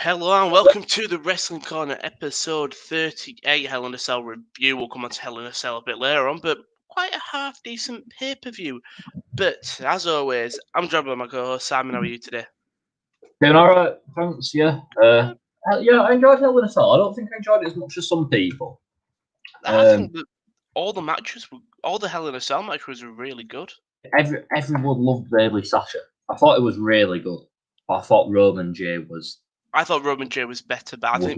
Hello and welcome to the Wrestling Corner episode 38 Hell in a Cell review. We'll come on to Hell in a Cell a bit later on, but quite a half decent pay-per-view. But as always, I'm joined by my co-host Simon. How are you today? Doing alright, thanks, yeah. Yeah, I enjoyed Hell in a Cell. I don't think I enjoyed it as much as some people. I think that all the Hell in a Cell matches were really good. Everyone loved Bailey Sasha. I thought it was really good. But I thought Roman J was. I thought Roman J was better, but I don't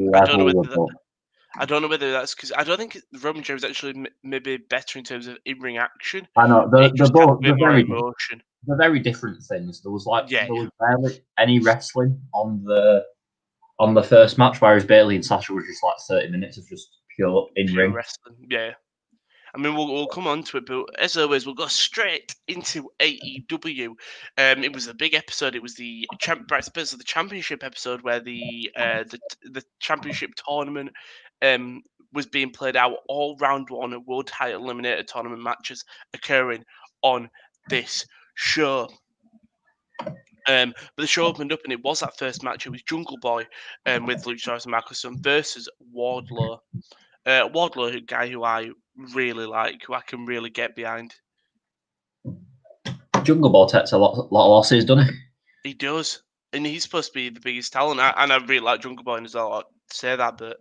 know whether that's because I don't think Roman J was actually maybe better in terms of in-ring action. I know they're very emotion. They're very different things. There was there was barely any wrestling on the first match, whereas Bailey and Sasha were just like 30 minutes of just pure in-ring wrestling. Yeah. I mean, we'll come on to it, but as always, we'll go straight into AEW. It was a big episode. It was the championship episode where the championship tournament was being played out. All round one world title eliminator tournament matches occurring on this show. But the show opened up, and it was that first match. It was Jungle Boy with Luchasaurus and Marcus versus Wardlow. Wardlow, a guy who I really like, who I can really get behind. Jungle Boy takes a lot of losses, doesn't he? He does, and he's supposed to be the biggest talent. And I really like Jungle Boy as well. I'd say that, but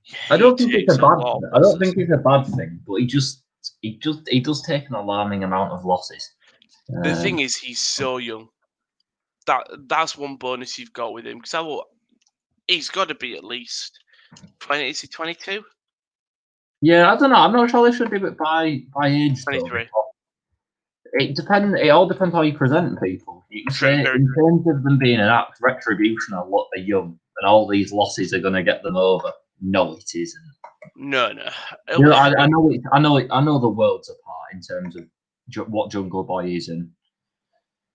yeah, I don't think it's a bad. I don't think it's a bad thing, but he does take an alarming amount of losses. The thing is, he's so young. That's one bonus you've got with him, because he's got to be at least 20. Is he 22? Yeah, I don't know. I'm not sure they should do it by age. 23. It depends. It all depends how you present people. You can say, in terms of them being an act, Retribution are what they're young, and all these losses are going to get them over. No, it isn't. No. You know, I know the worlds apart in terms of what Jungle Boy is, and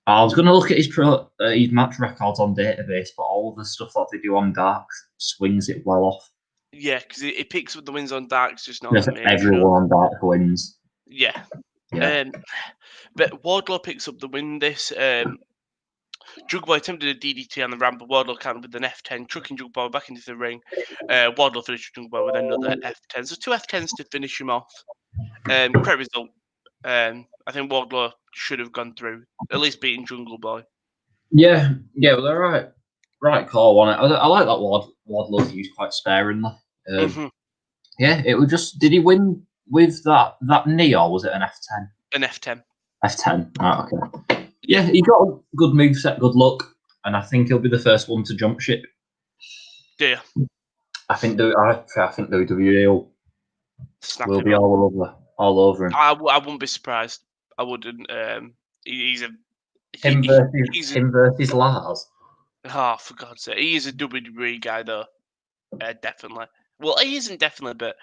I was going to look at his match records on database, but all the stuff that they do on Dark swings it well off. Yeah, because it picks up the wins on Dark, just not on the main everyone show. On Dark wins. Yeah. But Wardlow picks up the win this. Jungle Boy attempted a DDT on the ramp, but Wardlow countered with an F10, chucking Jungle Boy back into the ring. Wardlow finished Jungle Boy with another F10. So two F10s to finish him off. Great result. I think Wardlow should have gone through, at least beating Jungle Boy. Yeah, well, they're right call on it. I like that Wardlow's used quite sparingly. Yeah, it was just. Did he win with that knee, or was it an F10? An F10. F10. Right, okay. Yeah, he got a good moveset, good look, and I think he'll be the first one to jump ship. Yeah. I think WWE will be all over him. I wouldn't be surprised. I wouldn't. Him versus Lars. Oh, for God's sake. He is a WWE guy, though. Definitely. Well, he isn't definitely, but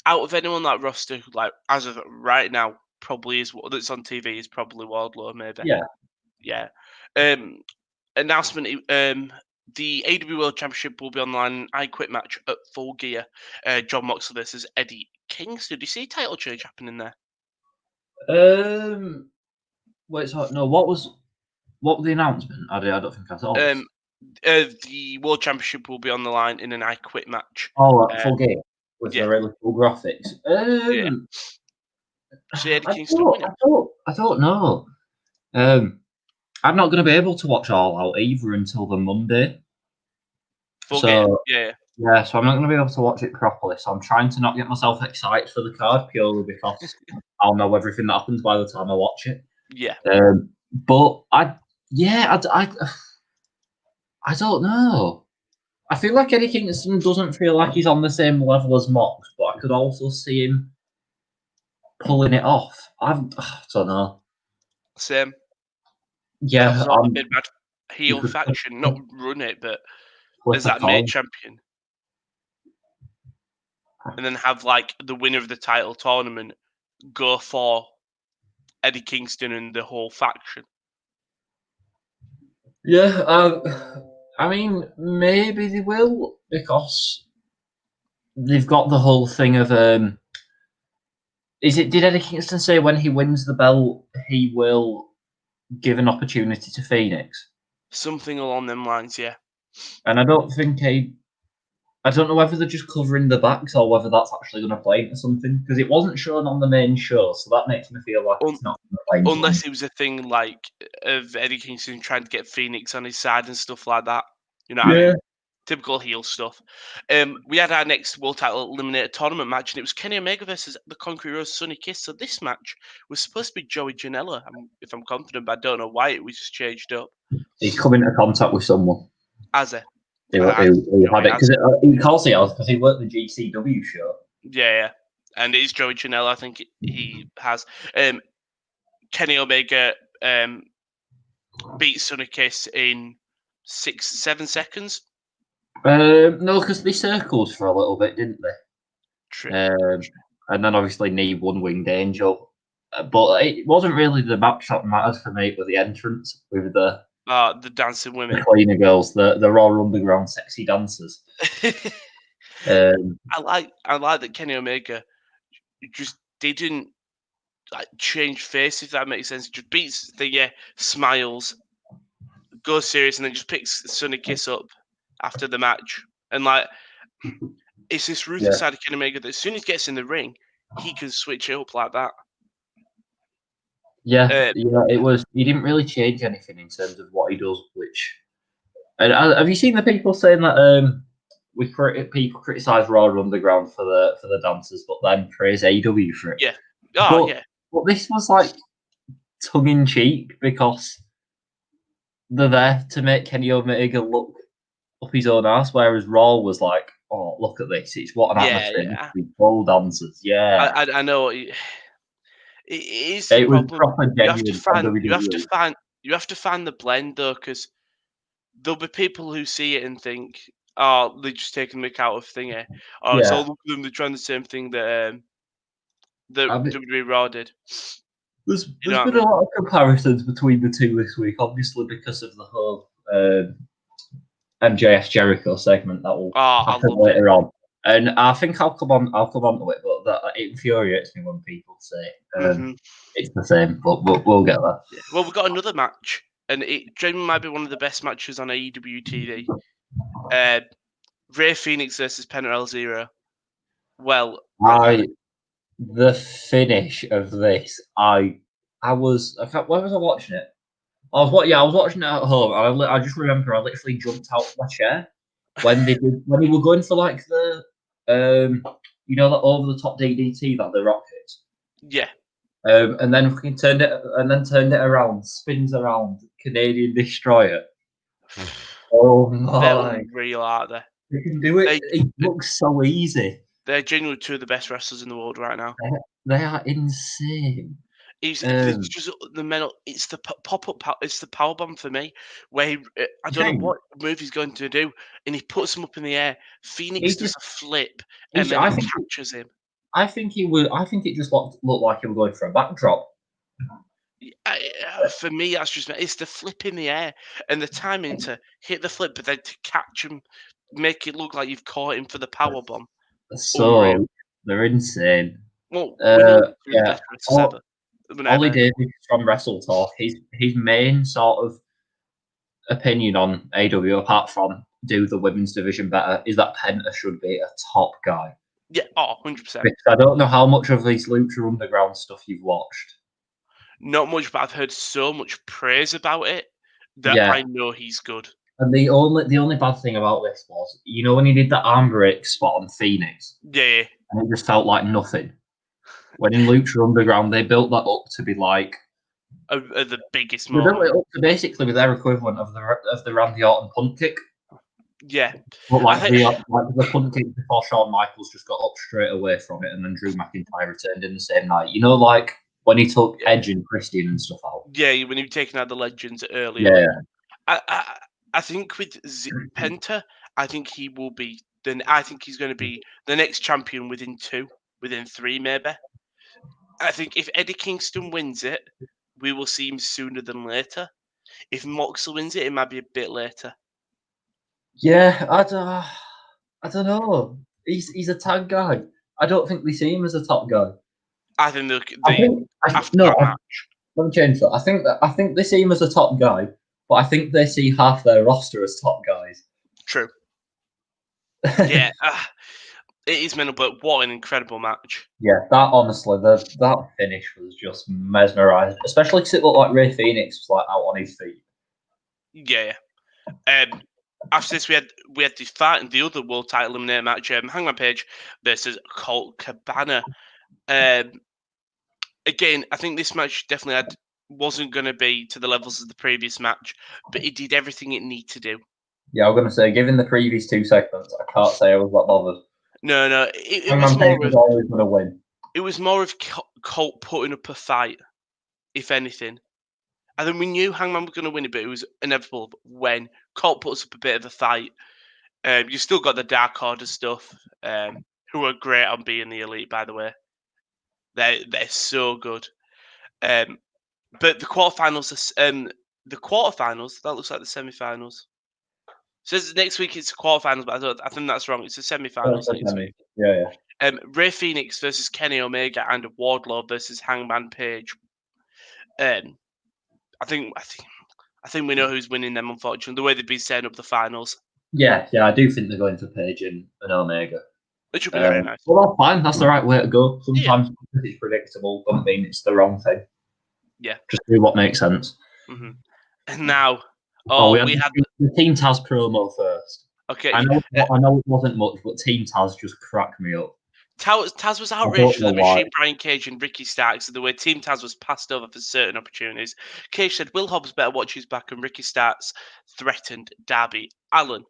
out of anyone on that roster, like, as of right now, probably is that's on TV is probably Wardlow, maybe. Yeah. Announcement, the AEW World Championship will be online. I Quit match at Full Gear. John Moxley versus Eddie Kingston. Do you see a title change happening there? Wait, so no, what was the announcement? I don't think I saw it. The World Championship will be on the line in an I Quit match. Oh, Full Gear with the really cool graphics. See Eddie Kingston win it? I don't know. I'm not going to be able to watch All Out either until the Monday. Full Gear, yeah, so I'm not going to be able to watch it properly. So I'm trying to not get myself excited for the card purely because I'll know everything that happens by the time I watch it. Yeah. But I don't know. I feel like Eddie Kingston doesn't feel like he's on the same level as Mox, but I could also see him pulling it off. I don't know. Same. Yeah, a bit bad heel faction, not run it, but as that main champion, and then have like the winner of the title tournament go for Eddie Kingston and the whole faction. Yeah, I mean, maybe they will because they've got the whole thing of did Eddie Kingston say when he wins the belt he will give an opportunity to Phoenix? Something along them lines, yeah. And I don't know whether they're just covering the backs or whether that's actually going to play into something, because it wasn't shown on the main show, so that makes me feel like Un- it's not going to play into Unless anything. it was a thing like of Eddie Kingston trying to get Phoenix on his side and stuff like that. You know what I Yeah. mean? Typical heel stuff. We had our next World Title Eliminator Tournament match, and it was Kenny Omega versus the Concrete Rose Sonny Kiss. So this match was supposed to be Joey Janela, if I'm confident, but I don't know why it was just changed up. He's come into contact with someone As a, who had Joey it, has. because he calls it because he worked the GCW show. Yeah. And it is Joey Janela, I think he has. Kenny Omega beat Sonny Kiss in 6-7 seconds. No, because they circled for a little bit, didn't they? True. And then obviously Knee won Winged Angel. But it wasn't really the match that matters for me, but the entrance with the dancing women. cleaner girls, the Raw Underground sexy dancers. I like that Kenny Omega just didn't like change face, if that makes sense. Just beats the smiles, goes serious, and then just picks Sonny Kiss up after the match. And like, it's this ruthless side of Kenny Omega that as soon as he gets in the ring, he can switch it up like that. It was. He didn't really change anything in terms of what he does. And have you seen the people saying that people criticise Raw Underground for the dancers, but then praise AEW for it? Yeah. Oh, But this was like tongue in cheek because they're there to make Kenny Omega look up his own ass, whereas Raw was like, "Oh, look at this! It's what an atmosphere! Yeah. Pole dancers, yeah." I know. It is It the was problem. proper You have to genuine find. from WWE. You have to find the blend though, because there'll be people who see it and think, "Oh, they're just taking the mick out of thingy." Oh, it's all Yeah, look at them. They're trying the same thing that I mean, WWE Raw did. there's You know what I been mean? a lot of comparisons between the two this week, obviously because of the whole MJF Jericho segment that will Oh, I happen loved it. later on. And I think I'll come on to it, but it infuriates me when people say it's the same. But we'll get there. Yeah. Well, we've got another match, and it genuinely might be one of the best matches on AEW TV. Ray Phoenix versus Penta Zero. Well, The finish of this, where was I watching it? I was watching it at home. And I just remember I literally jumped out of my chair when they were going for like the the over the top DDT that the Rock hit. Yeah. And then fucking turned it around, spins around, Canadian Destroyer. Oh my! They're unreal, aren't they? They can do it. It looks so easy. They're genuinely two of the best wrestlers in the world right now. They are insane. It's just the mental. It's the pop up. It's the power bomb for me. Where I don't know what move he's going to do, and he puts him up in the air. Phoenix does a flip, and then he catches him. I think he would. I think it just looked like he was going for a backdrop. For me, that's just it's the flip in the air and the timing to hit the flip, but then to catch him, make it look like you've caught him for the power bomb. So Unreal. they're insane. Well, we know the best wrestlers ever. Ollie Davis from Wrestle Talk. His main sort of opinion on AW, apart from do the women's division better, is that Penta should be a top guy. Yeah, 100%. I don't know how much of these Lucha Underground stuff you've watched. Not much, but I've heard so much praise about it that I know he's good. And the only bad thing about this was, when he did that arm break spot on Phoenix, yeah, and it just felt like nothing. When in Lucha Underground, they built that up to be like the biggest moment. They built it up to basically with their equivalent of the Randy Orton punt kick. Yeah, but the punt kick before Shawn Michaels just got up straight away from it, and then Drew McIntyre returned in the same night. Like when he took Edge and Christian and stuff out. Yeah, when he was taking out the legends earlier. Yeah. I think with Penta, I think he will be. Then I think he's going to be the next champion within 3, maybe. I think if Eddie Kingston wins it, we will see him sooner than later. If Moxley wins it, it might be a bit later. Yeah, I don't know. He's a tag guy. I don't think we see him as a top guy. I think let me change that. I think they see him as a top guy, but I think they see half their roster as top guys. True. Yeah, it is mental, but what an incredible match. Yeah, that honestly, that finish was just mesmerising, especially because it looked like Ray Phoenix was like out on his feet. Yeah. After this, we had the fight in the other world title eliminator match, Hangman Page versus Colt Cabana. Again, I think this match definitely wasn't going to be to the levels of the previous match, but it did everything it needed to do. Yeah, I was going to say, given the previous 2 segments, I can't say I was that bothered. No, it was Hangman more Page was of always going to win. it was more of Colt putting up a fight, if anything. I think we knew Hangman was going to win it, but it was inevitable when Colt puts up a bit of a fight. You've still got the Dark Order stuff, who are great on being the elite, by the way. They're so good. But the quarterfinals, that looks like the semifinals. Says next week it's the quarterfinals, but I think that's wrong. It's the semifinals next week. Yeah. Ray Phoenix versus Kenny Omega and Wardlow versus Hangman Page. I think we know who's winning them. Unfortunately, the way they've been setting up the finals, Yeah, I do think they're going for Page and Omega. it should be very nice. Well, that's fine. That's the right way to go. Yeah. Sometimes it's predictable doesn't mean it's the wrong thing. Yeah. Just do what makes sense. Mm-hmm. And now, we had the Team Taz promo first. Okay. I know it wasn't much, but Team Taz just cracked me up. Taz was outraged for the machine Brian Cage and Ricky Starks, the way Team Taz was passed over for certain opportunities. Cage said Will Hobbs better watch his back, and Ricky Starks threatened Darby Allin.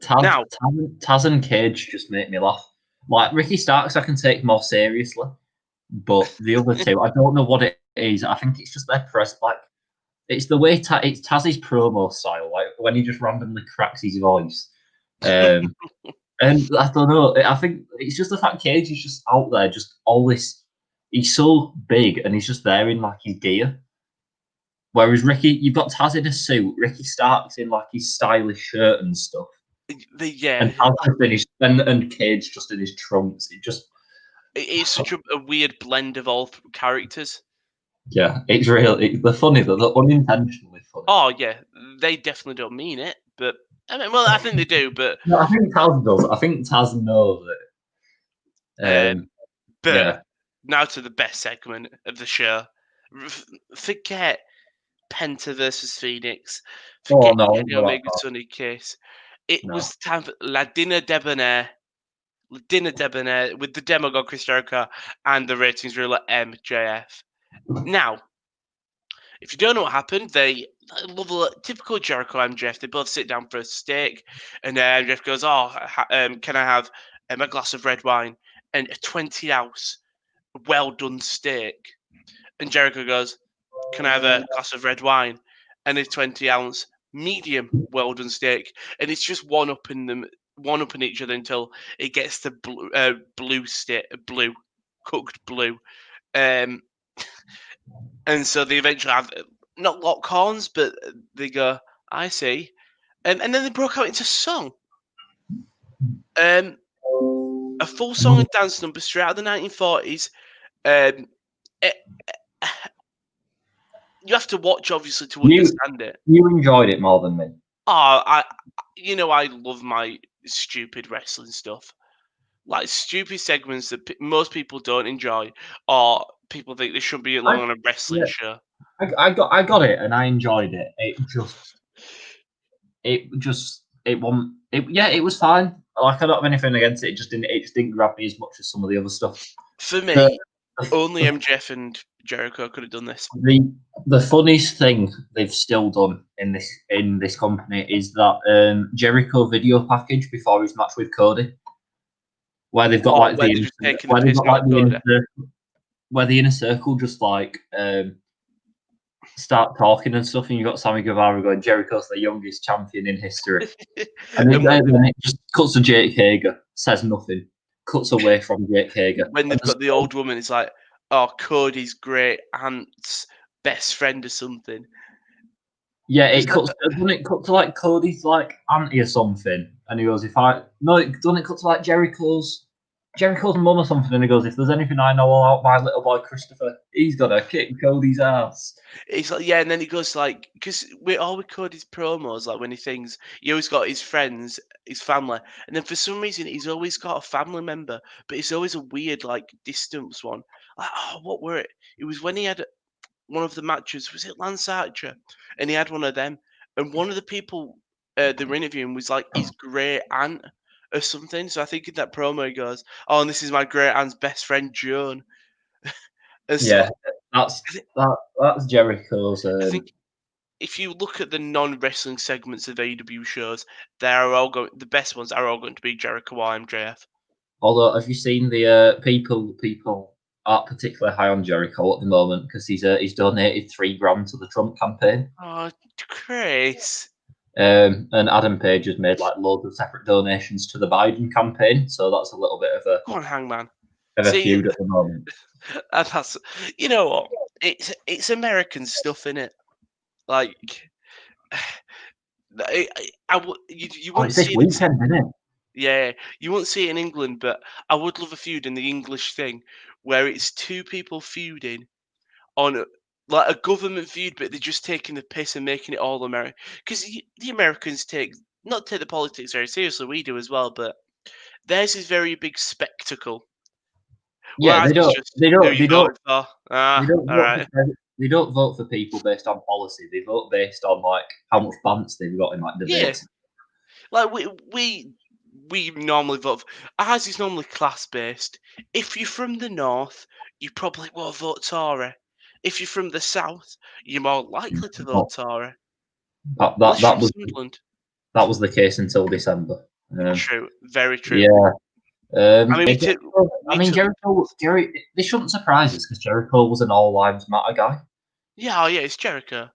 Taz and Cage just make me laugh. Like Ricky Starks, I can take more seriously, but the other two, I don't know what it is. I think it's just their press. Like it's the way it's Taz's promo style. Like when he just randomly cracks his voice. And I don't know. I think it's just the fact Cage is just out there, just all this. He's so big and he's just there in like his gear. Whereas Ricky, you've got Taz in a suit, Ricky Starks in like his stylish shirt and stuff. Yeah. And Cage just in his trunks. It's such a weird blend of all characters. Yeah, it's really they're funny though. They're unintentionally funny. Oh yeah, they definitely don't mean it, but I mean, well, I think they do, but no, I think Taz does. I think Taz knows it. But now to the best segment of the show. Forget Penta versus Phoenix. Forget Kenny Omega Sonny Kiss. It was time for La Dinner Debonair. Dinner Debonair with the Demagogue Chris Jericho and the ratings ruler MJF. Now, if you don't know what happened, they love a typical Jericho MJF. They both sit down for a steak, and MJF goes, can I have a glass of red wine and a 20-ounce well done steak? And Jericho goes, can I have a glass of red wine and a 20-ounce medium well done steak? And it's just one up in each other until it gets to blue cooked blue. And so they eventually have not lock horns, but they go, I see. And then they broke out into song. A full song and dance number straight out of the 1940s. You have to watch, obviously, to understand it. You enjoyed it more than me. Oh, I love my stupid wrestling stuff. Like stupid segments that most people don't enjoy, or people think they shouldn't be along on a wrestling show. I got it, and I enjoyed it. It was fine. Like I don't have anything against it. It just didn't grab me as much as some of the other stuff. For me, only MJF and Jericho could have done this. The funniest thing they've still done in this company is that Jericho video package before his match with Cody, where they've got where the inner circle just like start talking and stuff, and you've got Sammy Guevara going, Jericho's the youngest champion in history. And then it just cuts to Jake Hager, says nothing, cuts away from Jake Hager. When they've got the old woman, it's like, oh, Cody's great aunt's best friend or something. Yeah, it cuts to like Cody's like auntie or something, and he goes, doesn't it cut to like Jericho's Jericho's mum or something, and he goes, "If there's anything I know about my little boy Christopher, he's gonna kick Cody's ass." It's like, yeah, and then he goes like, because we all record his promos, like when he thinks he always got his friends, his family, and then for some reason he's always got a family member, but it's always a weird like distance one. Like, oh, what were it? It was when he had one of the matches. Was it Lance Archer? And he had one of them, and one of the people they were interviewing was like his great aunt or something. So I think in that promo he goes, "Oh, and this is my great aunt's best friend Joan." And so Yeah, that's that's Jericho's. I think if you look at the non-wrestling segments of AEW shows, they are all going. The best ones are all going to be Jericho or MJF. Although, have you seen the people aren't particularly high on Jericho at the moment because he's donated $3,000 to the Trump campaign. Oh, Chris! And Adam Page has made like loads of separate donations to the Biden campaign, so that's a little bit of Go on, Hangman. a See, feud at the moment. and that's you know what? It's American stuff in it. Like, you Oh, won't it's this see it. weekend, isn't it? Yeah, you won't see it in England, but I would love a feud in the English thing where it's two people feuding on like a government feud, but they're just taking the piss and making it all American. Because the Americans take the politics very seriously. We do as well, but theirs is very big spectacle. Yeah, Whereas it's just who you voted for. they Ah, don't all vote right. they don't vote for people based on policy. They vote based on like how much bants they've got in like Yeah, debates. like we normally vote. Ours is normally class based. If you're from the north, you probably will vote Tory. If you're from the south, you're more likely to But vote Tory. that, Unless that you're that from was Sunderland. that was the case until December. True, very true. Yeah. I mean, Yeah, we took the Jerry. This shouldn't surprise us because Jericho was an all lives matter guy. yeah, oh yeah, it's Jericho.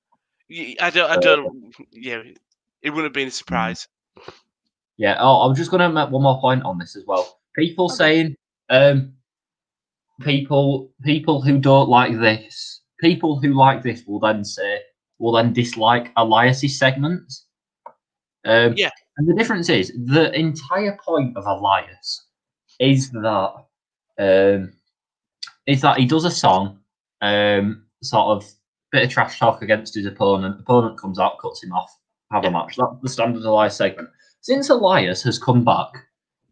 I Uh, don't, yeah, it wouldn't have been a mm, surprise. yeah. Oh, I was just going to make one more point on this as well. People Okay. saying, um, people who don't like this, people who like this will then dislike Elias's segments. Yeah, And the difference is the entire point of Elias is that um, he does a song, sort of bit of trash talk against his opponent. Opponent comes out, cuts him off, have a yeah. match. That's the standard Elias segment. Since Elias has come back,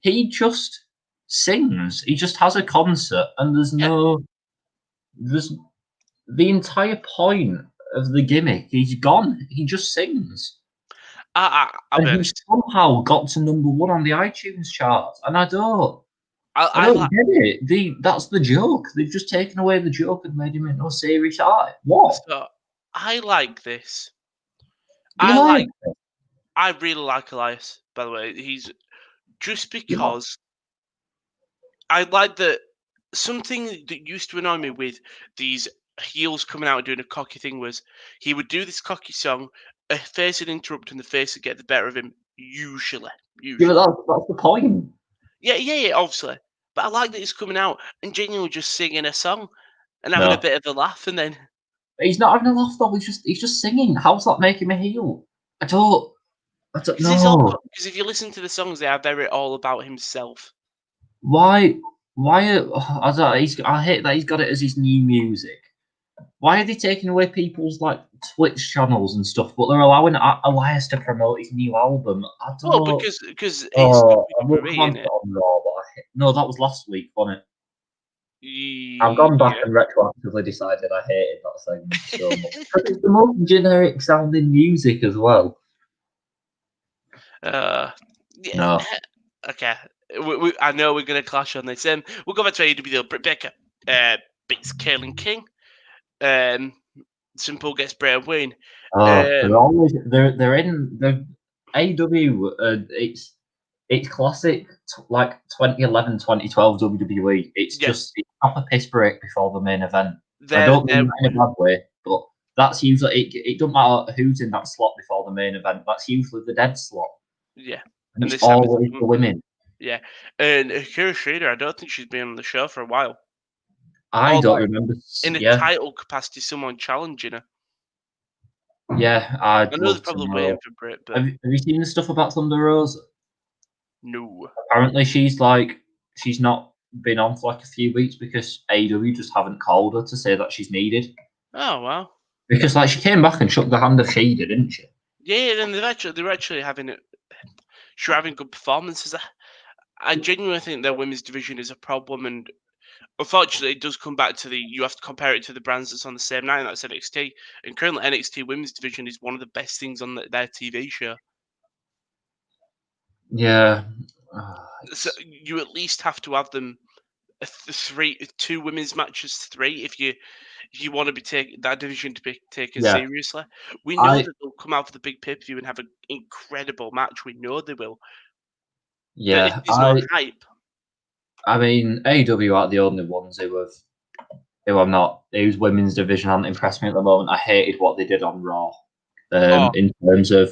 he just sings. He just has a concert, and Yeah, there's the entire point of the gimmick. He's gone. He just sings, I'll be and he honest. somehow got to number 1 on the iTunes charts. And I I don't like get it. That's the joke. They've just taken away the joke and made him into a serious art. What? so I like this. You I like like. I really like Elias. By the way, he's just Yeah. because I like that something that used to annoy me with these heels coming out and doing a cocky thing was he would do this cocky song, a face would interrupt, and the face would get the better of him. Usually, Yeah, but usually. that's the point. Yeah, yeah, yeah, obviously. But I like that he's coming out and genuinely just singing a song and having a No. bit of a laugh, and then He's not having a laugh though, he's just singing. How's that making him a heel? I don't because it's all know. because if you listen to the songs, they are very all about himself. Why I don't I hate that he's got it as his new music. Why are they taking away people's like Twitch channels and stuff, but they're allowing Elias to promote his new album? I Well, don't. because it's Oh, I won't come WWE, on isn't to it? it on Raw, but no, that was last week, wasn't it? I've gone back Yeah. and retroactively decided I hated that segment so much because it's the most generic sounding music as well. uh, yeah. No, Okay. I know we're gonna clash on this. We'll go back to AEW though. Britt Baker beats Kaylin King. Um, Simple gets Bray Wayne. they're Um, always they're in the AW. It's classic like 2011, 2012 WWE. yeah, It's proper piss break before the main event. I they're don't they're mean that in a bad way, but that's usually it. Doesn't matter who's in that slot before the main event. That's usually the dead slot, yeah, and and it's this time it's always the women. yeah. And Akira Schrader, I don't think she's been on the show for a while. I Or don't like remember. in a Yeah, title capacity, someone challenging her. yeah, I I'd know they're love to probably waiting know. for Britt, but Have you seen the stuff about Thunder Rosa? no. Apparently, she's not been on for like a few weeks because AEW just haven't called her to say that she's needed. Oh wow. Because like she came back and shook the hand of Shida, didn't she? Yeah, and they're actually having it. Sure, having good performances. I genuinely think their women's division is a problem, and unfortunately, it does come back to you have to compare it to the brands that's on the same night, and that's NXT. And currently, NXT women's division is one of the best things on their TV show. Yeah. So you at least have to have them two women's matches, three if you want to be taking that division to be taken Yeah. seriously. We know I that they'll come out for the big pay per view and have an incredible match. We know they will, but if yeah. there's no hype, I mean AEW are the only ones who I'm not whose women's division hasn't impressed me at the moment. I hated what they did on Raw. oh, In terms of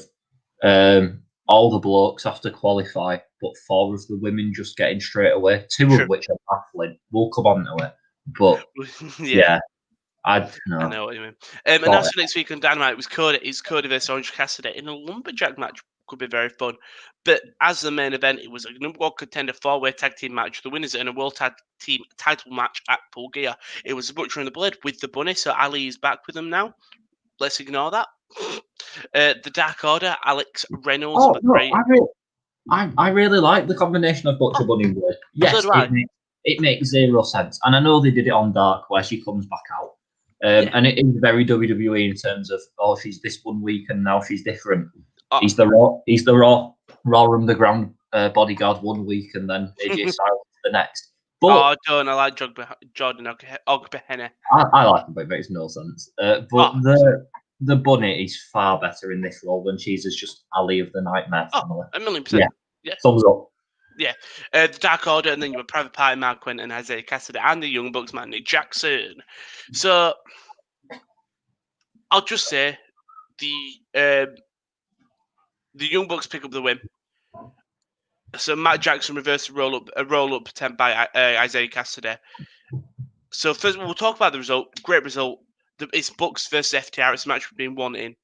all the blokes have to qualify, but 4 of the women just getting straight away, 2 true, of which are baffling. We'll come on to it. But yeah. yeah, I I no. know what you mean. And But as for next week on Dynamite, it's Cody versus Orange Cassidy in a lumberjack match. Could be very fun. But as the main event, it was a number one contender 4-way tag team match. The winners in a world tag team title match at Full Gear. It was the Butcher and the Blade with the Bunny, so Ali is back with them now. Let's ignore that. The Dark Order, Alex Reynolds and oh the no, Great. I really like the combination of Butcher Oh, Bunny and Blade. so Yes, do I. it makes zero sense, and I know they did it on Dark where she comes back out, Yeah. and it is very WWE in terms of she's this one week and now she's different. Oh. He's the Raw Underground bodyguard one week and then AJ Styles the next. But Don't I like Jordan Ogbehene. I like him, but it makes no sense. But Oh, the bunny is far better in this role than she's as just Ali of the Nightmare family. 1,000,000%. Yeah, Yeah. thumbs up. Yeah, the Dark Order, and then you have Private Party, Mark Quinn, and Isaiah Cassidy, and the Young Bucks man, Nick Jackson. So I'll just say the Young Bucks pick up the win. So Matt Jackson reversed a roll up attempt by Isaiah Cassidy. So first we'll talk about the result. Great result. It's Bucks versus FTR. It's a match we've been wanting.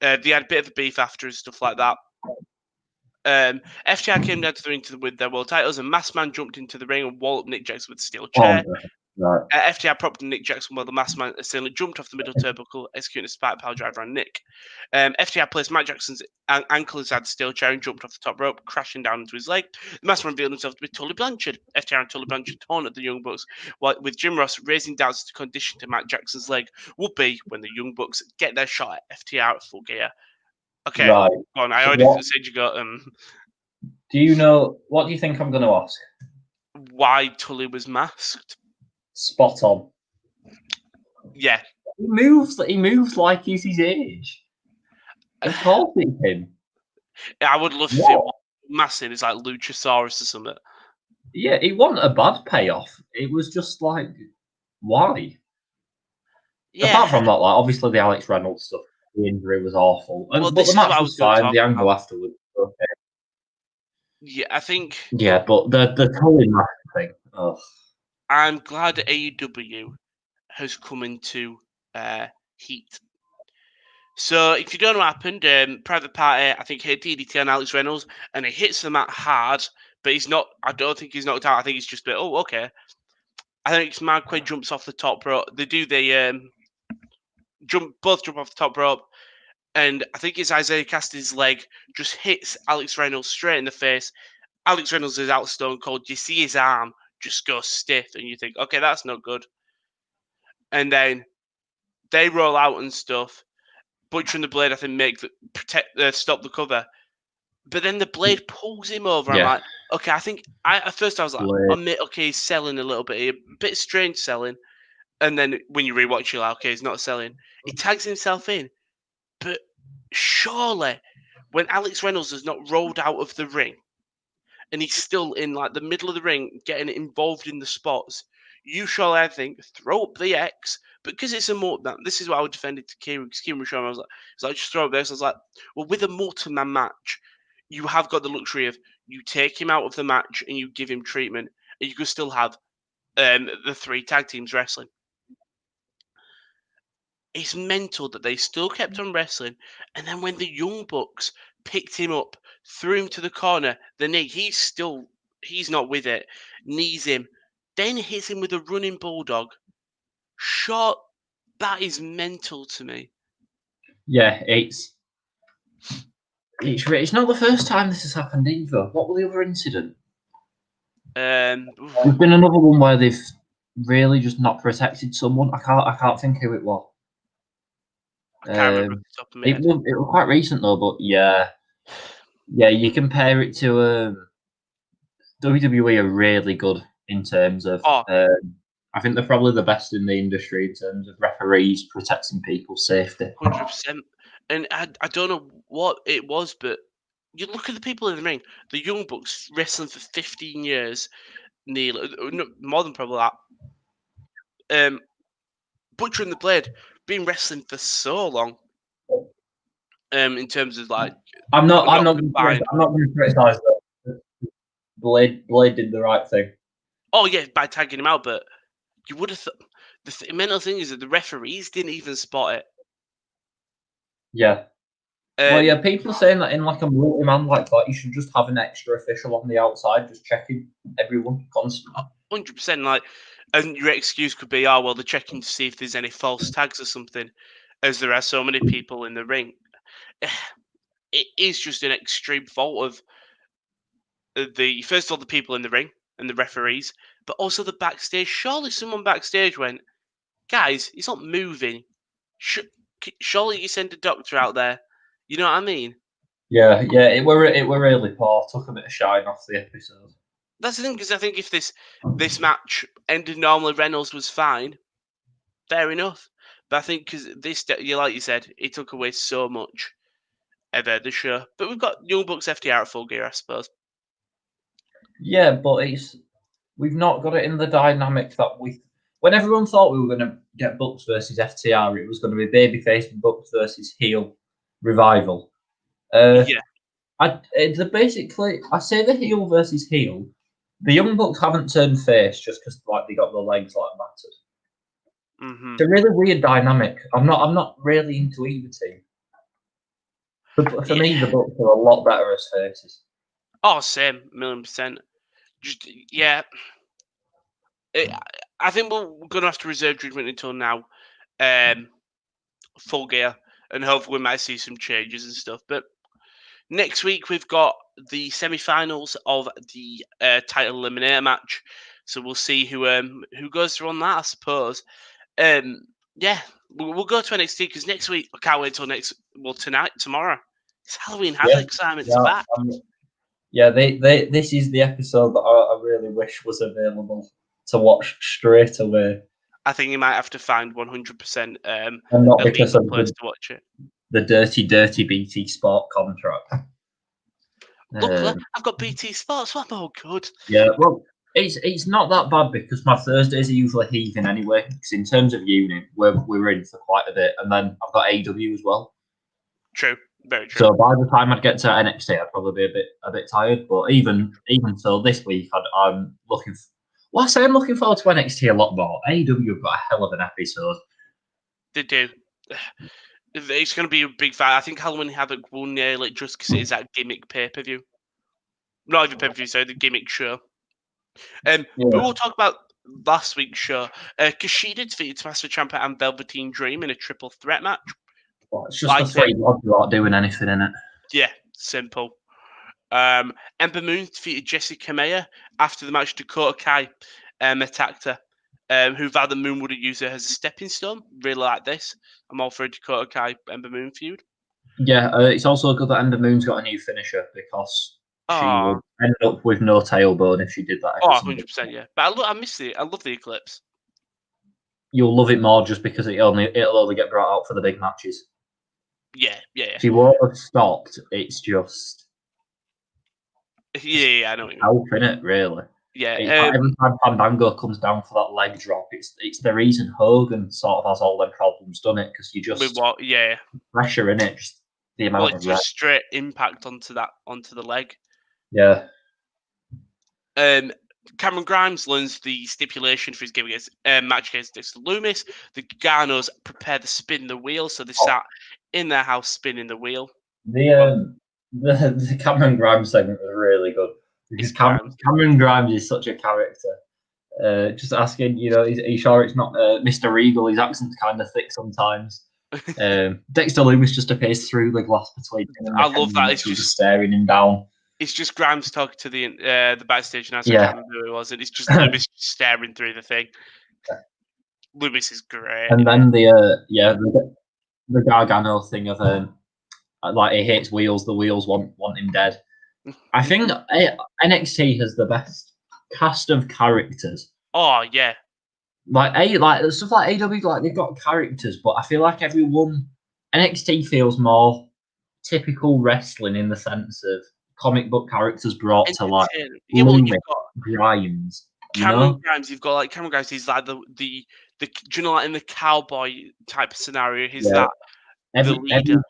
They had a bit of a beef after and stuff like that. FTR came down to the ring with their world titles, and Masked Man jumped into the ring and walloped Nick Jackson with a steel chair. Right. FTR propped Nick Jackson while the Masked Man assailant jumped off the middle turnbuckle, executing a spike power driver on Nick. FTR placed Matt Jackson's ankle inside the steel chair and jumped off the top rope, crashing down into his leg. The Masked Man revealed himself to be Tully Blanchard. FTR and Tully Blanchard taunted the Young Bucks, with Jim Ross raising doubts as to condition to Matt Jackson's leg would be when the Young Bucks get their shot at FTR at Full Gear. Okay, Right. go on. I already said you got Do you know what do you think I'm going to ask? why Tully was masked. Spot on. Yeah. He moves like he's his age. Of course it's him. I would love if it was massive. It's like Luchasaurus or something. Yeah, it wasn't a bad payoff. It was just like, why? Yeah. Apart from that, like obviously the Alex Reynolds stuff, the injury was awful. Well, But the match was fine. The angle about. afterwards, okay. Yeah, I think. Yeah, but the Tully mask thing. Oh. I'm glad AEW has come into heat. So if you don't know what happened, Private Party, I think, hit DDT on Alex Reynolds, and he hits the mat hard, but he's not. I don't think he's knocked out. I think he's just a bit. Oh, okay. I think it's Mark Quinn jumps off the top rope. They do the both jump off the top rope, and I think it's Isaiah Cassidy's leg just hits Alex Reynolds straight in the face. Alex Reynolds is out stone cold. You see his arm just go stiff, and you think, okay, that's not good. And then they roll out and stuff. Butcher and the Blade, I think, stop the cover. But then the Blade pulls him over. Yeah. I'm like, okay, I think at first I was like, okay, he's selling a little bit, a bit strange selling. And then when you rewatch, you're like, okay, he's not selling. He tags himself in. But surely, when Alex Reynolds has not rolled out of the ring, and he's still in like the middle of the ring, getting involved in the spots, you surely, I think, throw up the X. Because it's a multi-man, this is what I would defend it to Kieran, because Kieran was showing. I was like, just throw up this. I was like, well, with a multi-man match, you have got the luxury of you take him out of the match and you give him treatment, and you could still have the 3 tag teams wrestling. It's mental that they still kept on wrestling, and then when the Young Bucks picked him up, threw him to the corner, the knee, he's not with it, knees him, then hits him with a running bulldog. Shot. That is mental to me. Yeah, it's not the first time this has happened either. What was the other incident? There's been another one where they've really just not protected someone. I can't think who it was. I can't remember off the top of my It head. was quite recent though, but yeah, you compare it to WWE are really good in terms of. Oh, I think they're probably the best in the industry in terms of referees protecting people's safety. 100%. And I don't know what it was, but you look at the people in the ring. The Young Bucks wrestling for 15 years, nearly, no, more than probably that. Butcher and the Blade been wrestling for so long. In terms of like, I'm not going confined. to criticize that. Blade did the right thing. Oh yeah, by tagging him out, but you would have thought the mental thing is that the referees didn't even spot it. Yeah. Well, yeah, people are saying that in like a multi-man like that, you should just have an extra official on the outside, just checking everyone constantly. 100%. Like, and your excuse could be, oh well, they're checking to see if there's any false tags or something, as there are so many people in the ring. It is just an extreme fault of the first of all the people in the ring and the referees, but also the backstage. Surely someone backstage went, guys, he's not moving. Surely you send a doctor out there. You know what I mean? Yeah, it were really poor. Took a bit of shine off the episode. That's the thing, because I think if this match ended normally, Reynolds was fine. Fair enough, but I think because this, you like you said, it took away so much of the show. But we've got Young Bucks FTR at Full Gear, I suppose. Yeah, but we've not got it in the dynamic that when everyone thought we were going to get Bucks versus FTR, it was going to be babyface Bucks versus heel Revival. Yeah, It's basically, I say the heel versus heel. The Young Bucks haven't turned face just because like they got the legs like mattered. mm-hmm. It's a really weird dynamic. I'm not really into either team. But for me, the Bucks are a lot better as faces. Oh, same, 1,000,000%. Just yeah. I think we're going to have to reserve judgment until now, Full Gear, and hopefully we might see some changes and stuff. But next week we've got the semi-finals of the title eliminator match, so we'll see who goes through on that, I suppose. Yeah, we'll go to NXT because next week I can't wait till tomorrow. It's Halloween Havoc, Simon. It's back. This is the episode that I really wish was available to watch straight away. I think you might have to find 100% and not a because legal of place to watch it. The dirty BT Sport contract. Luckily, I've got BT Sports, so I'm all good. Yeah, well, it's not that bad because my Thursdays are usually heaving anyway. Because in terms of uni, we're in for quite a bit, and then I've got AW as well. True, very true. So by the time I'd get to NXT, I'd probably be a bit tired. But even so, this week I'm looking. Well, I say I'm looking forward to NXT a lot more. AW have got a hell of an episode. They do. It's going to be a big fight. I think Halloween Havoc will nail it just because it is that gimmick pay-per-view. Not even pay-per-view, sorry, the gimmick show. But we'll talk about last week's show. Kushida defeated Tommaso Ciampa and Velveteen Dream in a triple threat match. Well, it's just the three lads not doing anything in it. Yeah, simple. Ember Moon defeated Jessie Kamea after the match. Dakota Kai attacked her, who vowed the Moon would have used her as a stepping stone. Really like this. I'm all for a Dakota Kai Ember Moon feud. Yeah, it's also good that Ember Moon's got a new finisher because she would end up with no tailbone if she did that. 100%, yeah. But I miss it. I love the Eclipse. You'll love it more just because it'll only get brought out for the big matches. Yeah. She won't have stopped. It's just yeah, I know what you mean. Helping it really. Yeah. Every time Fandango comes down for that leg drop, it's the reason Hogan sort of has all them problems, done it? Because you just with what? Yeah. Pressure in it, just the amount of just straight impact onto the leg. Yeah. Cameron Grimes learns the stipulation for his game against match against Dexter Loomis. The Garganos prepare to spin the wheel, so they sat in their house spinning the wheel. The Cameron Grimes segment was really good because Cameron Grimes is such a character. Just asking, are you sure it's not Mr. Regal? His accent's kind of thick sometimes. Dexter Loomis just appears through the glass between him and I Mick love and that. just staring him down. It's just Grimes talking to the backstage announcer. I Yeah. can't remember who it was, and it's just Loomis staring through the thing. Loomis is great. And then the Gargano thing of like he hates wheels. The wheels want him dead. I think NXT has the best cast of characters. Oh yeah, Like stuff like AW, like they've got characters, but I feel like everyone NXT feels more typical wrestling in the sense of comic book characters brought to life. yeah. Well, Loomis, you've got Grimes, Cameron Grimes. You've got like Cameron Grimes. He's like the do you know, like in the cowboy type of scenario, he's that the leader.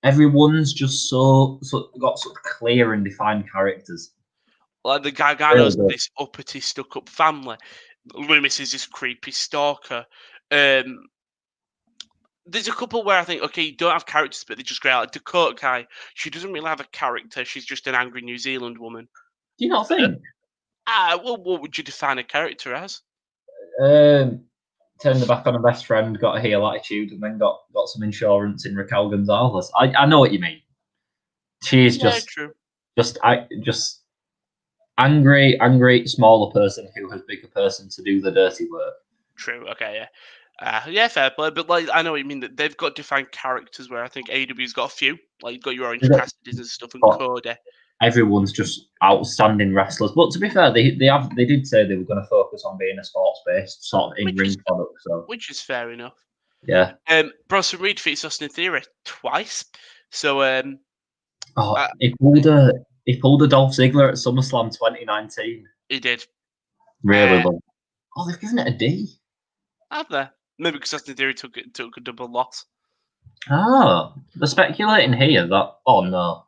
Everyone's just so got such clear and defined characters. Like the Garganos, this uppity, stuck-up family. Loomis is this creepy stalker. There's a couple where I think, okay, you don't have characters, but they're just great. Like Dakota Kai, she doesn't really have a character. She's just an angry New Zealand woman. Do you not think? Well, what would you define a character as? Turned the back on a best friend, got a heel attitude, and then got some insurance in Raquel Gonzalez. I know what you mean. She is true. just angry, smaller person who has bigger person to do the dirty work. True. Okay. Yeah. Fair play. But like, I know what you mean. That they've got defined characters where I think AEW's got a few. Like you've got your Orange Cassidy's and stuff, and Cody. Everyone's just outstanding wrestlers. But to be fair, they did say they were going to focus on being a sports based sort of in ring product. So which is fair enough. Yeah. Bronson Reed defeats Austin Theory twice. So he pulled a Dolph Ziggler at SummerSlam 2019. He did. Really low. They've given it a D. Have they? Maybe because Austin Theory took a double loss. They're speculating here that. Oh no,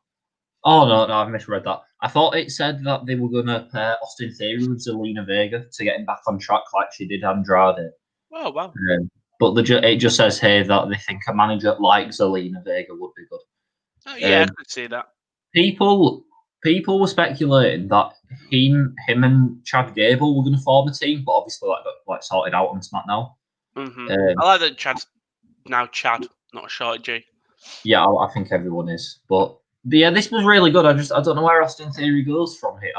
I've misread that. I thought it said that they were going to pair Austin Theory with Zelina Vega to get him back on track like she did Andrade. Oh wow. But it just says here that they think a manager like Zelina Vega would be good. Oh yeah, I could see that. People were speculating that him and Chad Gable were going to form a team, but obviously that got like sorted out on SmackDown. I like that Chad's now Chad, not a short G. Yeah, I think everyone is. But yeah, this was really good. I don't know where Austin Theory goes from here.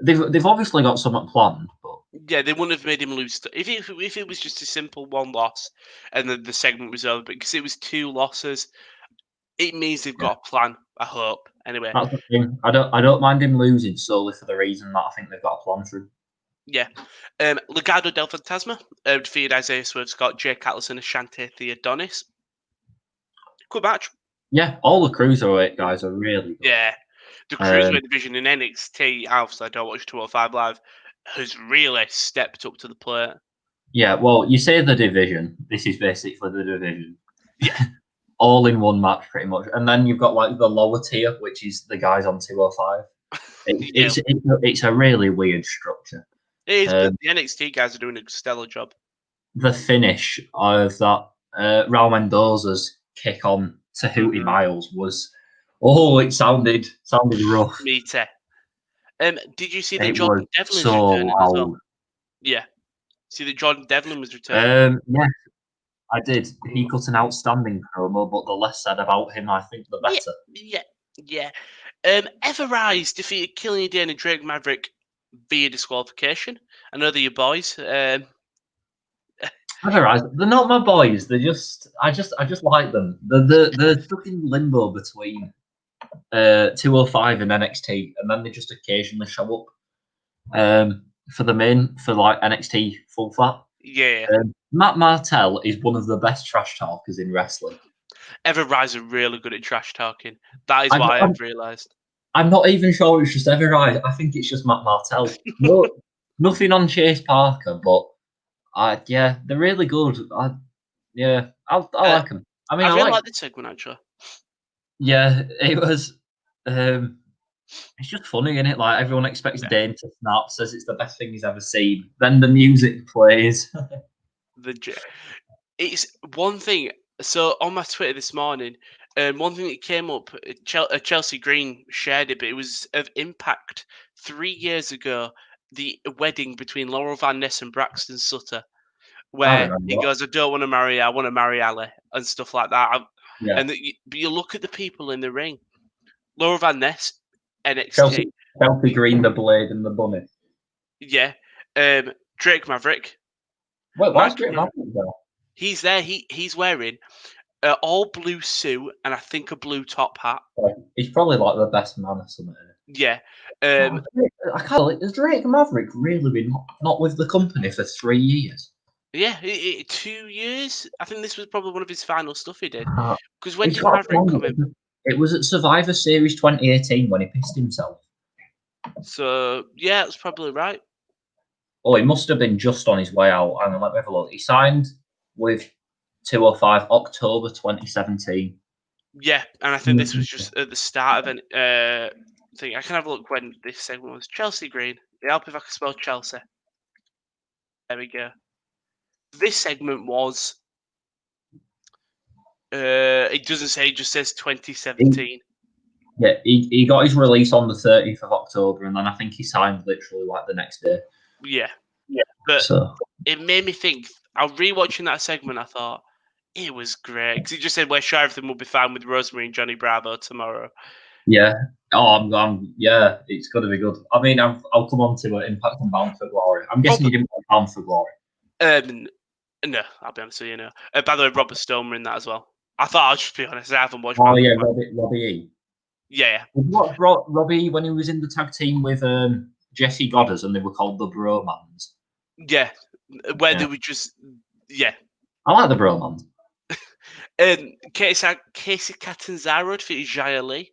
They've obviously got something planned, but yeah, they wouldn't have made him lose. If it was just a simple one loss and then the segment was over, but because it was 2 losses, it means they've got a plan. I hope. Anyway, that's the thing. I don't mind him losing solely for the reason that I think they've got a plan for him. Yeah. Legado del Fantasma defeated Isaiah Swerve Scott, Jake Atlas, and Ashante Theodonis. Good match. Yeah, all the cruiserweight guys are really good. Yeah. The cruiserweight division in NXT, obviously I don't watch 205 Live, has really stepped up to the plate. Yeah, well, you say the division. This is basically the division. Yeah. All in one match, pretty much. And then you've got like the lower tier, which is the guys on 205. It's a really weird structure. It is, but the NXT guys are doing a stellar job. The finish of that Raul Mendoza's kick on Tahuti Miles was, it sounded rough. Meaty. Did you see that It Jordan was Devlin so was returning as well? loud. Yeah. See that Jordan Devlin was returning? Yeah, I did. He cut an outstanding promo, but the less said about him, I think, the better. Yeah. Everrise defeated Killian Dane and Drake Maverick via disqualification. I know they're your boys. Everrise, they're not my boys. They're just, I just like them. They're stuck in limbo between 205 and NXT, and then they just occasionally show up for like NXT Full Fat. Yeah. Matt Martell is one of the best trash talkers in wrestling. Everrise are really good at trash talking. That is what I've realised. I'm not even sure it's just Everrise. I think it's just Matt Martell. No, nothing on Chase Parker, but they're really good. I like them. I mean, I really like the segment actually. Yeah, it was. It's just funny, isn't it? Like everyone expects Dane to snap, says it's the best thing he's ever seen. Then the music plays. It's one thing. So on my Twitter this morning, one thing that came up, Chelsea Green shared it, but it was of Impact 3 years ago. the wedding between Laurel Van Ness and Braxton Sutter, I where remember he that. goes, "I don't want to marry her, I want to marry Ali," and stuff like that. Yeah. And but you look at the people in the ring: Laurel Van Ness, NXT, Chelsea Green, the Blade, and the Bunny. yeah, Drake Maverick, Wait, why is Mike Great Mar- Maverick there? he's there. He's wearing all blue suit and I think a blue top hat. Like, he's probably like the best man or something. Yeah, I can't believe, has Drake Maverick really been not with the company for 3 years? yeah, 2 years. I think this was probably one of his final stuff he did. Uh, Because when he's did got Maverick come in? it was at Survivor Series 2018 when he pissed himself. So yeah, that's probably right. Oh, he must have been just on his way out. Hang on, let me have a look. He signed with 205 October 2017. Yeah, and I think this was just at the start of an thing. I can have a look when this segment was. Chelsea Green. Help if I can spell Chelsea. There we go. This segment was. It doesn't say. It just says 2017. Yeah, he got his release on the 30th of October, and then I think he signed literally like the next day. Yeah, but So it made me think. I was rewatching that segment. I thought it was great because he just said, "We're sure everything will be fine with Rosemary and Johnny Bravo tomorrow." yeah, yeah, it's gonna be good. I mean, I'll come on to Impact and Bound for Glory. I'm guessing you didn't want Bound for Glory. No, I'll be honest with you. No. By the way, Robert Stone were in that as well. I thought I'll just be honest. I haven't watched. Oh Bound yeah, for Glory. Robbie E. Yeah, Did you watch Robbie when he was in the tag team with Jesse Goddard, and they were called the Bromans? yeah. Where Yeah. they were just, yeah. I like the Bromans. Casey Catanzaro defeated Jaya Lee.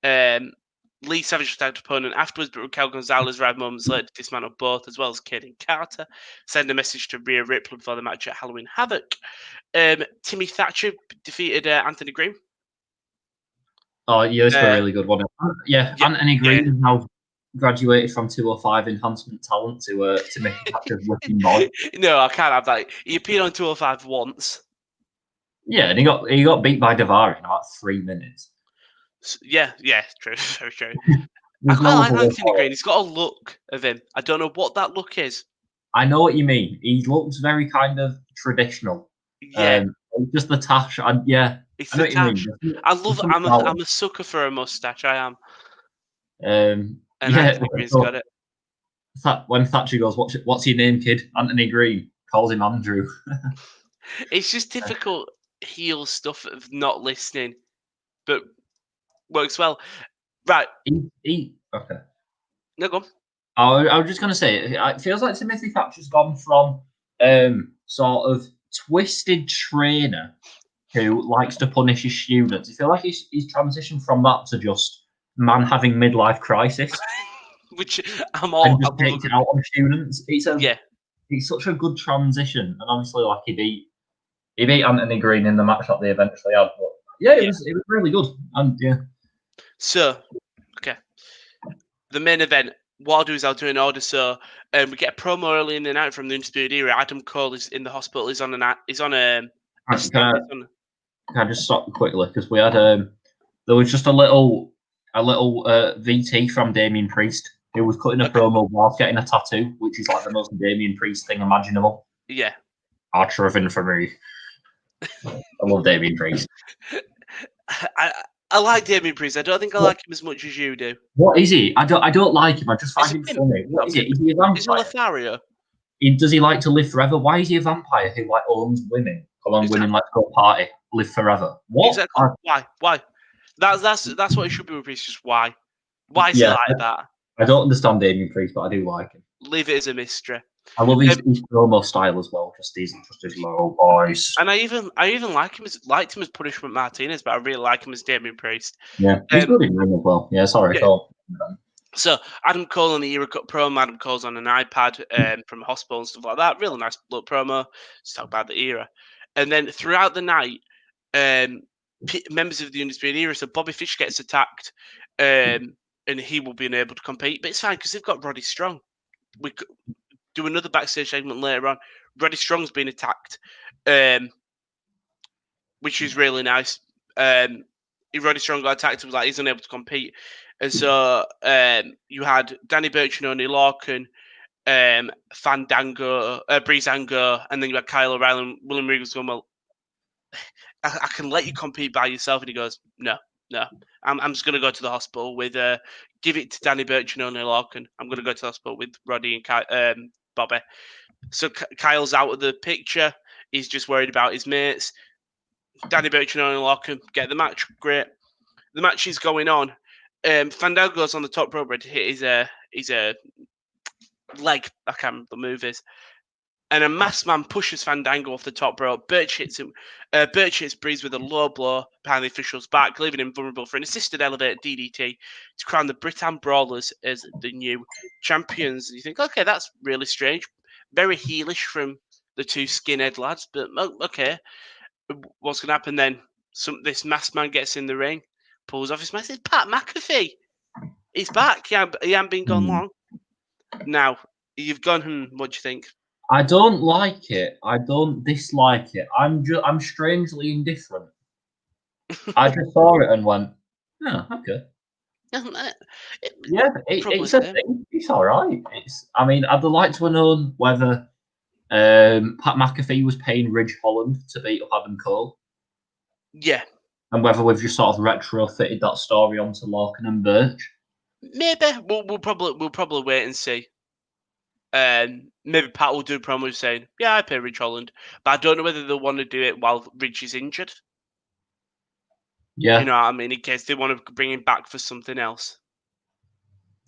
Lee Savage tagged opponent afterwards, but Raquel Gonzalez arrived moments later to dismantle both, as well as Kaden Carter. Send a message to Rhea Ripley before the match at Halloween Havoc. Timmy Thatcher defeated Anthony Green. Oh, yeah, this was a really good one. Yeah, Anthony Green yeah. now graduated from 205 enhancement talent to Mickey Thatcher's whipping boy. No, I can't have that. He appeared on 205 once. Yeah, and he got beat by Davari in about 3 minutes. So, yeah, true, very true. I There's quite no like other Anthony way. Green. He's got a look of him. I don't know what that look is. I know what you mean. He looks very kind of traditional. Yeah, Just the tash. Yeah, it's I know the what you mean. tash. I love. I'm a sucker for a mustache. I am. And Yeah, Anthony Green's got it. when Thatcher goes, "What's your name, kid?" Anthony Green calls him Andrew. It's just difficult heel stuff of not listening, but works well. Right. Okay. No, go on. I was just going to say, it feels like Timothy Thatcher's gone from sort of twisted trainer who likes to punish his students. I feel like he's transitioned from that to just man having midlife crisis Which and just takes it out on students. Yeah. It's such a good transition, and obviously, like he beat Anthony Green in the match that they eventually had. But yeah, it was really good, and yeah. So, okay, the main event. What I'll do is I'll do an order. So, we get a promo early in the night from the Undisputed Era. Adam Cole is in the hospital. He's on a Can I just stop quickly because we had there was just a little VT from Damien Priest who was cutting a promo whilst getting a tattoo, which is like the most Damien Priest thing imaginable. Yeah. Archer of infamy. I love Damien Priest. I like Damien Priest. I don't think I like him as much as you do. What is he? I don't like him. I just find him funny. What is it? Is he a vampire? Is he Lothario? Does he like to live forever? Why is he a vampire who like owns women? Come on, women, let's go party, live forever. What? Exactly. Why? That's what it should be with Priest. Just why? Why is he like that? I don't understand Damien Priest, but I do like him. Leave it as a mystery. I love his promo style as well. Just his low voice. And I even liked him as Punishment Martinez, but I really like him as Damien Priest. Yeah, he's good in ring as well. Yeah, sorry. Yeah. So Adam Cole and the Era Cut promo. Adam Cole's on an iPad from a hospital and stuff like that. Really nice little promo. Just talk about the Era. And then throughout the night, members of the Undisputed Era, so Bobby Fish gets attacked, and he will be unable to compete. But it's fine because they've got Roddy Strong. We could do another backstage segment later on. Roddy Strong's been attacked, which is really nice. Roddy Strong got attacked. It was like he's unable to compete. And so you had Danny Burch and Oney Lorcan Fandango, Breezango, and then you had Kyle O'Reilly and William Regal's going, well, I can let you compete by yourself. And he goes, no. I'm just going to go to the hospital with, give it to Danny Burch and Only Larkin. I'm going to go to the hospital with Roddy and Bobby. So Kyle's out of the picture. He's just worried about his mates. Danny Burch and Only Larkin get the match. Great. The match is going on. Fandango's on the top rope to hit his leg. I can't remember the move is. And a masked man pushes Fandango off the top rope. Birch hits him. Birch hits Breeze with a low blow behind the official's back, leaving him vulnerable for an assisted elevated DDT to crown the Britain Brawlers as the new champions. You think, okay, that's really strange. Very heelish from the two skinhead lads, but okay. What's going to happen then? This masked man gets in the ring, pulls off his mask. It's Pat McAfee. He's back. He hasn't been gone long. Now, you've gone, what do you think? I don't like it. I don't dislike it. I'm strangely indifferent. I just saw it and went, oh, okay. It's a thing. It's all right. I mean, I'd like to have known whether Pat McAfee was paying Ridge Holland to beat up Adam Cole. Yeah. And whether we've just sort of retrofitted that story onto Larkin and Birch. Maybe we'll probably wait and see. Maybe Pat will do a promo saying, "Yeah, I pay Ridge Holland," but I don't know whether they'll want to do it while Ridge is injured. Yeah, you know what I mean. In case they want to bring him back for something else.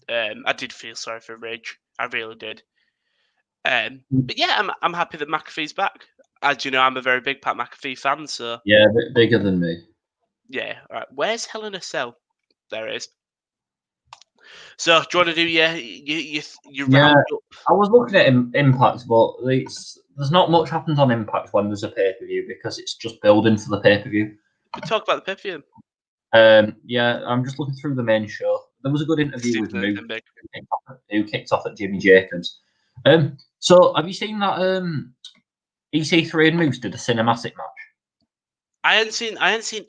I did feel sorry for Ridge. I really did. But yeah, I'm happy that McAfee's back. As you know, I'm a very big Pat McAfee fan. So yeah, a bit bigger than me. Yeah. All right. Where's Hell in a Cell? There it is. So, do you want to do your roundup? I was looking at Impact, but there's not much happens on Impact when there's a pay-per-view because it's just building for the pay-per-view. We talk about the pay-per-view. Yeah, I'm just looking through the main show. There was a good interview with Moose who kicked off at Jimmy Jacobs. So have you seen that EC3 and Moose did a cinematic match? I hadn't seen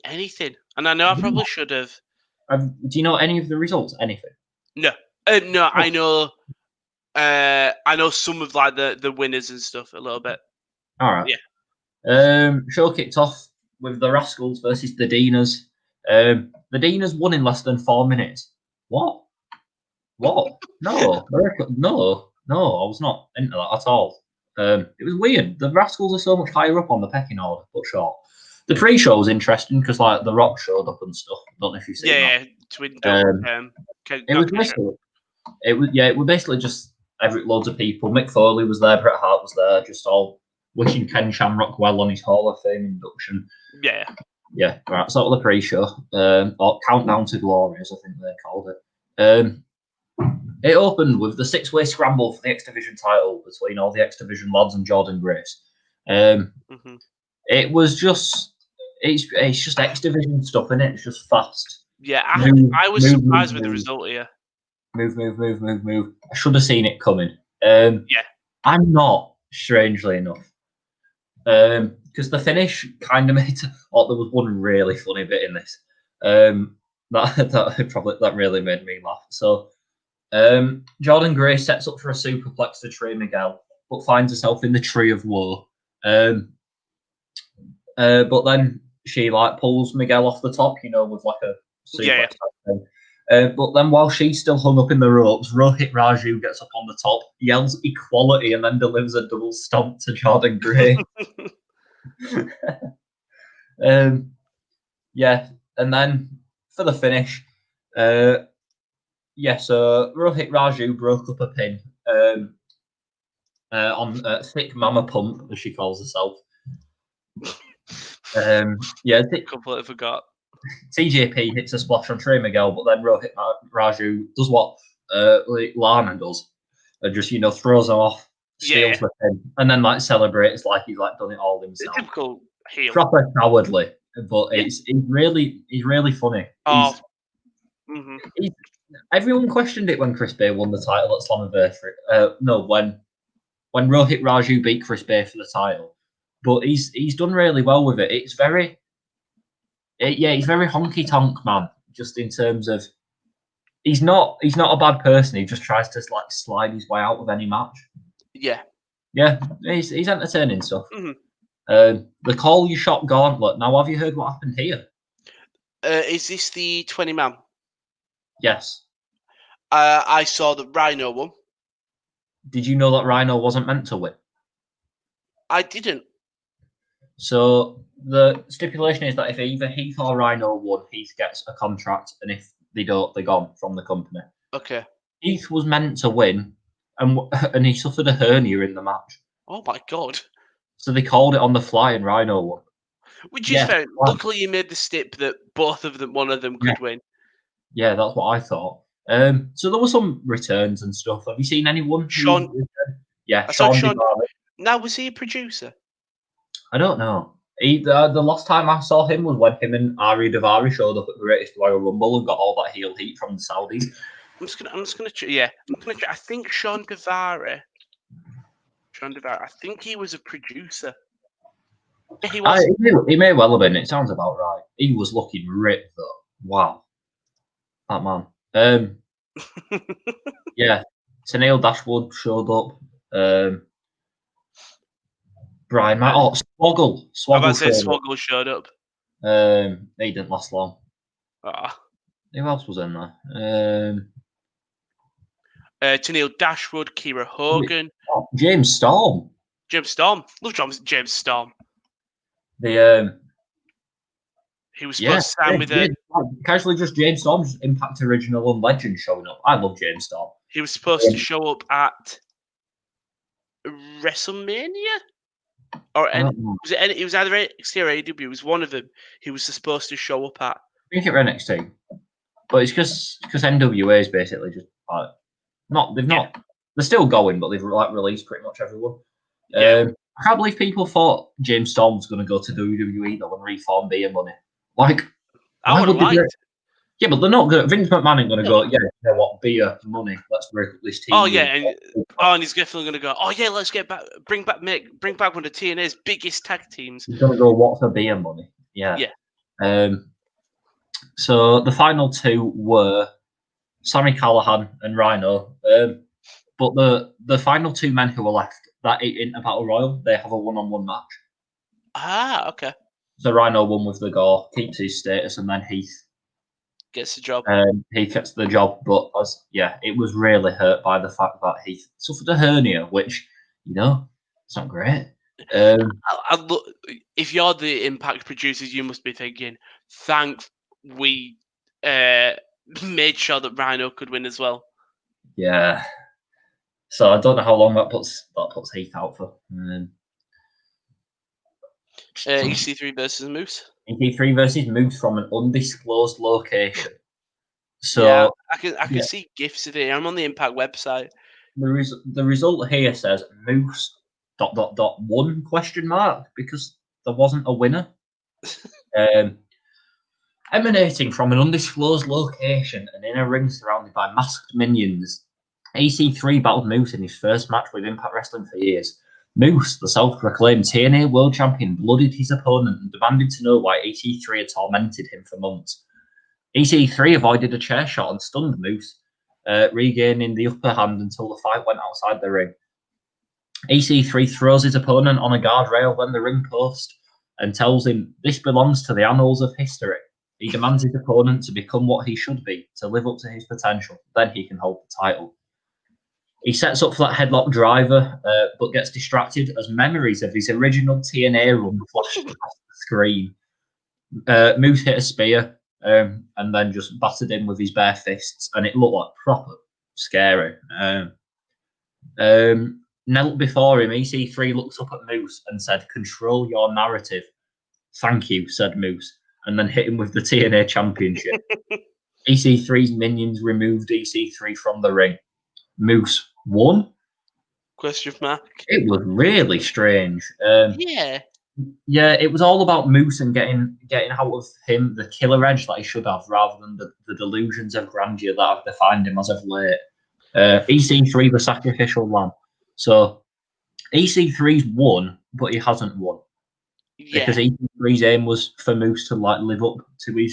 anything, and I know I probably should have. Do you know any of the results? Anything? No, no. Oh. I know some of like the winners and stuff a little bit. All right. Yeah. Show kicked off with the Rascals versus the Deaners. The Deaners won in less than 4 minutes. What? No, I was not into that at all. It was weird. The Rascals are so much higher up on the pecking order, but sure. The pre-show was interesting because like The Rock showed up and stuff. Don't know if you've seen that. Twin it was basically just loads of people. Mick Foley was there, Bret Hart was there, just all wishing Ken Shamrock well on his Hall of Fame induction. Yeah, right. So the pre-show, or Countdown to Glory, as I think they called it. It opened with the 6-way scramble for the X Division title between all the X Division lads and Jordan Grace. It was just, it's just X Division stuff, innit? It's just fast. Yeah, I was surprised with the result here. Move. I should have seen it coming. I'm not, strangely enough. Because the finish kind of made. Oh, there was one really funny bit in this. That really made me laugh. So, Jordan Gray sets up for a superplex to Trey Miguel, but finds herself in the Tree of Woe. But then she like pulls Miguel off the top, with like a suplex thing. But then while she's still hung up in the ropes, Rohit Raju gets up on the top, yells equality, and then delivers a double stomp to Jordan Gray. And then for the finish, so Rohit Raju broke up a pin on Thick Mama Pump, as she calls herself. Completely forgot. TJP hits a splash on Trey Miguel, but then Rohit Raju does what Lana does, and just throws him off, steals the pin, and then like celebrates like he's like done it all himself. Typical heel. Proper cowardly, but he's really funny. Oh. Everyone questioned it when Chris Bay won the title at Slammiversary. No, when Rohit Raju beat Chris Bay for the title, but he's done really well with it. It's very. He's very honky tonk, man. Just in terms of he's not a bad person. He just tries to like slide his way out of any match. Yeah. Yeah, he's entertaining stuff. Mm-hmm. The Call Your Shot Gauntlet. Now, have you heard what happened here? Is this the 20-man? Yes. I saw the Rhino one. Did you know that Rhino wasn't meant to win? I didn't. So the stipulation is that if either Heath or Rhino won, Heath gets a contract, and if they don't, they're gone from the company. Okay. Heath was meant to win, and he suffered a hernia in the match. Oh my god. So they called it on the fly, and Rhino won. Which is Yeah, fair. right. Luckily, you made the stip that one of them could win. Yeah, that's what I thought. So there were some returns and stuff. Have you seen anyone? Sean. Yeah, I saw Sean. Now, was he a producer? I don't know. The last time I saw him was when him and Ari Davari showed up at the Greatest Royal Rumble and got all that heel heat from the Saudis. I'm just gonna. Yeah, I think Sean Devara. I think he was a producer. Yeah, he was. He may well have been. It sounds about right. He was looking ripped though. Wow, that man. Yeah, Tennille Dashwood showed up. Brian Matt. Oh, Swoggle. I'm about to say Swoggle showed up. He didn't last long. Who else was in there? Tennille Dashwood, Kira Hogan. Oh, James Storm. James Storm. Love James Storm. He was supposed to sign with casually just James Storm's Impact Original and Legend showing up. I love James Storm. He was supposed to show up at WrestleMania? It was either NXT or AEW. It was one of them. He was supposed to show up at. I think it was NXT, but it's because NWA is basically just like they're still going, but they've released pretty much everyone. I can't believe people thought James Storm was going to go to WWE though and reform Beer Money. Like, I would have liked. Yeah, but they're not going. Vince McMahon ain't going to go. Yeah, you know what? Beer Money. Let's break up this team. Oh yeah, and he's definitely going to go. Oh yeah, let's bring back one of TNA's biggest tag teams. He's going to go. What's a Beer Money? Yeah. Yeah. So the final two were Sammy Callahan and Rhino. But the final two men who were left that in a battle royal, they have a one-on-one match. Ah, okay. So Rhino won with the gore, keeps his status, and then Heath gets the job. He gets the job, but it was really hurt by the fact that Heath suffered a hernia, which it's not great. If you're the Impact producers, you must be thinking, "Thank we made sure that Rhino could win as well." Yeah. So I don't know how long that puts Heath out for. EC3 versus Moose. EC3 versus Moose from an undisclosed location. So yeah, I can see gifs of it. I'm on the Impact website. The result here says Moose ... won ? Because there wasn't a winner. Emanating from an undisclosed location and in a ring surrounded by masked minions, EC3 battled Moose in his first match with Impact Wrestling for years. Moose, the self-proclaimed TNA World Champion, blooded his opponent and demanded to know why EC3 had tormented him for months. EC3 avoided a chair shot and stunned Moose, regaining the upper hand until the fight went outside the ring. EC3 throws his opponent on a guardrail, then the ring post, and tells him this belongs to the annals of history. He demands his opponent to become what he should be, to live up to his potential. Then he can hold the title. He sets up for that headlock driver, but gets distracted as memories of his original TNA run flash across the screen. Moose hit a spear and then just battered him with his bare fists, and it looked like proper scary. Knelt before him, EC3 looked up at Moose and said, "Control your narrative." "Thank you," said Moose, and then hit him with the TNA Championship. EC3's minions removed EC3 from the ring. Moose won? ? It was really strange. Yeah, it was all about Moose and getting out of him the killer edge that he should have, rather than the delusions of grandeur that have defined him as of late. EC3 the sacrificial lamb. So EC3's won, but he hasn't won. Yeah. Because EC3's aim was for Moose to live up to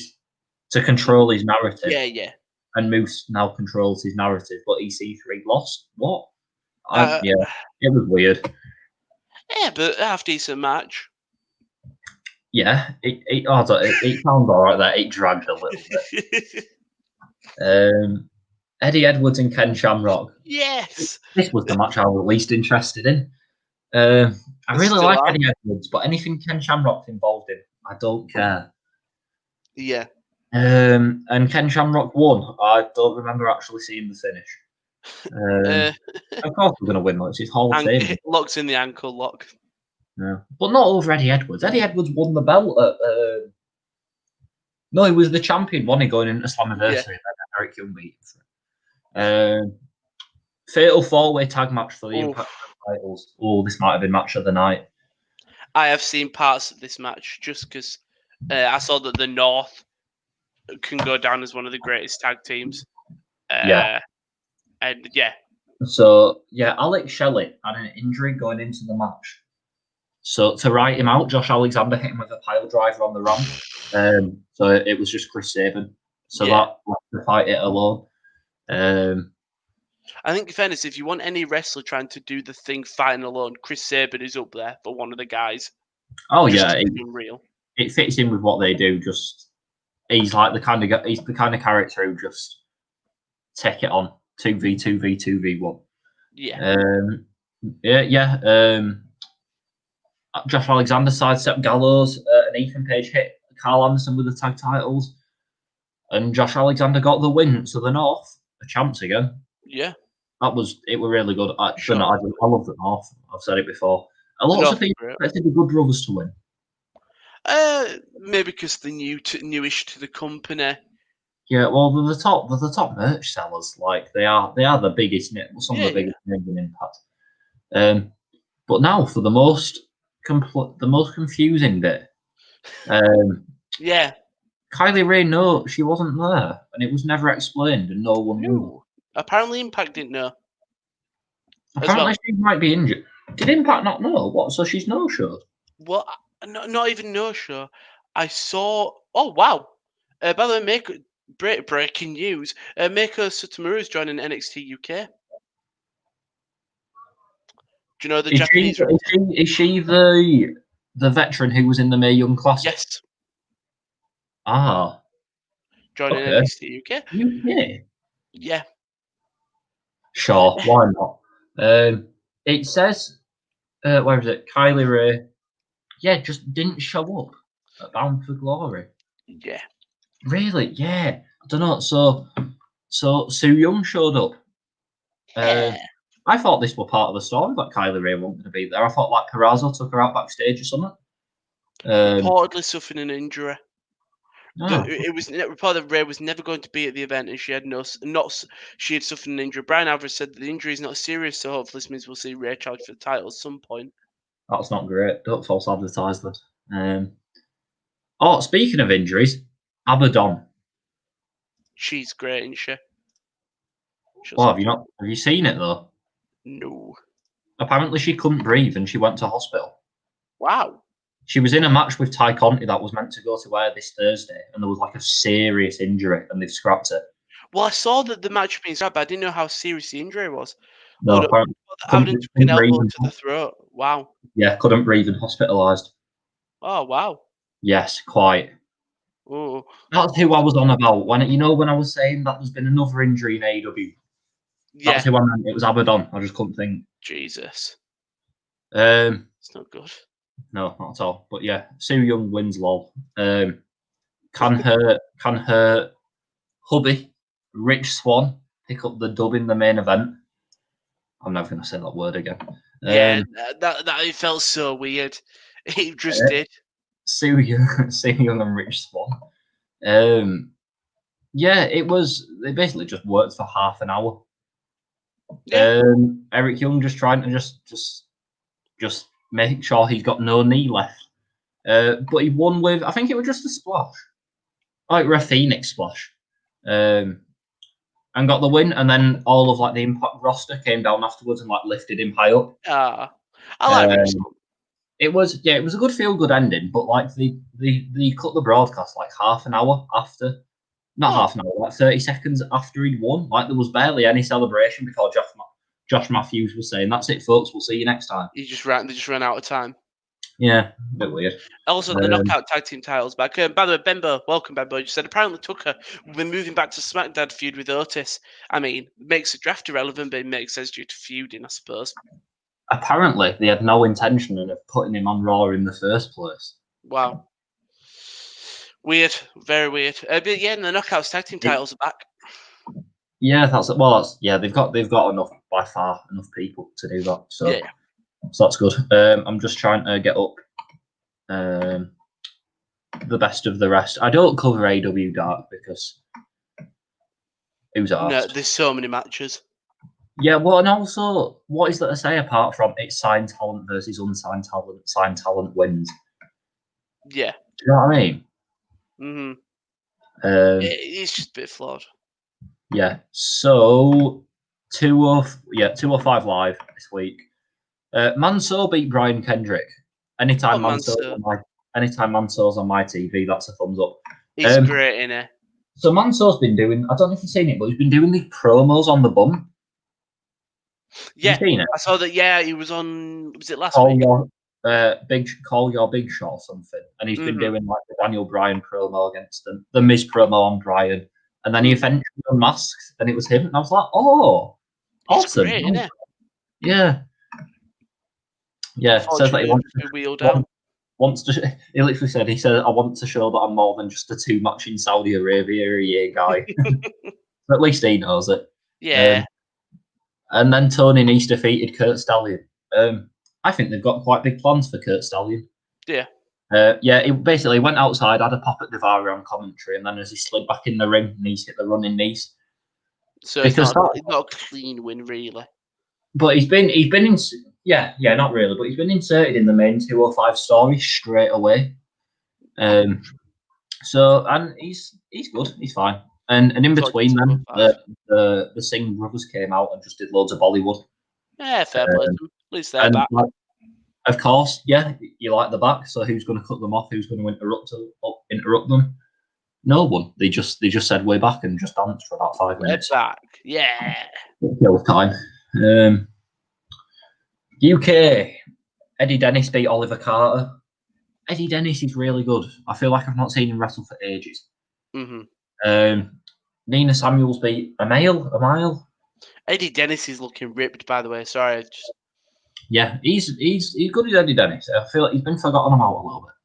to control his narrative. Yeah. and Moose now controls his narrative, but EC3 lost. What? Uh, Yeah, it was weird. yeah, but half decent match. Yeah, it sounds all right there. It dragged a little bit. Eddie Edwards and Ken Shamrock. Yes. This was the match I was least interested in. I really Still like are. Eddie Edwards, but anything Ken Shamrock's involved in, I don't care. Yeah. And Ken Shamrock won. I don't remember actually seeing the finish. Of course we're going to win. It's his Hall of Fame. Locks in the ankle lock. Yeah. But not over Eddie Edwards. Eddie Edwards won the belt at... no, he was the champion, wasn't he, going into Slammiversary, and then Eric Young beat him. Fatal four-way tag match for the Impact titles. Oh, this might have been match of the night. I have seen parts of this match just because I saw that the North can go down as one of the greatest tag teams. Yeah. And yeah. So, yeah, Alex Shelley had an injury going into the match. So, to write him out, Josh Alexander hit him with a pile driver on the ramp. So, it was just Chris Sabin. So, that left the fight it alone. I think, in fairness, if you want any wrestler trying to do the thing fighting alone, Chris Sabin is up there for one of the guys. Oh, just yeah. Unreal. It fits in with what they do. Just he's like the kind of character who just take it on 2v2 2v1. Yeah. Josh Alexander sidestepped Gallows, and Ethan Page hit Carl Anderson with the tag titles, and Josh Alexander got the win. So the North are champs again. Yeah. It was really good. I love the North. I've said it before. A lot of people expected the Good Brothers to win. Maybe because they're newish to the company. Yeah, well, they're the top merch sellers. Like they are the biggest, some of the biggest names in Impact. But now for the most confusing bit. Yeah. Kylie Ray, no, she wasn't there, and it was never explained, and no one knew. Apparently, Impact didn't know. Apparently, she might be injured. Did Impact not know? What? So she's no-showed? Well, not even no-show. I saw. Oh wow! By the way, breaking news: Mako Satomaru is joining NXT UK. Do you know the Japanese? Is she the veteran who was in the Mae Young Classic? Yes. Joining NXT UK. UK. Yeah. Sure, why not? It says, where is it? Kylie Ray. Yeah, just didn't show up at Bound for Glory. Yeah. Really? Yeah. I don't know. So Sue Young showed up. I thought this were part of the story that Kylie Ray wasn't going to be there. I thought like Carrazzo took her out backstage or something. Reportedly suffering an injury. Oh. It was reported that Ray was never going to be at the event, and she had she had suffered an injury. Brian Alvarez said that the injury is not serious, so hopefully this means we'll see Ray challenge for the title at some point. That's not great. Don't false advertise that. Speaking of injuries, Abaddon. She's great, isn't she? Well, have you seen it though? No. Apparently, she couldn't breathe and she went to hospital. Wow. She was in a match with Ty Conti that was meant to go to air this Thursday, and there was like a serious injury, and they've scrapped it. Well, I saw that the match had been scrapped, but I didn't know how serious the injury was. No, apparently couldn't an elbow to the throat. Wow. Yeah, couldn't breathe and hospitalised. Oh wow. Yes, quite. Oh. That's who I was on about when I was saying that there's been another injury in AEW. Yeah. That's who I meant. It was Abaddon. I just couldn't think. Jesus. It's not good. No, not at all. But yeah, Sue Young wins lol. Can her hubby, Rich Swann, pick up the dub in the main event? I'm never going to say that word again. Yeah, that it felt so weird. It just did. Sue Young and Rich Swann. Yeah, it was. They basically just worked for half an hour. Yeah. Eric Young just trying to just make sure he's got no knee left. But he won with, I think it was just a splash, like a Phoenix splash, and got the win. And then all of like the Impact roster came down afterwards and like lifted him high up. I like Rich. It was a good feel good ending, but like they cut the broadcast like half an hour after. Not half an hour, like 30 seconds after he'd won. Like there was barely any celebration before Josh Matthews was saying, "That's it, folks. We'll see you next time." They just ran out of time. Yeah, a bit weird. Also, the knockout tag team titles back. By the way, Bembo, welcome Bembo. You said apparently Tucker will be moving back to SmackDown feud with Otis. I mean, makes the draft irrelevant, but it makes sense due to feuding, I suppose. Apparently, they had no intention of putting him on Raw in the first place. Wow. Weird, very weird. But yeah, and the knockouts tag team titles are back. Yeah, they've got enough by far enough people to do that. So that's good. I'm just trying to get up the best of the rest. I don't cover AW Dark because who's asked? No, there's so many matches. Yeah, well, and also, what is there to say apart from it's signed talent versus unsigned talent? Signed talent wins. Yeah. Do you know what I mean? Mm-hmm. It's just a bit flawed. Yeah. So 205 live this week. Mansoor beat Brian Kendrick. Anytime Mansoor's on my TV, that's a thumbs up. He's great in it. So Mansoor's been doing, I don't know if you've seen it, but he's been doing these promos on the bum. Yeah, have you seen it? I saw that. Yeah, he was on. Was it last week? Call your big shot or something, and he's been doing like the Daniel Bryan promo against the Miz promo on Bryan, and then he eventually unmasked, and it was him, and I was like, oh, he's awesome, great, isn't yeah. Says that he wants to. He literally said, "I want to show that I'm more than just a too much in Saudi Arabia a year guy." But at least he knows it. Yeah. And then Tony Nese defeated Kurt Stallion. I think they've got quite big plans for Kurt Stallion. Yeah. He basically went outside, had a pop at Daivari on commentary, and then as he slid back in the ring, Nese hit the running knees. So it's not a clean win, really. But he's been in, not really, but he's been inserted in the main 205 story straight away. So and he's good, he's fine. And in between them, the Singh brothers came out and just did loads of Bollywood. Yeah, fair play to them. At least they're back. Of course, yeah, you like the back. So who's going to cut them off? Who's going to interrupt them? No one. They just said we're back and just danced for about 5 minutes. We're back, yeah. Kill time. UK. Eddie Dennis beat Oliver Carter. Eddie Dennis is really good. I feel like I've not seen him wrestle for ages. Mm-hmm. Nina Samuels beat Amile. Eddie Dennis is looking ripped, by the way. Sorry, yeah, he's good as Eddie Dennis. I feel like he's been forgotten about a little bit.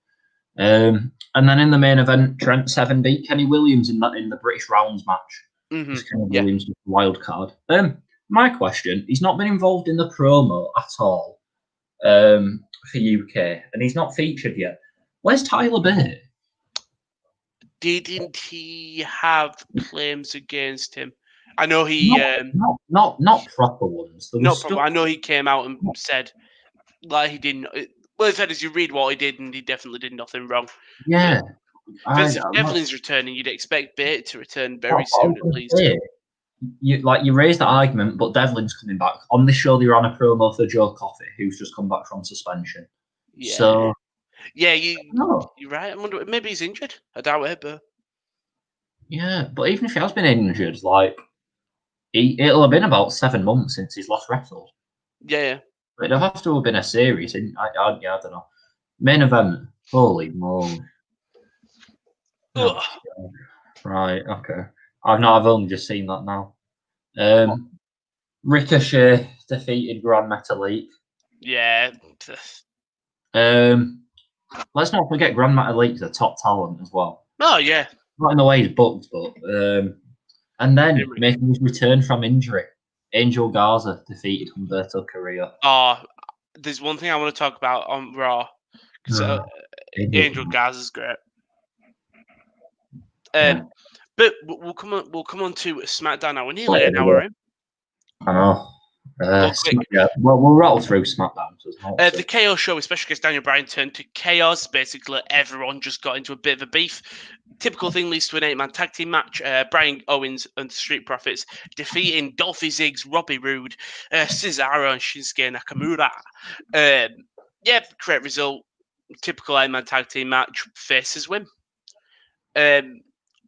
And then in the main event, Trent Seven beat Kenny Williams in the British Rounds match. Mm-hmm. Kenny Williams with the wild card. My question: he's not been involved in the promo at all for UK, and he's not featured yet. Where's Tyler Bate? Didn't he have claims against him? I know he not proper ones. Not proper. I know he came out and said like he didn't. Well, he said as you read what he did, and he definitely did nothing wrong. Yeah. Devlin's returning. You'd expect Bate to return very soon, at least. You raised that argument, but Devlin's coming back on this show. They ran a promo for Joe Coffey, who's just come back from suspension. Yeah. So yeah, you're right. I wonder maybe he's injured. I doubt it, but yeah. But even if he has been injured, like it'll have been about 7 months since he's last wrestled. Yeah. It'll have to have been a series. I don't know. Main event. Holy moly. Oh, right. Okay. I've only just seen that now. Ricochet defeated Grand Metalik. Yeah. Let's not forget Grand Metalik's a top talent as well. Oh yeah. Not in the way he's booked, but and then making his return from injury, Angel Garza defeated Humberto Carrillo. Oh, there's one thing I want to talk about on Raw because Angel Garza's great. But we'll come on to SmackDown now. We're nearly an hour in. I know. We'll rattle through SmackDown. The KO show, especially because Daniel Bryan turned to chaos. Basically, everyone just got into a bit of a beef. Typical thing leads to an 8-man tag team match. Brian Owens and the Street Profits defeating Dolphy Ziggs, Robbie Roode, Cesaro, and Shinsuke Nakamura. Great result. Typical 8-man tag team match. Faces win.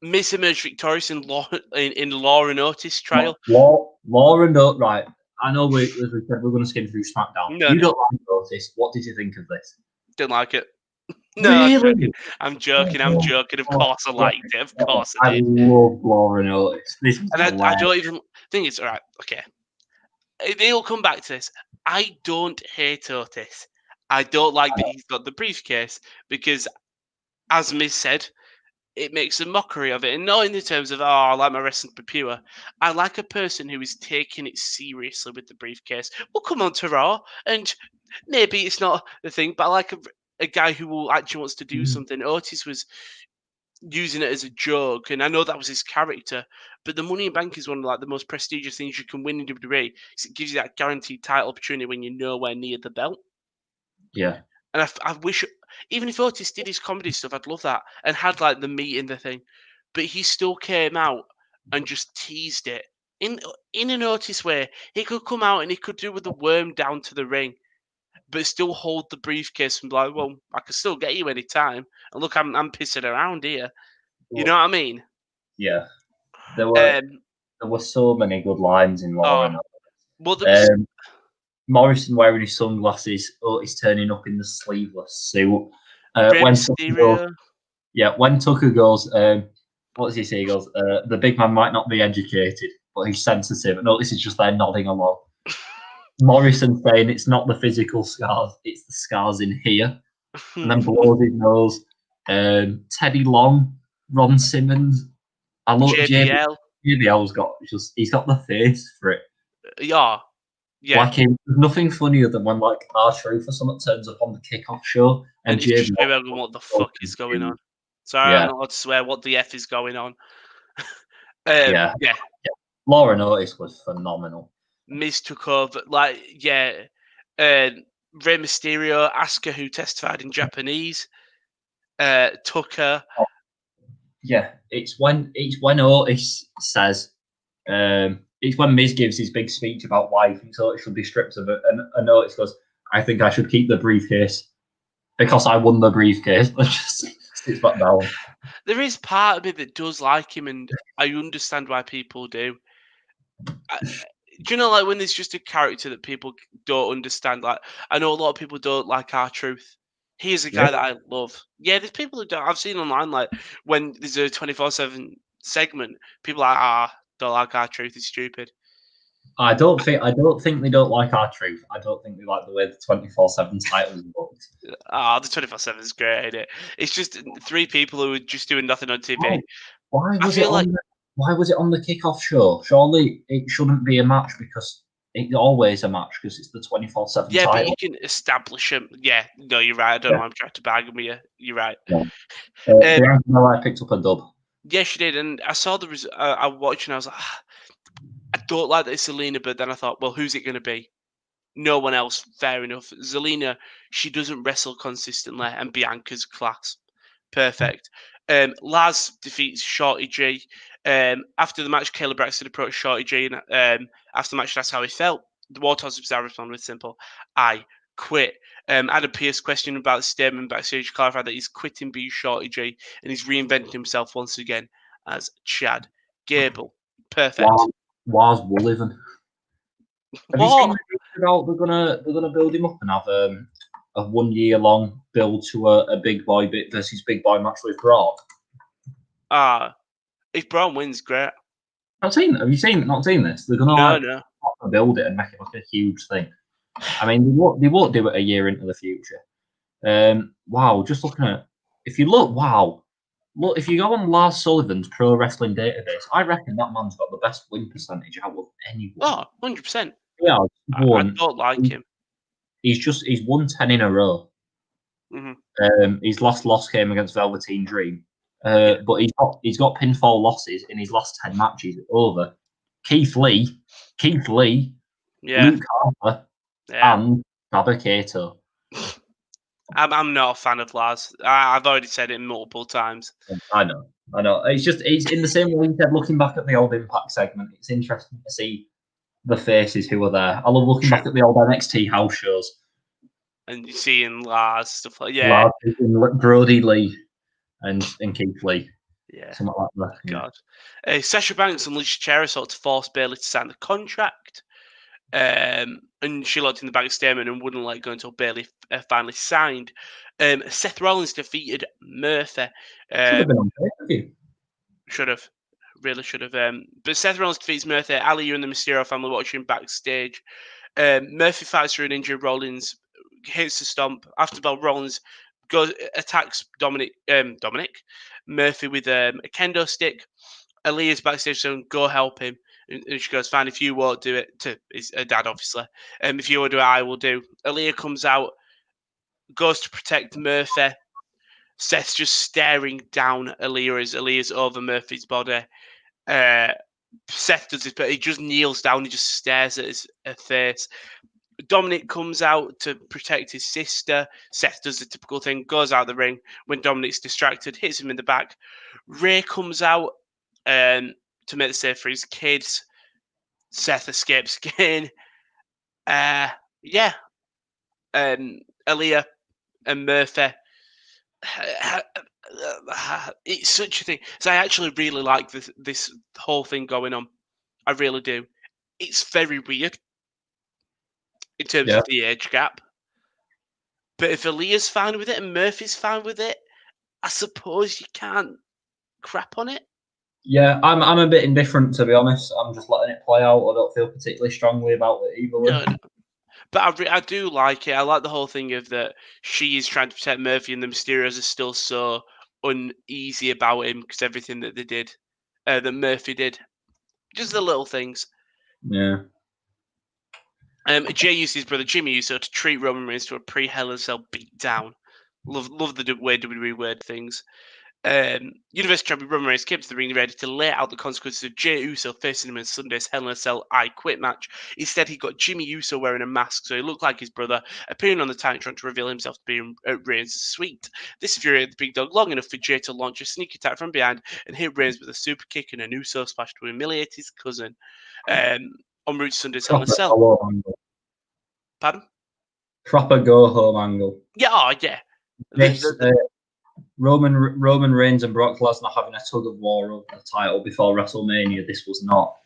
Miz emerged victorious in Law and Otis trial. Laura, no, right. I know as we said, we're going to skim through SmackDown. No, You no, don't like Otis. What did you think of this? didn't like it. No, I'm joking. Really? I'm joking. I'm joking. Of course I liked it. Of course I I did. love Laura and Otis. This was And I hilarious. don't even think it's all right. Okay, they'll come back to this. I don't hate Otis. I don't like that he's got the briefcase because, as Miz said, it makes a mockery of it. And not in the terms of, oh, I like my wrestling for pure. I like a person who is taking it seriously with the briefcase. We'll come on to Raw, and maybe it's not the thing, but I like a guy who will actually wants to do something. Otis was using it as a joke, and I know that was his character. But the Money in Bank is one of like the most prestigious things you can win in WWE. It gives you that guaranteed title opportunity when you're nowhere near the belt. Yeah. And I wish, even if Otis did his comedy stuff, I'd love that and had like the meat in the thing. But he still came out and just teased it in an Otis way. He could come out and he could do with the worm down to the ring, but still hold the briefcase and be like, well, I can still get you anytime. And look, I'm pissing around here. You know what I mean? Yeah. There Um, were so many good lines in Laura and well, there was Morrison wearing his sunglasses, Otis turning up in the sleeveless suit. Rey When Tucker goes, Mysterio. when Tucker goes, what does he say? He goes, the big man might not be educated, but he's sensitive. And Otis is just there nodding along. Morrison saying it's not the physical scars, it's the scars in here. And then blows his nose. Teddy Long, Ron Simmons. I love JBL. JBL's he's got the face for it. Yeah. Like there's nothing funnier than when like R-Truth or something turns up on the kickoff show and And it's just JBL. going, what the fuck is going on? Sorry, I'm not allowed to swear. What the F is going on? Yeah. Laura and Otis was phenomenal. Miz took over. Rey Mysterio, Asuka, who testified in Japanese, Tucker. Yeah, it's when Otis says, it's when Miz gives his big speech about why he thinks Otis should be stripped of it, and Otis goes, "I think I should keep the briefcase because I won the briefcase." Just sits back down. There is part of me that does like him, and I understand why people do. Do you know, like when there's just a character that people don't understand? Like I know a lot of people don't like R-Truth. He's a guy that I love. Yeah, there's people who don't. I've seen online like when there's a 24/7 segment, people are like, don't like R-Truth. It's stupid. I don't think they don't like R-Truth. I don't think they like the way the 24/7 title is booked. The 24/7 is great, ain't it? It's just three people who are just doing nothing on TV. Why was it on the kickoff show? Surely it shouldn't be a match because it's always a match because it's the 24/7 Yeah, title. but you can establish them. Yeah, no, you're right. I don't know why I'm trying to bargain with you. You're right. I picked up a dub. Yeah, she did, and I saw the I watched and I was like, I don't like that it's Zelina, but then I thought, well, who's it going to be? No one else. Fair enough. Zelina, she doesn't wrestle consistently, and Bianca's class. Perfect. Laz defeats Shorty G. After the match, Kayla Braxton approached Shorty G, and after the match, that's how he felt. The War Toss was responded with simple, I quit. Adam Pearce questioned about the statement backstage, clarified that he's quitting being Shorty G, and he's reinventing himself once again as Chad Gable. Perfect. Wars Wooleven. Have you seen about they're gonna build him up and have a 1 year long build to a big boy versus big boy match with Braun? If Braun wins, great. Have you not seen this? They're gonna build it and make it like a huge thing. I mean, they won't do it a year into the future. Wow, just looking at if you look, if you go on Lars Sullivan's Pro Wrestling database, I reckon that man's got the best win percentage out of anyone. Oh, 100%. Yeah, I don't like him. He's won 10 in a row. Mm-hmm. His last loss came against Velveteen Dream, but he's got pinfall losses in his last 10 matches over Keith Lee, Luke Harper, and Baba Kato. I'm not a fan of Lars. I've already said it multiple times. I know. It's in the same way you said, looking back at the old Impact segment, it's interesting to see the faces who were there. I love looking back at the old NXT house shows. And you see in Lars stuff like Brody Lee and Keith Lee. Yeah. something like that. Yeah. God. Sasha Banks unleashed chair assault to force Bailey to sign the contract. And she locked in the bank statement and wouldn't let it go until Bailey finally signed. Seth Rollins defeated Murphy. Should have been on pay-per-view. Should have. Really should have. But Seth Rollins defeats Murphy. Ali and the Mysterio family watching backstage. Murphy fights through an injury. Rollins hits the stomp. After bell, Rollins attacks Dominic Murphy with a kendo stick. Aaliyah's backstage saying, "Go help him." And she goes, "Fine, if you won't do it," to his dad, obviously. If you won't do it, I will do. Aaliyah comes out, goes to protect Murphy. Seth's just staring down Aaliyah as Aaliyah's over Murphy's body. Seth does this, but he just kneels down. He just stares at her face. Dominic comes out to protect his sister. Seth does the typical thing, goes out the ring. When Dominic's distracted, hits him in the back. Ray comes out to make the save for his kids. Seth escapes again. Yeah. Aaliyah and Murphy. It's such a thing. So I actually really like this whole thing going on. I really do. It's very weird in terms of the age gap. But if Aaliyah's fine with it and Murphy's fine with it, I suppose you can't crap on it. Yeah, I'm a bit indifferent, to be honest. I'm just letting it play out. I don't feel particularly strongly about it either way. No. But I do like it. I like the whole thing of that she is trying to protect Murphy and the Mysterios are still so uneasy about him because everything that they did, that Murphy did. Just the little things. Yeah. Jay used his brother Jimmy Uso to treat Roman Reigns to a pre-Hell in a Cell beatdown. Love the way WWE word things. Universal Champion Roman Reigns came to the ring ready to lay out the consequences of Jey Uso facing him in Sunday's Hell in a Cell I Quit match. Instead, he got Jimmy Uso wearing a mask so he looked like his brother, appearing on the Titantron to reveal himself to be in Reigns' suite. This infuriated the big dog long enough for Jey to launch a sneak attack from behind and hit Reigns with a super kick and an Uso splash to humiliate his cousin. En route to Sunday's Hell in a Cell. Pardon? Proper go-home angle. Yeah, oh, yeah. This, Roman Reigns and Brock Lesnar having a tug of war over the title before WrestleMania. This was not.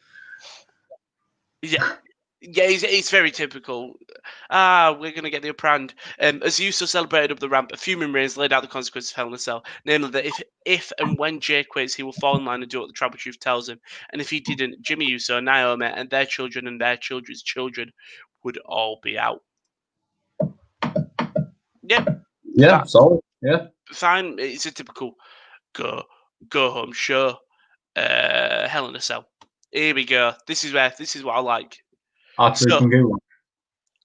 Yeah. Yeah, it's very typical. We're going to get the upper hand. As Uso celebrated up the ramp, a fuming Reigns laid out the consequences of Hell in a Cell, namely that if and when Jey quits, he will fall in line and do what the Tribal Chief tells him. And if he didn't, Jimmy Uso, Naomi, and their children and their children's children would all be out. Yep. Yeah, solid. Yeah. Fine. It's a typical go home show. Hell in a Cell. Here we go. This is what I like. R-Truth and Gulak.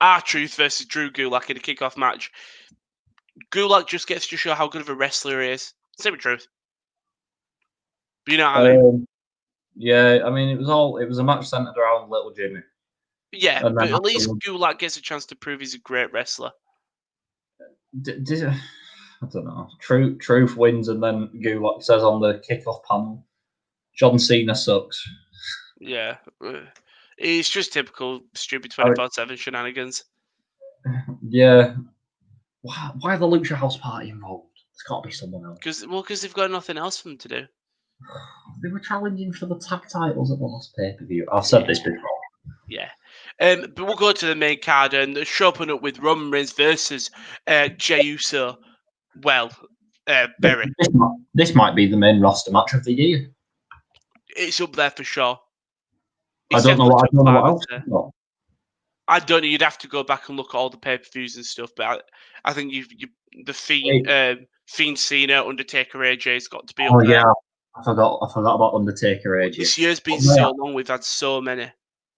R-Truth versus Drew Gulak in a kickoff match. Gulak just gets to show how good of a wrestler he is. Say the truth. But you know what I mean? Yeah, I mean, it was a match centered around Little Jimmy. Yeah, but at least Gulak gets a chance to prove he's a great wrestler. I don't know. Truth wins, and then Gulak says on the kickoff panel, John Cena sucks. Yeah. It's just typical stupid 24/7 shenanigans. Yeah. Why the Lucha House Party involved? There's got to be someone else. Because they've got nothing else for them to do. They were challenging for the tag titles at the last pay-per-view. I've said this before. Yeah. But we'll go to the main card and the show open up with Roman Reigns versus Jey Uso. Well, Berry. This might be the main roster match of the year. It's up there for sure. I don't know what else. I don't know. You'd have to go back and look at all the pay-per-views and stuff, but I think the Fiend Cena, Undertaker, AJ's got to be up there. Yeah, I forgot about Undertaker, AJ. This year's been so long. We've had so many.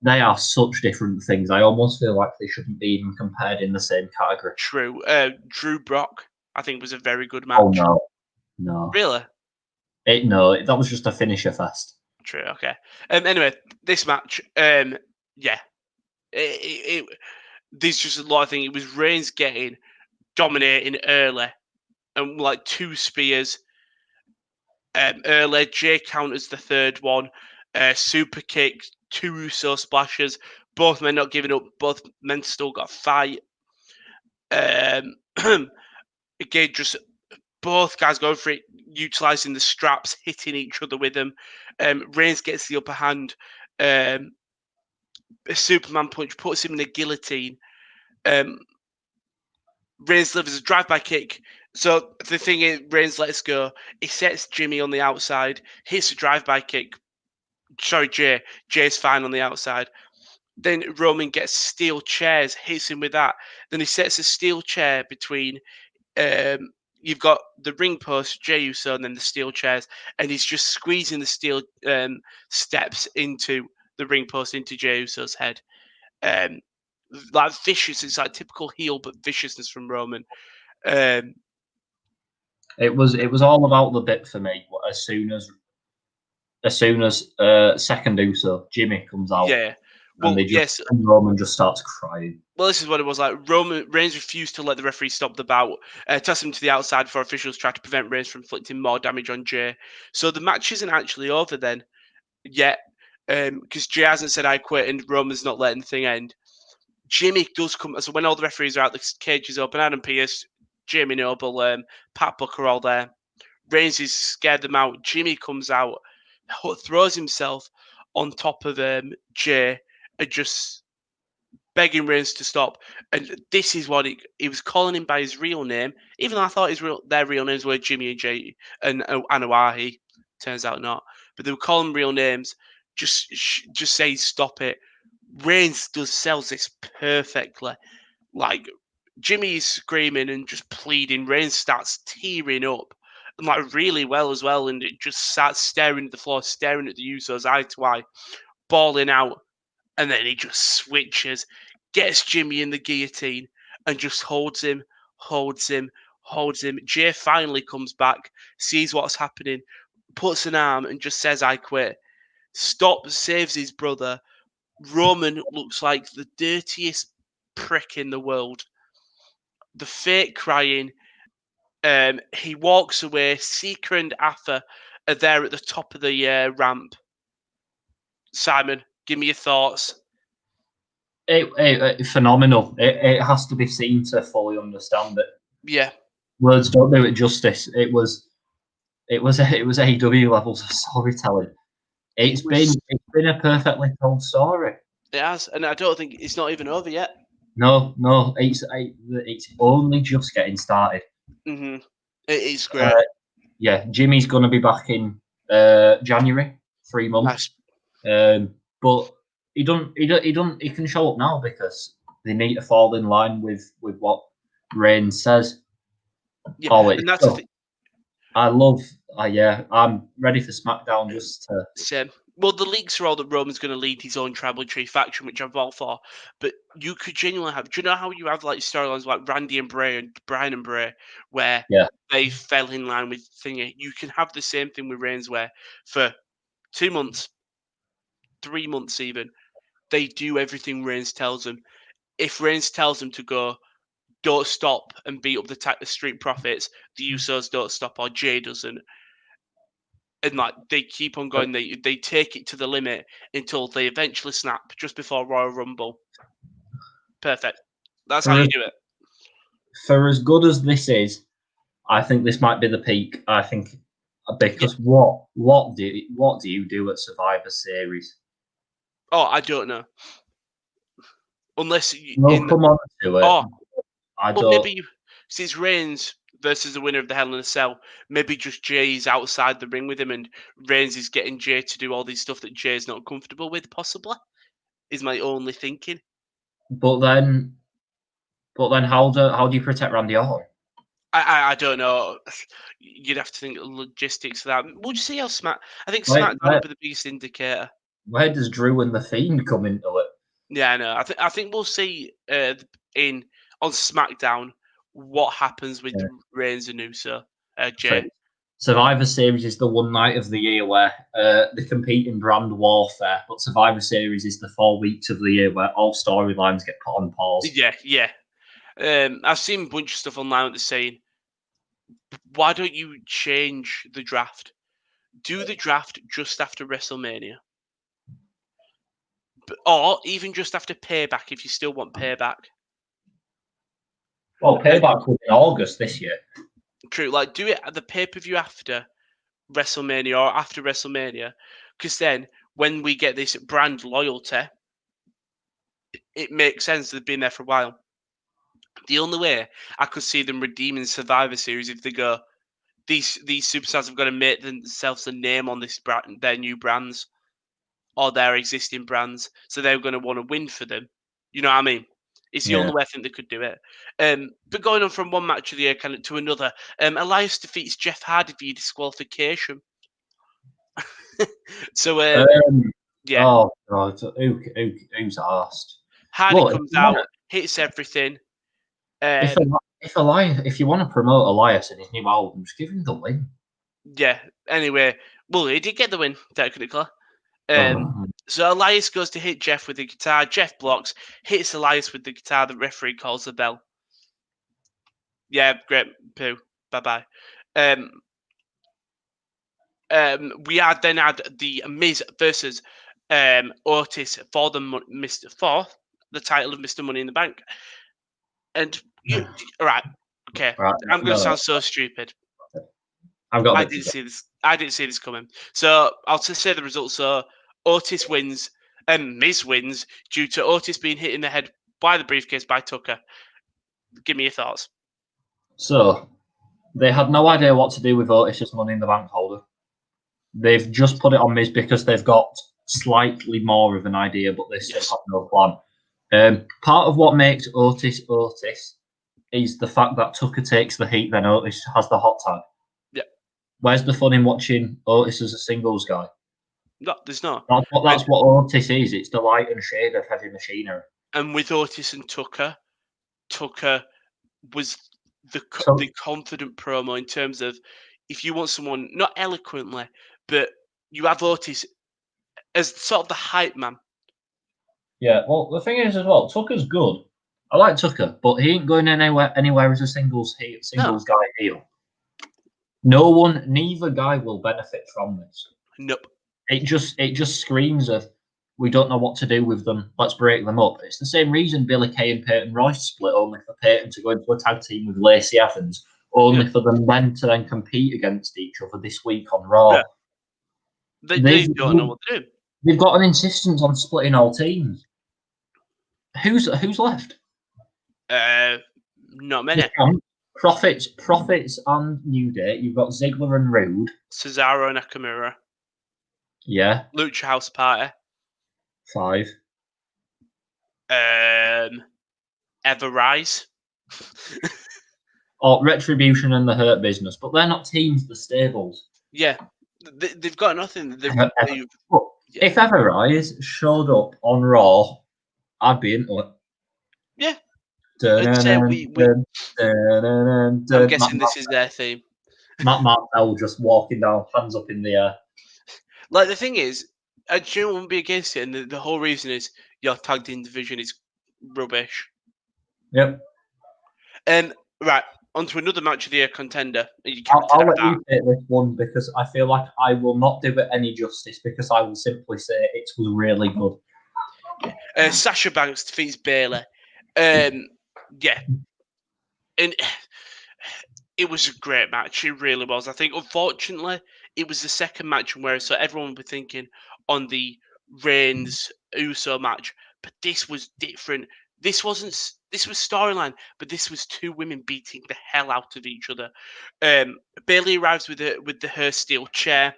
They are such different things. I almost feel like they shouldn't be even compared in the same category. True. Drew Brock, I think, was a very good match. Oh no. Really? No, that was just a finisher fest. True. Okay. Anyway, this match, yeah. There's just a lot of things. It was Reigns dominating early, and like 2 spears early. Jey counters the third one, super kick, 2 Uso splashes. Both men not giving up. Both men still got a fight. Again, just both guys going for it. utilizing the straps, hitting each other with them. Reigns gets the upper hand. A Superman punch puts him in a guillotine. Reigns delivers a drive-by kick. So the thing is, Reigns lets go. He sets Jimmy on the outside, hits a drive-by kick. Sorry, Jay. Jay's fine on the outside. Then Roman gets steel chairs, hits him with that. Then he sets a steel chair between. You've got the ring post, Jey Uso, and then the steel chairs, and he's just squeezing the steel steps into the ring post into Jey Uso's head. Like vicious, it's like typical heel, but viciousness from Roman. It was all about the bit for me. As soon as second Uso, Jimmy comes out, Yeah. and Well, yes. and Roman just starts crying. Well, this is what it was like. Roman Reigns refused to let the referee stop the bout, toss him to the outside before officials tried to prevent Reigns from inflicting more damage on Jey. So the match isn't actually over then yet, because Jey hasn't said I quit and Roman's not letting the thing end. Jimmy does come. So when all the referees are out, the cage is open. Adam Pearce, Jamie Noble, Pat Buck are all there. Reigns is scared them out. Jimmy comes out, throws himself on top of Jey, and just begging Reigns to stop. And this is what he was calling him by his real name, even though I thought their real names were Jimmy and Jay and Anoa'i. Turns out not. But they were calling real names. Just say stop it. Reigns sells this perfectly. Like Jimmy's screaming and just pleading. Reigns starts tearing up. And like really well as well, and it just starts staring at the floor, staring at the Usos eye to eye, bawling out. And then he just switches, gets Jimmy in the guillotine, and just holds him, holds him, holds him. Jay finally comes back, sees what's happening, puts an arm, and just says, I quit. Stops, saves his brother. Roman looks like the dirtiest prick in the world. The fake crying. He walks away. Seeker and Atha are there at the top of the ramp. Simon, give me your thoughts. Phenomenal. It has to be seen to fully understand it. Yeah. Words don't do it justice. It was AEW levels of storytelling. It's been a perfectly told story. It has, and I don't think it's not even over yet. No, it's only just getting started. Mm-hmm. It is great. Yeah, Jimmy's going to be back in January, 3 months. Nice. But he can show up now because they need to fall in line with what Reigns says. Yeah, and that's the thing. I'm ready for SmackDown just to. Same. Well, the leaks are all that Roman's going to lead his own Tribal Tree faction, which I'm all for. But you could genuinely have. Do you know how you have like storylines like Randy and Bray and Brian and Bray, where they fell in line with thingy? You can have the same thing with Reigns, where for 2 months, 3 months even, they do everything Reigns tells them. If Reigns tells them to go, don't stop and beat up the Street Profits, the Usos don't stop, or Jay doesn't. And like they keep on going, they take it to the limit until they eventually snap just before Royal Rumble. Perfect. That's how you do it. For as good as this is, I think this might be the peak. I think because what do you do at Survivor Series? Oh, I don't know. Unless come on to it. Oh, maybe since Reigns versus the winner of the Hell in a Cell, maybe just Jay's outside the ring with him, and Reigns is getting Jay to do all these stuff that Jay's not comfortable with. Possibly, is my only thinking. But then, how do you protect Randy Orton? I don't know. You'd have to think of logistics for that. We'll just see how I think SmackDown will be the biggest indicator. Where does Drew and the Fiend come into it? Yeah, I know. I think we'll see on SmackDown what happens with Reigns and Uso. Jay. Survivor Series is the one night of the year where they compete in brand warfare, but Survivor Series is the 4 weeks of the year where all storylines get put on pause. Yeah. I've seen a bunch of stuff online that's saying, why don't you change the draft? Do the draft just after WrestleMania. Or even just after Payback if you still want Payback. Well, Payback was in August this year. True. Like, do it at the pay-per-view after WrestleMania or after WrestleMania, because then when we get this brand loyalty, it makes sense. They've been there for a while. The only way I could see them redeeming Survivor Series if they go, these superstars have got to make themselves a name on this brand, their new brands or their existing brands, so they're going to want to win for them. You know what I mean? It's the only way I think they could do it. But going on from one match of the year kind of to another, Elias defeats Jeff Hardy via disqualification. So yeah, Oh God, who's asked? Hardy Look, comes out, hits everything. if Elias, if you want to promote Elias and his new album, just give him the win. Yeah. Anyway, well, he did get the win technically. Oh. So Elias goes to hit Jeff with the guitar. Jeff blocks, hits Elias with the guitar. The referee calls the bell. Yeah, great. Poo. Bye bye. We had then had the Miz versus Otis for the title of Mr. Money in the Bank. And you, right? Okay, Right, I'm going to no, sound so stupid. I've got I a bit to didn't say. see this. I didn't see this coming. So I'll just say the results. So Otis wins, and Miz wins due to Otis being hit in the head by the briefcase by Tucker. Give me your thoughts. So they had no idea what to do with Otis's Money in the Bank holder. They've just put it on Miz because they've got slightly more of an idea, but they still have no plan. Part of what makes Otis is the fact that Tucker takes the heat, then Otis has the hot tag. Yeah. Where's the fun in watching Otis as a singles guy? No, there's not. That's what Otis is. It's the light and shade of heavy machinery. And with Otis and Tucker was the confident promo in terms of if you want someone not eloquently, but you have Otis as sort of the hype man. Yeah, well, the thing is as well, Tucker's good. I like Tucker, but he ain't going anywhere as a singles guy heel. Neither guy will benefit from this. Nope. It just screams of we don't know what to do with them. Let's break them up. It's the same reason Billy Kay and Peyton Royce split, only for Peyton to go into a tag team with Lacey Evans, only for them then to then compete against each other this week on Raw. Yeah. They don't know what to do. They've got an insistence on splitting all teams. Who's left? Not many. Profits and New Day. You've got Ziggler and Rude. Cesaro and Nakamura. Yeah. Lucha House Party. 5. Ever Rise. Or Retribution and the Hurt Business, but they're not teams. They're stables. Yeah, they've got nothing. If Ever Rise showed up on Raw, I'd be into it. Yeah. I'm guessing this is their theme. Matt Martel just walking down, hands up in the air. Like, the thing is, I wouldn't be against it, and the whole reason is your tag team division is rubbish. Yep. Right, on to another match of the year contender. I'll let you take this one because I feel like I will not do it any justice because I will simply say it was really good. Sasha Banks defeats Bayley. Yeah. And it was a great match. It really was. I think, unfortunately, it was the second match where so everyone would be thinking on the Reigns Uso match, but this was different. This was storyline, but this was two women beating the hell out of each other. Bayley arrives with her steel chair,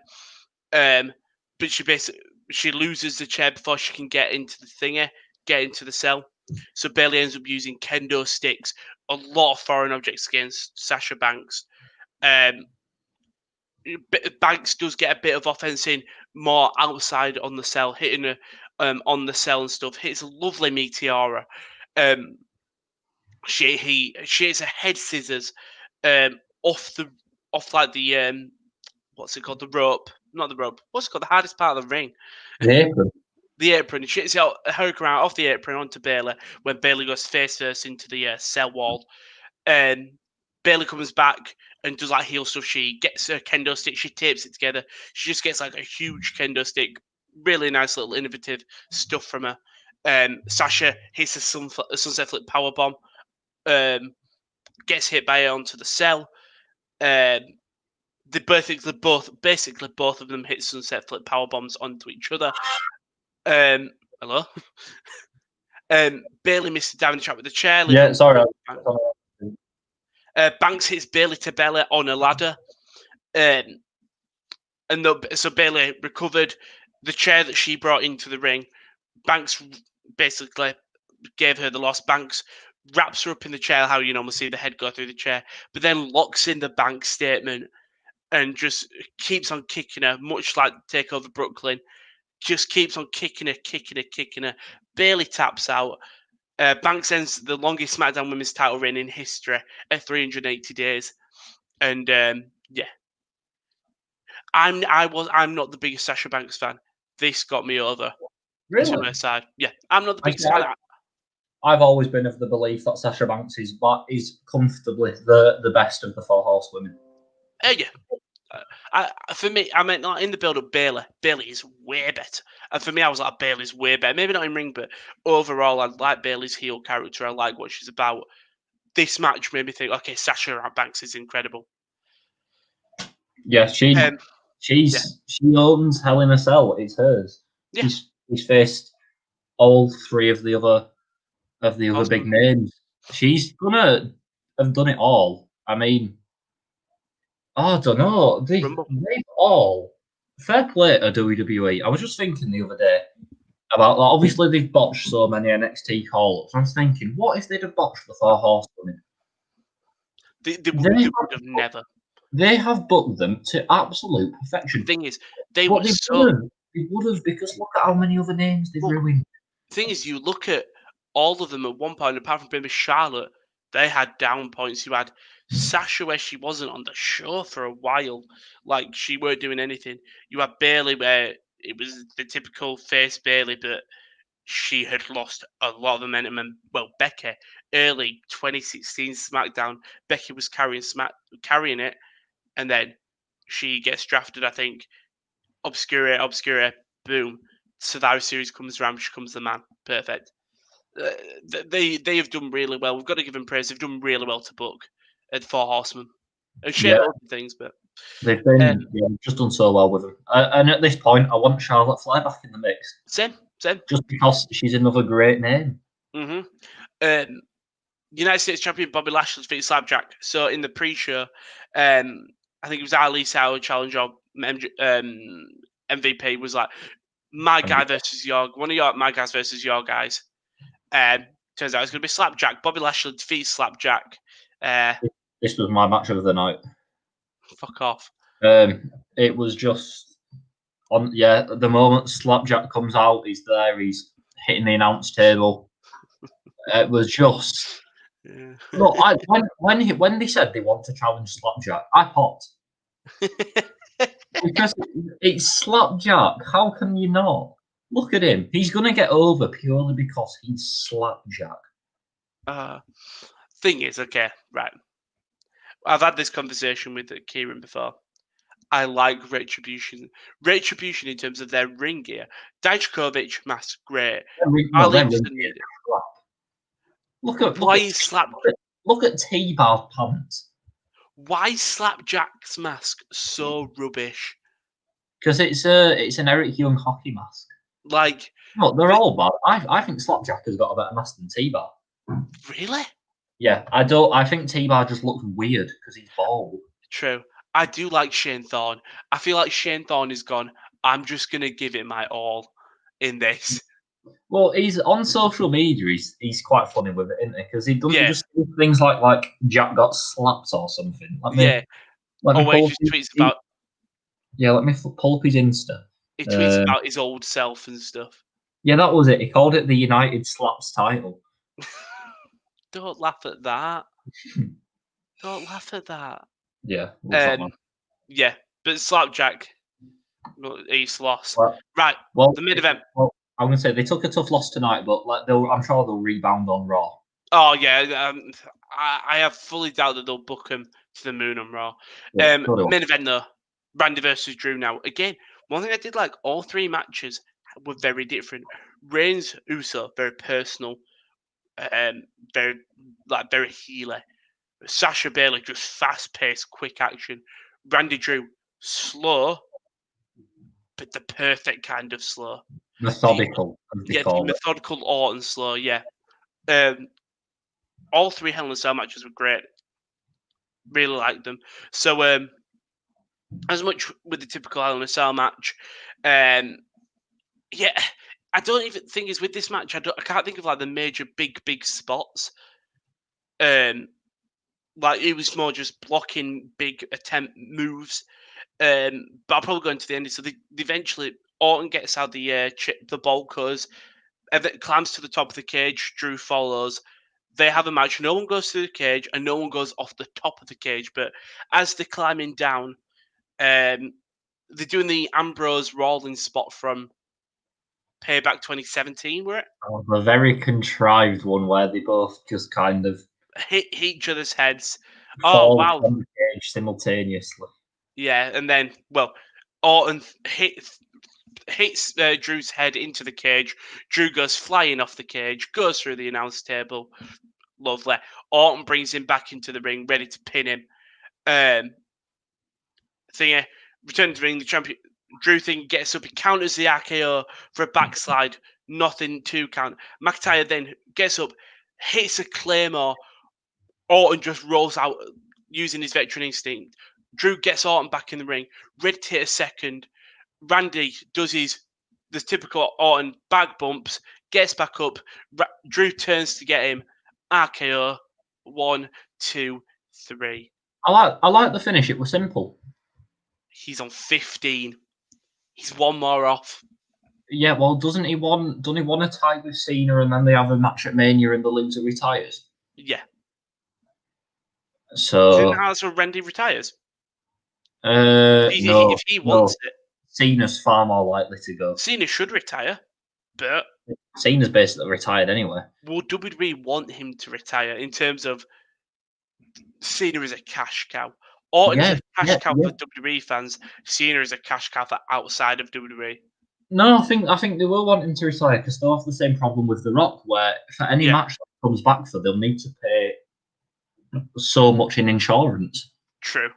but she loses the chair before she can get into the cell. So Bayley ends up using kendo sticks, a lot of foreign objects against Sasha Banks. Banks does get a bit of offense in more outside on the cell, hitting her on the cell and stuff. Hits a lovely meteora. She hits a head scissors off like the what's it called, the rope, not the rope. What's it called, the hardest part of the ring? The apron. The apron. She hits a hurricane off the apron onto Bayley when Bayley goes face first into the cell wall. Bayley comes back and does like heel stuff. She gets her kendo stick, she tapes it together. She just gets like a huge kendo stick. Really nice little innovative stuff from her. Sasha hits a sunset flip powerbomb. Gets hit by her onto the cell. They basically both of them hit sunset flip power bombs onto each other. Hello. Bailey missed a diving trap with the chair. Yeah, sorry. Banks hits Bailey to belly on a ladder. So Bailey recovered the chair that she brought into the ring. Banks basically gave her the loss. Banks wraps her up in the chair, how you normally see the head go through the chair, but then locks in the Banks statement and just keeps on kicking her, much like Takeover Brooklyn. Just keeps on kicking her. Bailey taps out. Banks ends the longest SmackDown Women's title reign in history at 380 days. And yeah, I'm not the biggest Sasha Banks fan. This got me over to her side. Yeah, I'm not the biggest fan. I've always been of the belief that Sasha Banks is comfortably the best of the 4 horsewomen. Yeah. For me, I meant not in the build-up. Bailey is way better, and for me, I was like, Bailey's way better. Maybe not in ring, but overall, I like Bailey's heel character. I like what she's about. This match made me think, okay, Sasha Banks is incredible. Yeah, she owns Hell in a Cell. It's hers. Yeah. She's faced all 3 of the other big names. She's gonna have done it all. I mean, I don't know. They've all fair play to WWE. I was just thinking the other day about that. Obviously, they've botched so many NXT call-ups. I was thinking, what if they'd have botched the 4 horsewomen? They would have never. They have booked them to absolute perfection. The thing is, they would have, because look at how many other names they've ruined. The thing is, you look at all of them at one point, apart from maybe Charlotte, they had down points. You had Sasha where she wasn't on the show for a while, like she weren't doing anything. You had Bailey where it was the typical face Bailey, but she had lost a lot of momentum. And Becky, early 2016 SmackDown, Becky was carrying it, and then she gets drafted. I think Obscura, boom. Survivor Series comes around, she becomes the man. Perfect. They have done really well. We've got to give them praise. They've done really well to book at 4 Horsemen. And share other things, but they've been just done so well with them. And at this point, I want Charlotte Flair back in the mix. Same. Just because she's another great name. United States champion Bobby Lashley defeated Slapjack. So in the pre-show, I think it was Ali Sauer challenge or MVP was like my guy versus one of my guys versus your guys. Turns out it's going to be Slapjack. Bobby Lashley defeats Slapjack. This was my match of the night. Fuck off. It was just the moment Slapjack comes out, he's there, he's hitting the announce table. It was just look. When they said they want to challenge Slapjack, I popped because it's Slapjack. How can you not? Look at him. He's gonna get over purely because he's Slapjack. Thing is, okay, right. I've had this conversation with Kieran before. I like Retribution. Retribution in terms of their ring gear. Dijakovic mask, great. Look at T-Bar pants. Why is Slapjack's mask so rubbish? Because it's an Eric Young hockey mask. Like, no, they're all bad. I think Slapjack has got a better mask than T-Bar. Really? Yeah, I don't. I think T-Bar just looks weird because he's bald. True. I do like Shane Thorne. I feel like Shane Thorne is gone. I'm just gonna give it my all in this. Well, he's on social media. He's quite funny with it, isn't he? Because he just do things like Jack got slapped or something. Let me tweets about. Yeah, let me pull up his Insta. He tweets about his old self and stuff. Yeah, that was it. He called it the United Slaps title. Don't laugh at that. Don't laugh at that. Yeah. Yeah, but Slapjack, he's lost. Right. The main event. Well, I'm gonna say they took a tough loss tonight, but I'm sure they'll rebound on Raw. Oh yeah, I have fully doubt that they'll book him to the moon on Raw. Main event though, Randy versus Drew. Now again, one thing I did like, all 3 matches were very different. Reigns Uso, very personal, very healer. Sasha Bailey, just fast-paced, quick action. Randy Drew, slow, but the perfect kind of slow. Methodical, as they The call it. methodical Orton slow, yeah. All three Hell in a Cell matches were great. Really liked them. So, as much with the typical Hell in a Cell match, yeah, I don't even think is with this match. I can't think of like the major big spots. Like it was more just blocking big attempt moves. But I'll probably go into the ending. So they eventually Orton gets out the ball cause, climbs to the top of the cage. Drew follows. They have a match. No one goes through the cage, and no one goes off the top of the cage. But as they're climbing down, they're doing the Ambrose Rawlins spot from Payback 2017, where it Oh, a very contrived one where they both just kind of hit each other's heads. Oh fall wow, from the cage simultaneously. yeah, and then Orton hits Drew's head into the cage. Drew goes flying off the cage, goes through the announce table. Lovely. Orton brings him back into the ring, ready to pin him. Thingy return to the ring. The champion Drew thing gets up, he counters the RKO for a backslide. Nothing to count. McIntyre then gets up, hits a claymore. Orton just rolls out using his veteran instinct. Drew gets Orton back in the ring, ready to hit a second. Randy does the typical Orton bag bumps, gets back up. Drew turns to get him. RKO. 1, 2, 3. I like the finish. It was simple. He's on 15. He's one more off. Yeah, well, doesn't he want a tie with Cena and then they have a match at Mania and the loser retires? Yeah. Isn't So that when Randy retires? no, If he no. wants it, Cena's far more likely to go. Cena should retire. But Cena's basically retired anyway. will WWE want him to retire in terms of Cena is a cash cow? Orton is Yeah, a cash yeah, cow yeah. for WWE fans. Cena is a cash cow for outside of WWE. No, I think they will want him to retire because they'll have the same problem with The Rock, where for any Yeah, match that comes back for, they'll need to pay so much in insurance. true.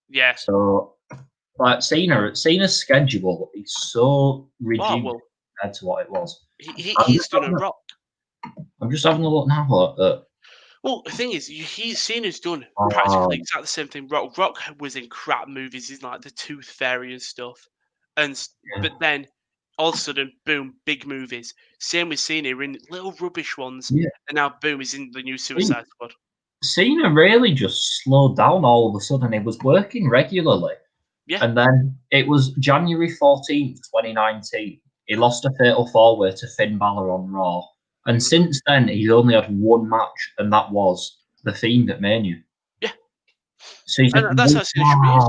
Yeah. So, like Cena's schedule is so Wow, reduced well, compared to what it was. he's done a Rock. I'm just having a look now. Well, the thing is, Cena's done practically Um, exactly the same thing. Rock was in crap movies, in like the Tooth Fairy and stuff, yeah, but then all of a sudden, boom, big movies. Same with Cena, in little rubbish ones, yeah. and now boom, he's in the new Suicide Squad. Cena really just slowed down all of a sudden. He was working regularly. Yeah, And then it was January 14th, 2019. He lost a fatal four-way to Finn Balor on Raw. And since then, he's only had one match, and that was The Fiend at Mania. yeah, So he's had and that's how Cena should be used.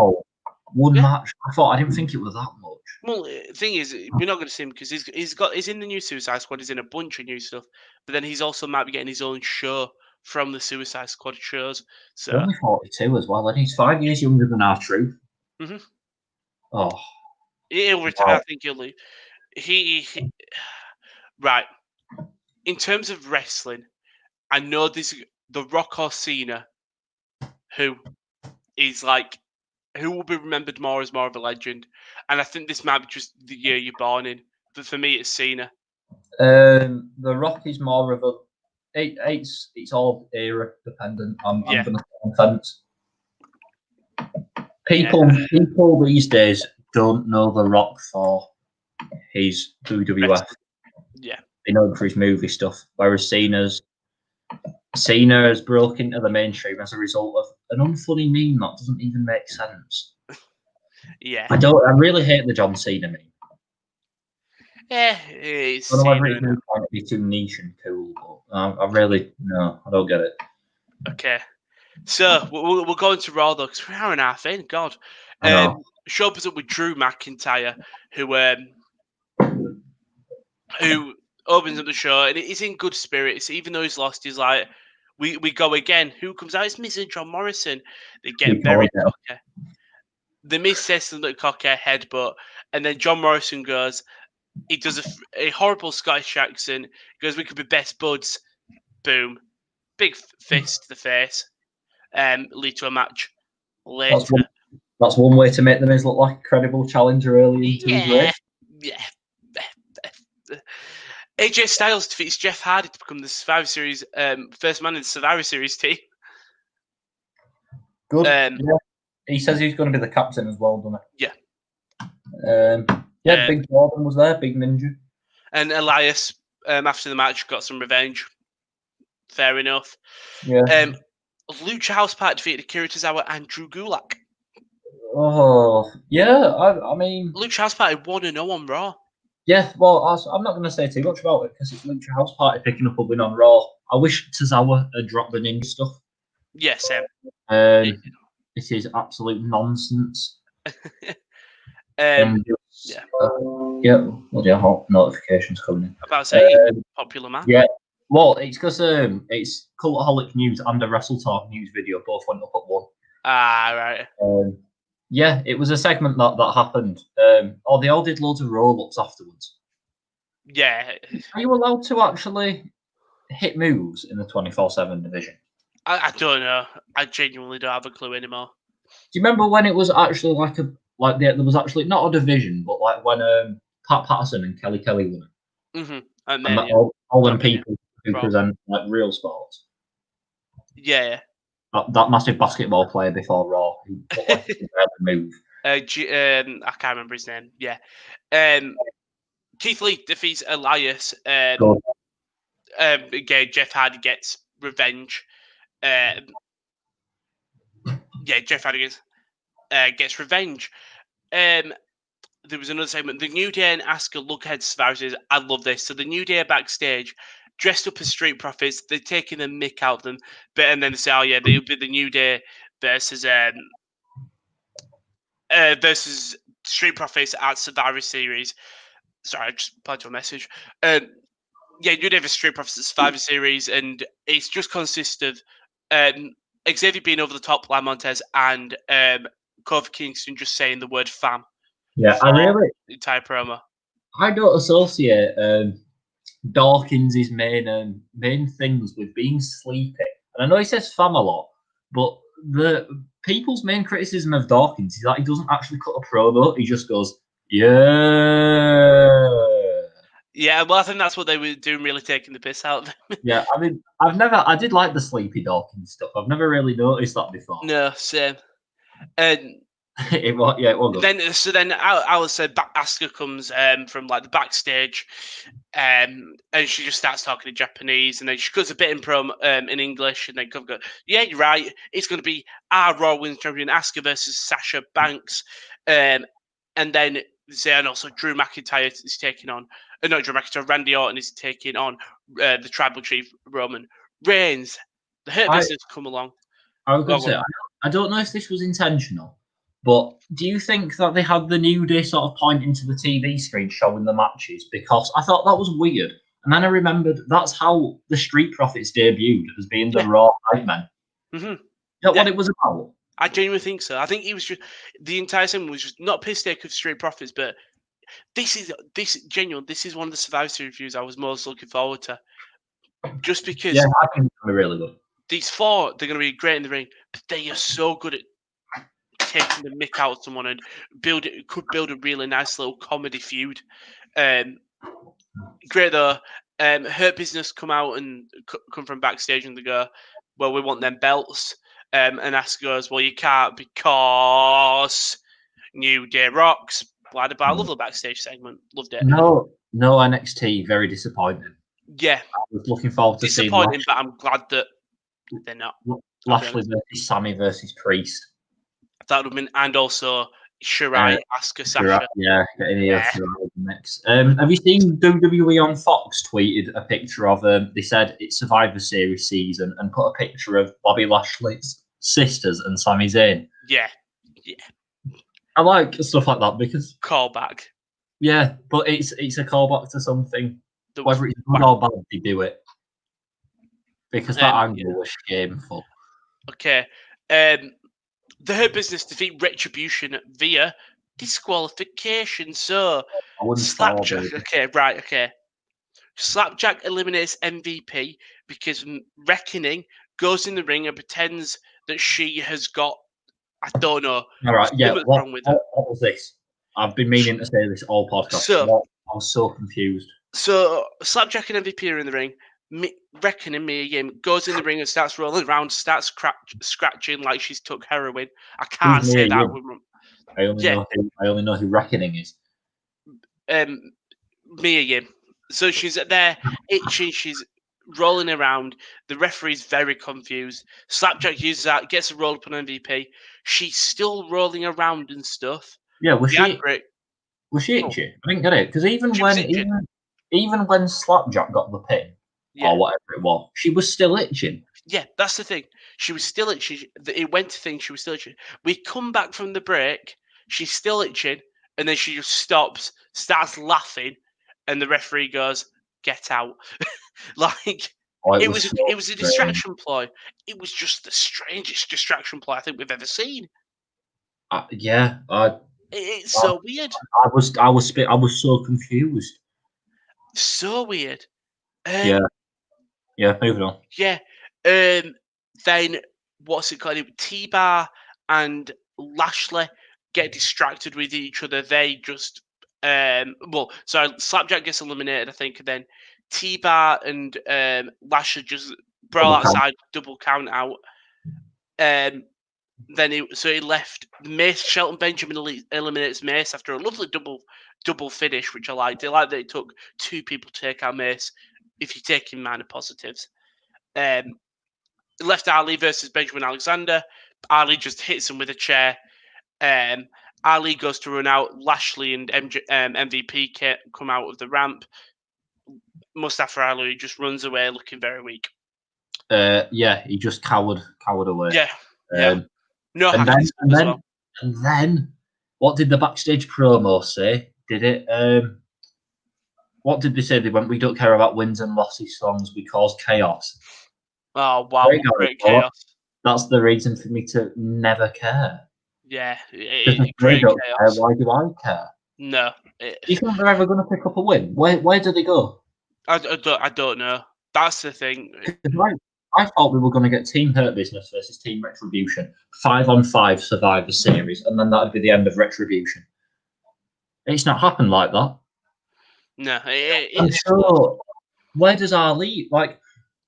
one Yeah. match. I didn't think it was that much. Well, the thing is, we're not going to see him because he's in the new Suicide Squad. He's in a bunch of new stuff, but then he's also might be getting his own show from the Suicide Squad shows. He's So only 42 as well, and he's 5 years younger than R-Truth. mhm. Oh, He'll retire. I wow. think he'll leave. He right. In terms of wrestling, I know this the Rock or Cena, who is like who will be remembered more as more of a legend, and I think this might be just the year you're born in. But for me, it's Cena. The Rock is more of a. It's all era dependent. I'm Yeah, going to say on the fence. yeah, People these days don't know The Rock for his WWF. wrestling. Yeah, They know him for his movie stuff. Whereas Cena has broken into the mainstream as a result of an unfunny meme that doesn't even make sense. yeah, I really hate the John Cena meme. yeah. It's I don't know whether Cena it's me now. trying to be too niche and cool, but I really no, I don't get it. Okay, so we'll go into Raw though because we're an hour and a half in. God, I know. show us up with Drew McIntyre, who opens up the show and he's in good spirits. Even though he's lost, he's like, we go again. Who comes out? It's Miz and John Morrison. They get very cocky. The Miz says something cocky, headbutt, and then John Morrison goes, he does a horrible Scottish accent, goes, we could be best buds. Boom. Big fist to the face. lead to a match later. That's one way to make the Miz look like a credible challenger early into his reign. Yeah. AJ Styles defeats Jeff Hardy to become the Survivor Series first man in the Survivor Series team. Good. Yeah. He says he's going to be the captain as well, doesn't he? Yeah. Big Jordan was there, Big Ninja. And Elias, after the match, got some revenge. Fair enough. Yeah. Lucha House Party defeated Akira Tozawa and Drew Gulak. Oh, yeah. I mean, Lucha House Party 1-0 on Raw. Yeah, well, I'm not going to say too much about it because it's Lucha House Party picking up a win on Raw. I wish Tozawa had dropped the ninja stuff. Yes, Sam. It is absolute nonsense. Yeah. Hot notifications coming in. About to say, popular man. Yeah. Well, it's because it's Cultaholic News and a Wrestle Talk news video both went up at 1. Ah, right. Yeah, it was a segment that happened. They all did loads of roll-ups afterwards. Yeah. Are you allowed to actually hit moves in the 24/7 division? I don't know. I genuinely don't have a clue anymore. Do you remember when it was actually there was actually not a division, but like when Pat Patterson and Kelly Kelly won it? Mm-hmm. And all them people who present like real sports. Yeah. That massive basketball player before Raw who looked like he could barely move. I can't remember his name. Yeah. Keith Lee defeats Elias. Again, Jeff Hardy gets revenge. Jeff Hardy gets revenge. There was another segment. The New Day and Asuka look ahead to Survivor Series. I love this. So the New Day are backstage, dressed up as Street Profits. They're taking the mick out of them. And then they say, oh, yeah, they'll be the New Day versus Street Profits at Survivor Series. Sorry, I just replied to a message. New Day versus Street Profits at Survivor Series. And it just consists of Xavier being over the top, La Montez, and Kofi Kingston just saying the word fam. Yeah, the entire promo. I don't associate Dawkins' main things with being sleepy. And I know he says fam a lot, but the people's main criticism of Dawkins is that he doesn't actually cut a promo. He just goes, yeah. Yeah, well, I think that's what they were doing, really taking the piss out of him. Yeah, I mean, I did like the sleepy Dawkins stuff. I've never really noticed that before. No, same. And it was good. Then Alice said Asuka comes from like the backstage, and she just starts talking in Japanese, and then she goes a bit in English, and then Kofi goes, "Yeah, you're right. It's going to be our Raw Women's Champion Asuka versus Sasha Banks," and then they say, and also Drew McIntyre is taking on, not Drew McIntyre, Randy Orton is taking on the Tribal Chief Roman Reigns. The Hurt Business come along. I was going to say, I don't know if this was intentional. But do you think that they had the New Day sort of pointing to the TV screen showing the matches? Because I thought that was weird. And then I remembered that's how the Street Profits debuted, as being the Raw Hype Men. Mm-hmm. Is that what it was about? I genuinely think so. I think he was just, the entire segment was just not piss take of Street Profits, but this is one of the Survivor Series reviews I was most looking forward to. Just because I think it's going to be really good. These four, they're going to be great in the ring, but they are so good at taking the mick out of someone and could build a really nice little comedy feud. Great though. Hurt Business come out and come from backstage and they go, well, we want them belts. And Asuka goes, well, you can't because New Day rocks. Blah, blah, blah. I love the backstage segment. Loved it. No NXT. Very disappointing. Yeah. I was looking forward to seeing disappointing, but I'm glad that they're not. Lashley versus Sammy versus Priest. That would have been, and also Shirai, Asuka, Sasha. Getting here Shirai next. Have you seen WWE on Fox tweeted a picture of they said it's Survivor Series season and put a picture of Bobby Lashley's sisters and Sami Zayn? Yeah. I like stuff like that because callback. Yeah, but it's a callback to something. Whether it's good or bad, they do it because that angle was shameful. Okay. The Hurt Business defeat Retribution via disqualification. So, Slapjack. Okay. Slapjack eliminates MVP because Reckoning goes in the ring and pretends that she has got. I don't know. All right, yeah. Something's What, wrong with her. what was this? I've been meaning to say this all podcast. So, What? I was so confused. Slapjack and MVP are in the ring. Reckoning Mia Yim goes in the ring and starts rolling around, starts scratching like she's took heroin. I Who's can't say Mia that. Yim? I only Yeah, know who Reckoning is. Mia Yim. So she's there itching. She's rolling around. The referee's very confused. Slapjack uses that, gets a roll up on MVP. She's still rolling around and stuff. Yeah, was Yeah, she? great. Was she Oh, itchy? I didn't get it because she was itching. even when Slapjack got the pin Yeah. or whatever it was, she was still itching. Yeah, that's the thing. She was still itching. It went to things. She was still itching. We come back from the break. She's still itching, and then she just stops, starts laughing, and the referee goes, "Get out!" Like Oh, it was was. so It was a strange. distraction ploy. It was just the strangest distraction ploy I think we've ever seen. Yeah, It's so weird. I was so confused. So weird. Yeah, yeah. Moving on. Yeah. Then what's it called? T-Bar and Lashley get distracted with each other. They just so Slapjack gets eliminated, I think, and then T-Bar and Lashley just brawl Double count. outside, double count out. Then he left Mace. Shelton Benjamin eliminates Mace after a lovely double finish, which I liked. I like that it took two people to take out Mace. If you take in minor positives. Left Ali versus Benjamin Alexander. Ali just hits him with a chair. Ali goes to run out. Lashley and MVP come out of the ramp. Mustafa Ali just runs away looking very weak. Yeah, he just cowered away. Yeah, yeah. Um, No and hacky then, as well. and then, what did the backstage promo say? Did it? What did they say? They went, "We don't care about wins and losses songs. We cause chaos." Oh wow, great chaos. That's the reason for me to never care. Yeah, Because they great don't care. chaos. Why do I care? No, Do you think they're ever going to pick up a win? Where do they go? I don't know. That's the thing. I thought we were going to get Team Hurt Business versus Team Retribution, 5-on-5 Survivor Series, and then that'd be the end of Retribution. It's not happened like that. No, And so, where does Ali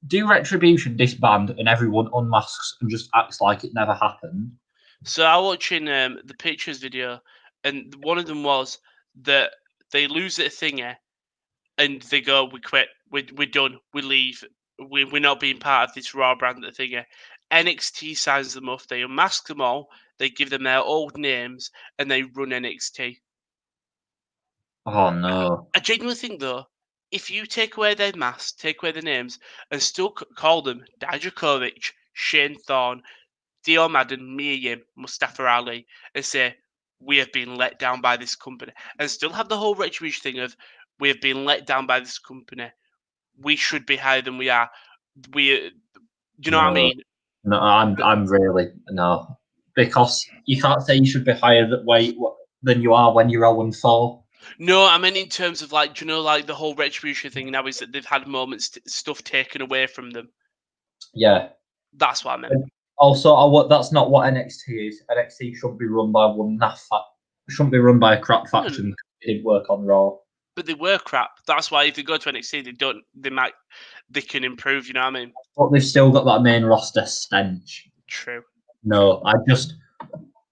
do Retribution disband and everyone unmasks and just acts like it never happened? So I was watching the pictures video, and one of them was that they lose at a thingy, and they go, "We quit. We're done. We leave. We're not being part of this Raw brand at the thingy." NXT signs them off. They unmask them all. They give them their old names, and they run NXT. Oh no! I genuinely think though, if you take away their masks, take away their names, and still call them Dijakovic, Shane Thorne, Dio Madden, Mia Yim, Mustafa Ali, and say, we have been let down by this company, and still have the whole retribution thing of, we have been let down by this company. We should be higher than we are. Do you know what I mean? No, I'm really no, because you can't say you should be higher than you are when you're 0-4. No, I mean in terms of like, do you know, like the whole retribution thing now is that they've had moments, stuff taken away from them. Yeah, That's what I meant. also, that's not what NXT is. NXT shouldn't be run by one naff. Shouldn't be run by a crap faction. It did work on Raw. But they were crap. That's why if they go to NXT, they can improve. You know what I mean? But they've still got that main roster stench. True. No, So it's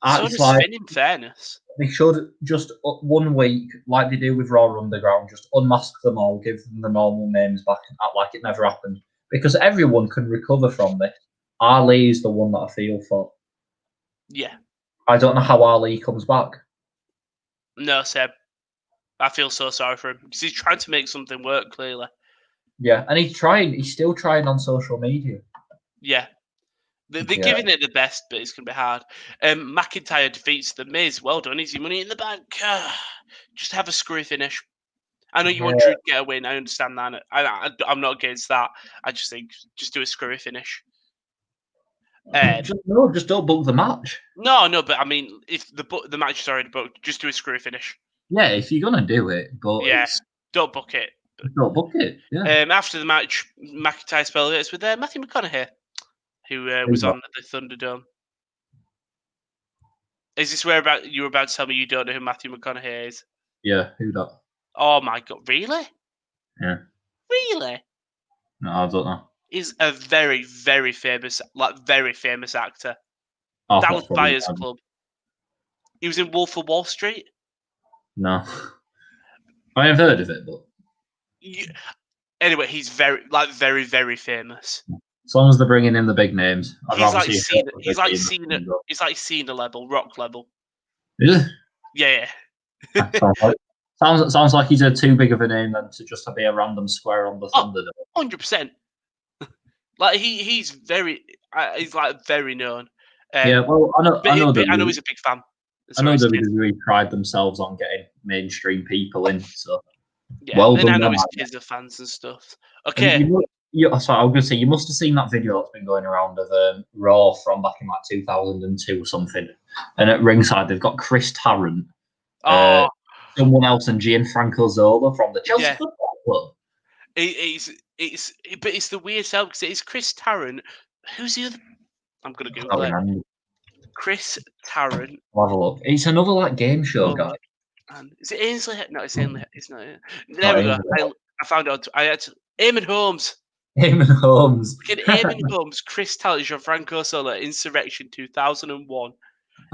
does like Finn, in fairness. they should just 1 week, like they do with Raw Underground, just unmask them all, give them the normal names back, and act like it never happened. Because everyone can recover from this. Ali is the one that I feel for. Yeah. I don't know how Ali comes back. No, Seb. I feel so sorry for him because he's trying to make something work. Clearly. Yeah, and he's trying. He's still trying on social media. Yeah. They're giving it the best, but it's going to be hard. McIntyre defeats The Miz. Well done. Easy money in the bank. Just have a screwy finish. I know you want Drew to get a win. I understand that. I'm not against that. I just think just do a screwy finish. Just don't book the match. No, but I mean, if the match is already booked, just do a screwy finish. Yeah, if you're gonna do it, but don't book it. Don't book it. Yeah. After the match, McIntyre spells with Matthew McConaughey. who Who's was that? on the Thunderdome. Is this where you were about to tell me you don't know who Matthew McConaughey is? Yeah, who that? Oh my god, really? Yeah. Really? No, I don't know. He's a very, very famous actor. I thought Dallas probably Buyers Club. He was in Wolf of Wall Street. no. I have heard of it, but Anyway, he's very, very famous. as long as they're bringing in the big names, I'd He's rather like see. Cena. He's like Cena level, Rock level. Yeah. Yeah. Sounds like he's too big of a name than to just be a random square on the Thunderdome. 100%. Like he's very known. Yeah, well, I know I know he's a big fan. I know WWE pride themselves on getting mainstream people in, so Yeah, well and I done know them. his kids are fans and stuff. And Okay. sorry, I was going to say you must have seen that video that's been going around of Raw from back in like 2002 or something. And at ringside they've got Chris Tarrant, someone else, and Gianfranco Zola from the Chelsea Football Club. But it's the weird self because it's Chris Tarrant. Who's the other? I'm gonna Google it. Chris Tarrant. I'll have a look. It's another like game show guy. And is it Ainsley? No, it's Ainsley. It's not. There we go. I found out. I had Eamon Holmes. Eamon Holmes. Eamon Holmes, Chris Tarrant, Gianfranco Zola, Insurrection 2001.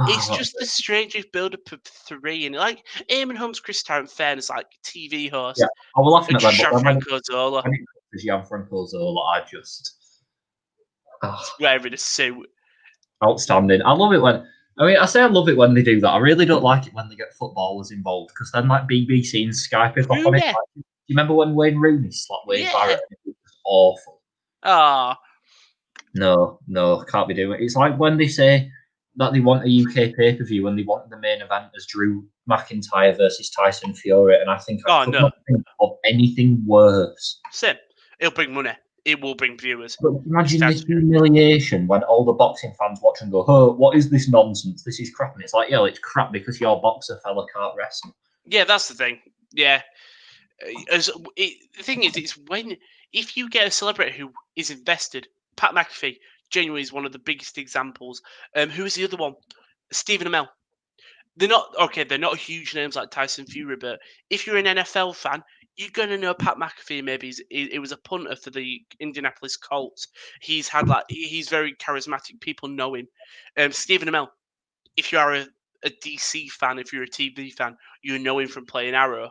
It's just the strangest build-up of three, and like Eamon Holmes, Chris Tarrant, fairness, like TV host. Yeah, I will laugh at that. Gianfranco Zola. Gianfranco Zola, I just wearing a suit. Outstanding. I love it when. I mean, I say I love it when they do that. I really don't like it when they get footballers involved because then, like BBC and Sky pick up on it. Like, do you remember when Wayne Rooney slapped Wade Barrett? It was awful. No, can't be doing it. It's like when they say that they want a UK pay-per-view when they want the main event as Drew McIntyre versus Tyson Fury, and I think I could not think of anything worse. Sim, it'll bring money. It will bring viewers. But imagine this humiliation when all the boxing fans watch and go, "Oh, what is this nonsense? This is crap." And it's like, yeah, it's crap because your boxer fella can't wrestle. Yeah, that's the thing. Yeah. The thing is, it's if you get a celebrity who is invested, Pat McAfee genuinely is one of the biggest examples. Who is the other one? Stephen Amell. They're not huge names like Tyson Fury, but if you're an NFL fan, you're gonna know Pat McAfee. Maybe it was a punter for the Indianapolis Colts. He's very charismatic. People know him. Stephen Amell. If you are a DC fan, if you're a TV fan, you know him from playing Arrow.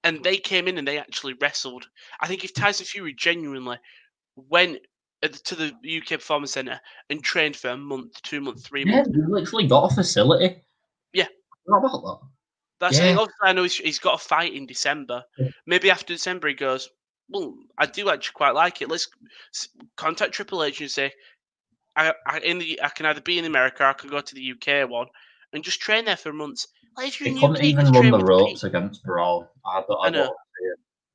And they came in and they actually wrestled. I think if Tyson Fury genuinely went to the UK Performance Centre and trained for a month, 2 months, 3 months. Yeah, they literally got a facility. Yeah. What about that? That's the thing. Obviously, I know he's got a fight in December. Yeah. Maybe after December he goes, well, I do actually quite like it. Let's contact Triple H and say, I can either be in America or I can go to the UK one and just train there for months. Like if you're in couldn't UK, even run the ropes against Brawl. I know.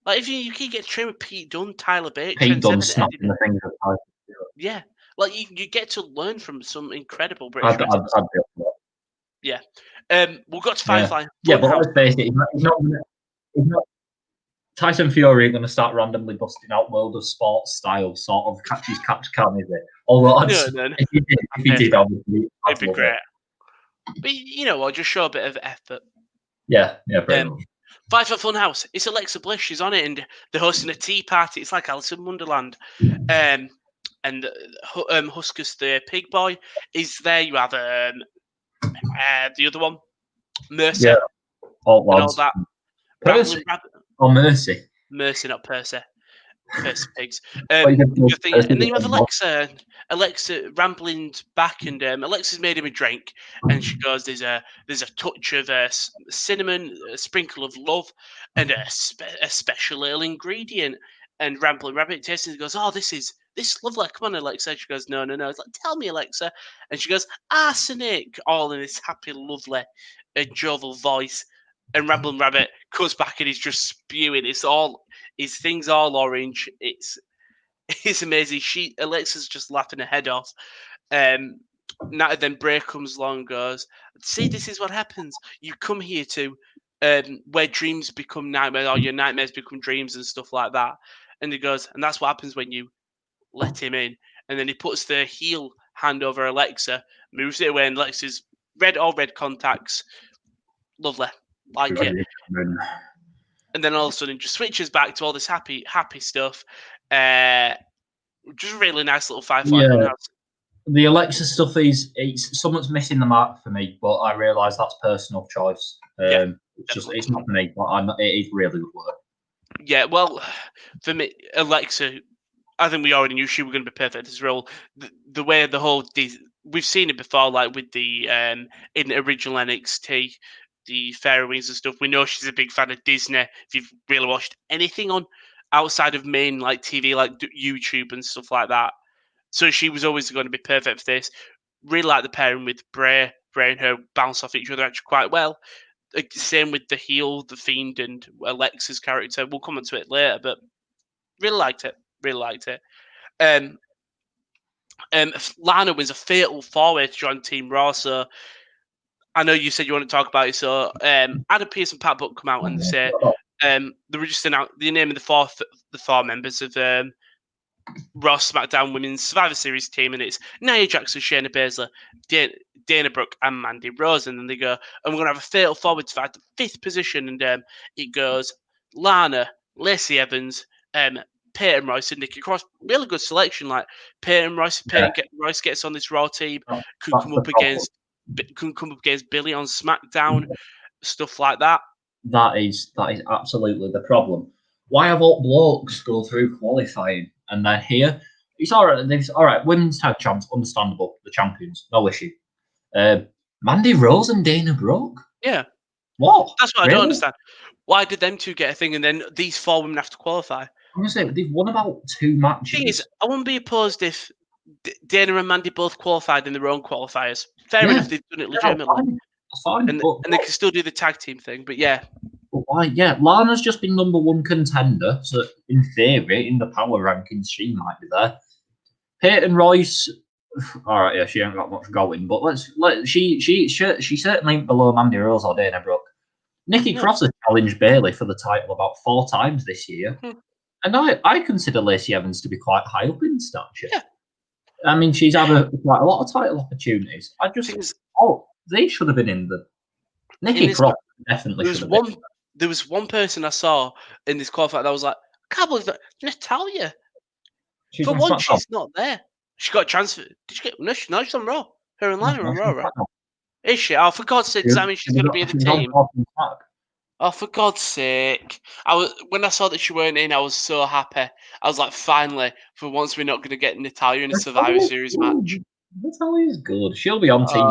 Like if you're in UK, you get to train with Pete Dunne, Tyler Bate, Pete Dunne snapping the fingers of Tyson. Yeah, like you get to learn from some incredible British wrestlers. Yeah. We'll go to Firefly. Yeah, but let's face it, he's not. Tyson Fury ain't going to start randomly busting out World of Sports style sort of catch can, is it? Although if he did, obviously, it'd be great. But you know what? Just show a bit of effort. Yeah, pretty much. Five Foot Funhouse. It's Alexa Bliss. She's on it, and they're hosting a tea party. It's like Alice in Wonderland. And Huskus, the pig boy, is there. You have the other one, Mercy. Yeah, all lads. That. Percy. Or Mercy. Mercy, not Percy. Percy pigs. And then you have Alexa. Alexa rambling back, and Alexa's made him a drink, and she goes, "There's a touch of cinnamon, a sprinkle of love, and a special little ingredient." And Rambling Rabbit tastes and goes, "Oh, this is lovely. Come on, Alexa." She goes, "No." It's like, "Tell me, Alexa." And she goes, "Arsenic," all in this happy, lovely, jovial voice. And Rambling Rabbit goes back and he's just spewing. His thing's all orange. It's amazing. Alexa's just laughing her head off. Then Bray comes along and goes, "See, this is what happens. You come here to where dreams become nightmares, or your nightmares become dreams and stuff like that." And he goes, "And that's what happens when you let him in." and then he puts the heel hand over Alexa, moves it away, and Alexa's red contacts. Lovely, like it. And then all of a sudden, it just switches back to all this happy stuff. Just really nice little Firefly Yeah, Funhouse. the Alexa stuff it's someone's missing the mark for me, but I realise that's personal choice. Yeah, It's not for me, but it is really good work. Yeah, well, for me, Alexa, I think we already knew she was going to be perfect in this role. The way the whole we've seen it before, like with the in original NXT, the Fairy Wings and stuff. We know she's a big fan of Disney. If you've really watched anything on outside of main like TV, like YouTube and stuff like that, so she was always going to be perfect for this. Really like the pairing with Bray and her bounce off each other actually quite well. Same with the heel, the Fiend, and Alexa's character. We'll come onto it later, but really liked it. Really liked it. Um, Lana wins a fatal four-way to join Team Raw. So I know you said you want to talk about it. So Adam Pearce and Pat Buck come out and say they were just announced the name of the four members of Raw SmackDown Women's Survivor Series team, and it's Nia Jackson, Shayna Baszler, Dana Brooke, and Mandy Rose. And then they go, and we're going to have a fatal forward to fight the fifth position. And it goes Lana, Lacey Evans, Peyton Royce, and Nikki Cross. Really good selection. Like Peyton Royce, Royce gets on this Raw team, can come up against Billy on SmackDown, stuff like that. That is absolutely the problem. Why have all blokes go through qualifying and then here? It's all right. All right. Women's tag champs, understandable. The champions, no issue. Mandy Rose and Dana Brooke. Yeah. What? That's what really? I don't understand. Why did them two get a thing and then these four women have to qualify? I'm gonna say they've won about 2 matches. Thing is, I wouldn't be opposed if Dana and Mandy both qualified in their own qualifiers. Fair enough, they've done it legitimately. Fine. And they can still do the tag team thing, but yeah. But why? Yeah, Lana's just been number one contender, so in theory, in the power rankings, she might be there. Peyton Royce, all right, yeah, she ain't got much going, but she certainly ain't below Mandy Rose or Dana Brooke. Nikki Cross has challenged Bayley for the title about 4 times this year, and I consider Lacey Evans to be quite high up in stature. Yeah. I mean, she's had quite a lot of title opportunities. They should have been in the Nikki Cross definitely should have been. There was one person I saw in this qualifier that I was like, I can't believe that. Natalia. For once, she's not there. She got transferred. Did she get? No, she's on Raw. Her and Lana are on Raw, right? Is she? Oh, for God's sake, does that mean she's going to be in the team? Oh, for God's sake. When I saw that she weren't in, I was so happy. I was like, finally, for once, we're not going to get Natalia in a Survivor Series match. Natalia's good. She'll be on Team.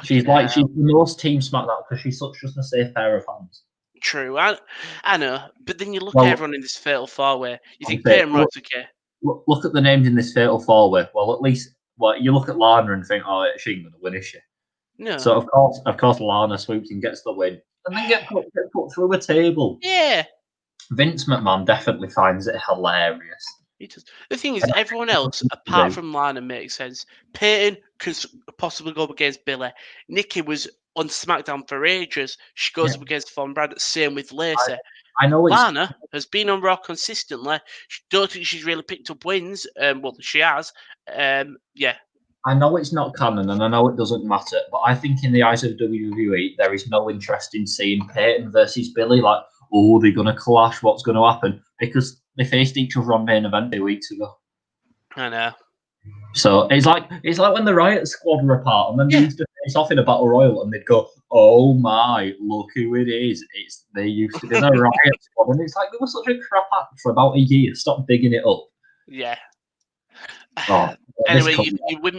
She's the most Team SmackDown because she's just a safe pair of hands. True, I know, but then you look at everyone in this Fatal 4-Way. You think Peyton Royce, okay? Look at the names in this Fatal 4-Way. Well, at least you look at Lana and think, oh, she ain't going to win, is she? No. So of course, Lana swoops and gets the win, and then get put through a table. Yeah. Vince McMahon definitely finds it hilarious. He does. The thing is, everyone else, apart from Lana, makes sense. Peyton could possibly go up against Billy. Nikki was on SmackDown for ages. She goes up against Von Brad. Same with Lacey. I know Lana has been on Raw consistently. Don't think she's really picked up wins. Well, she has. Yeah. I know it's not canon, and I know it doesn't matter, but I think in the eyes of WWE, there is no interest in seeing Peyton versus Billy. Like, oh, they're going to clash. What's going to happen? Because they faced each other on main event 2 weeks ago. I know. So it's like when the Riot Squad were apart, and then they used to face off in a battle royal, and they'd go, "Oh my, look who it is! They used to be the Riot Squad," and it's like they were such a crap act for about a year. Stop digging it up. Yeah. Oh, anyway,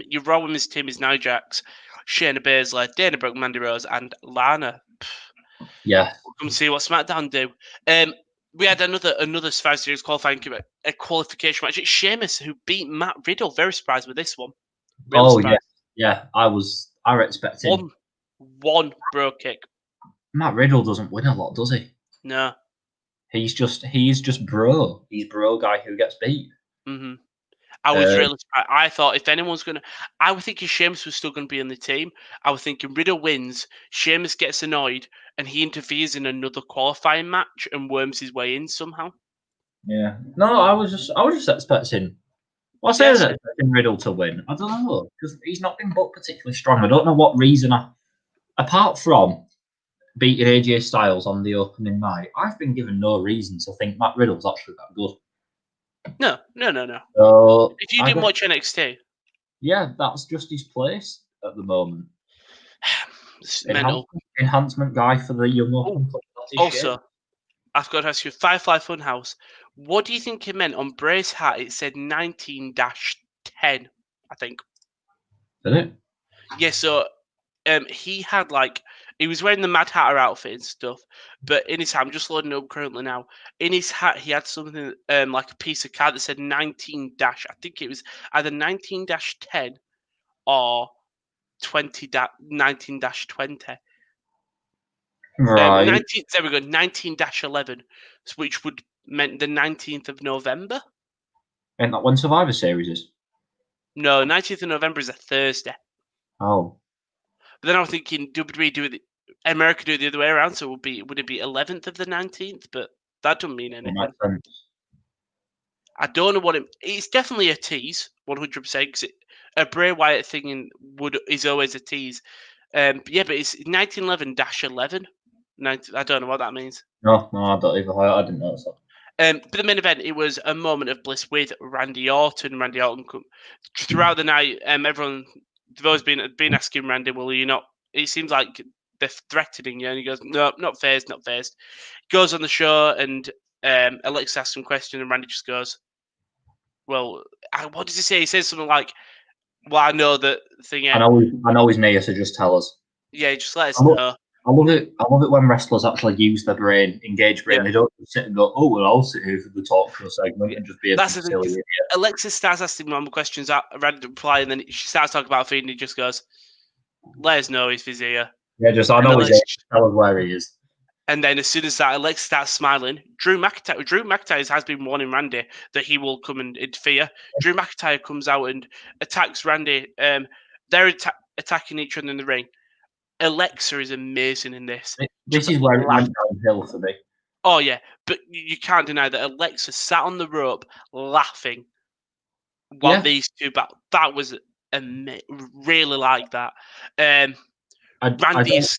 your Raw Women's team is Nia Jax, Shayna Baszler, Dana Brooke, Mandy Rose, and Lana. Yeah. We'll come see what SmackDown do. We had another Survivor Series qualifying a qualification match. It's Sheamus who beat Matt Riddle. Very surprised with this one. Surprised. Yeah. I was expecting one bro kick. Matt Riddle doesn't win a lot, does he? No. He's just bro. He's bro guy who gets beat. Mm-hmm. I was really surprised. I thought if anyone's going to... I was thinking Sheamus was still going to be in the team. I was thinking Riddle wins, Sheamus gets annoyed, and he interferes in another qualifying match and worms his way in somehow. Yeah. No, I was just expecting. Well, I say I was Yes, expecting Riddle to win. I don't know because he's not been booked particularly strong. I don't know what reason. Apart from beating AJ Styles on the opening night, I've been given no reason to think Matt Riddle's actually that good. no. So If you I didn't guess, watch NXT, yeah, that's just his place at the moment. it's mental. Enhancement guy for the young up Oh, and coming. That's his shit. also, I've got to ask you, Firefly Funhouse, what do you think it meant on Bray's hat? It said 19-10, I think. Isn't it? Yeah, so he had he was wearing the Mad Hatter outfit and stuff, but in his hat, I'm just loading it up currently now. In his hat, he had something like a piece of card that said 19 dash. I think it was either 19-10 or 19-20. Right. 19. There we go. 19-11, which would meant the 19th of November. Ain't that when Survivor Series is? No, 19th of November is a Thursday. Oh, But then I was thinking, WWE do it, America do it the other way around, so would it be 11th of the 19th? But that doesn't mean that anything. makes sense. I don't know what it's definitely a tease, 100%. Because a Bray Wyatt thing is always a tease. Yeah, but it's 1911-11. I don't know what that means. No, I don't even. I didn't know that. But the main event, it was a moment of bliss with Randy Orton. Randy Orton throughout the night. Everyone, they've always been asking Randy, "Will you not?" It seems like they're threatening you, and he goes, "No, not phased, not phased." Goes on the show, and Alexa asks some question, and Randy just goes, "Well, what does he say?" He says something like, "Well, I know that thing." I Yeah, know. I know he's near, so just tell us. yeah, just let I us love, know. I love it. I love it when wrestlers actually use their brain, engage brain. Yeah, They don't just sit and go, "Oh, well, I'll sit here for the talk show segment yeah. and just be a That's big the thing, silly because idiot." Alexa starts asking normal questions, Randy reply, and then she starts talking about feed, and he just goes, "Let us know if he's here." Yeah, just I And know he's here. Alexa, Tell us where he is. and then as soon as that Alexa starts smiling, Drew McIntyre has been warning Randy that he will come and interfere. Drew McIntyre comes out and attacks Randy. They're attacking each other in the ring. Alexa is amazing in this. This Just is where it laugh. went downhill for me. Oh yeah, but you can't deny that Alexa sat on the rope laughing while Yeah, these two battle. That was really like that. Um, I, I Randy don't is.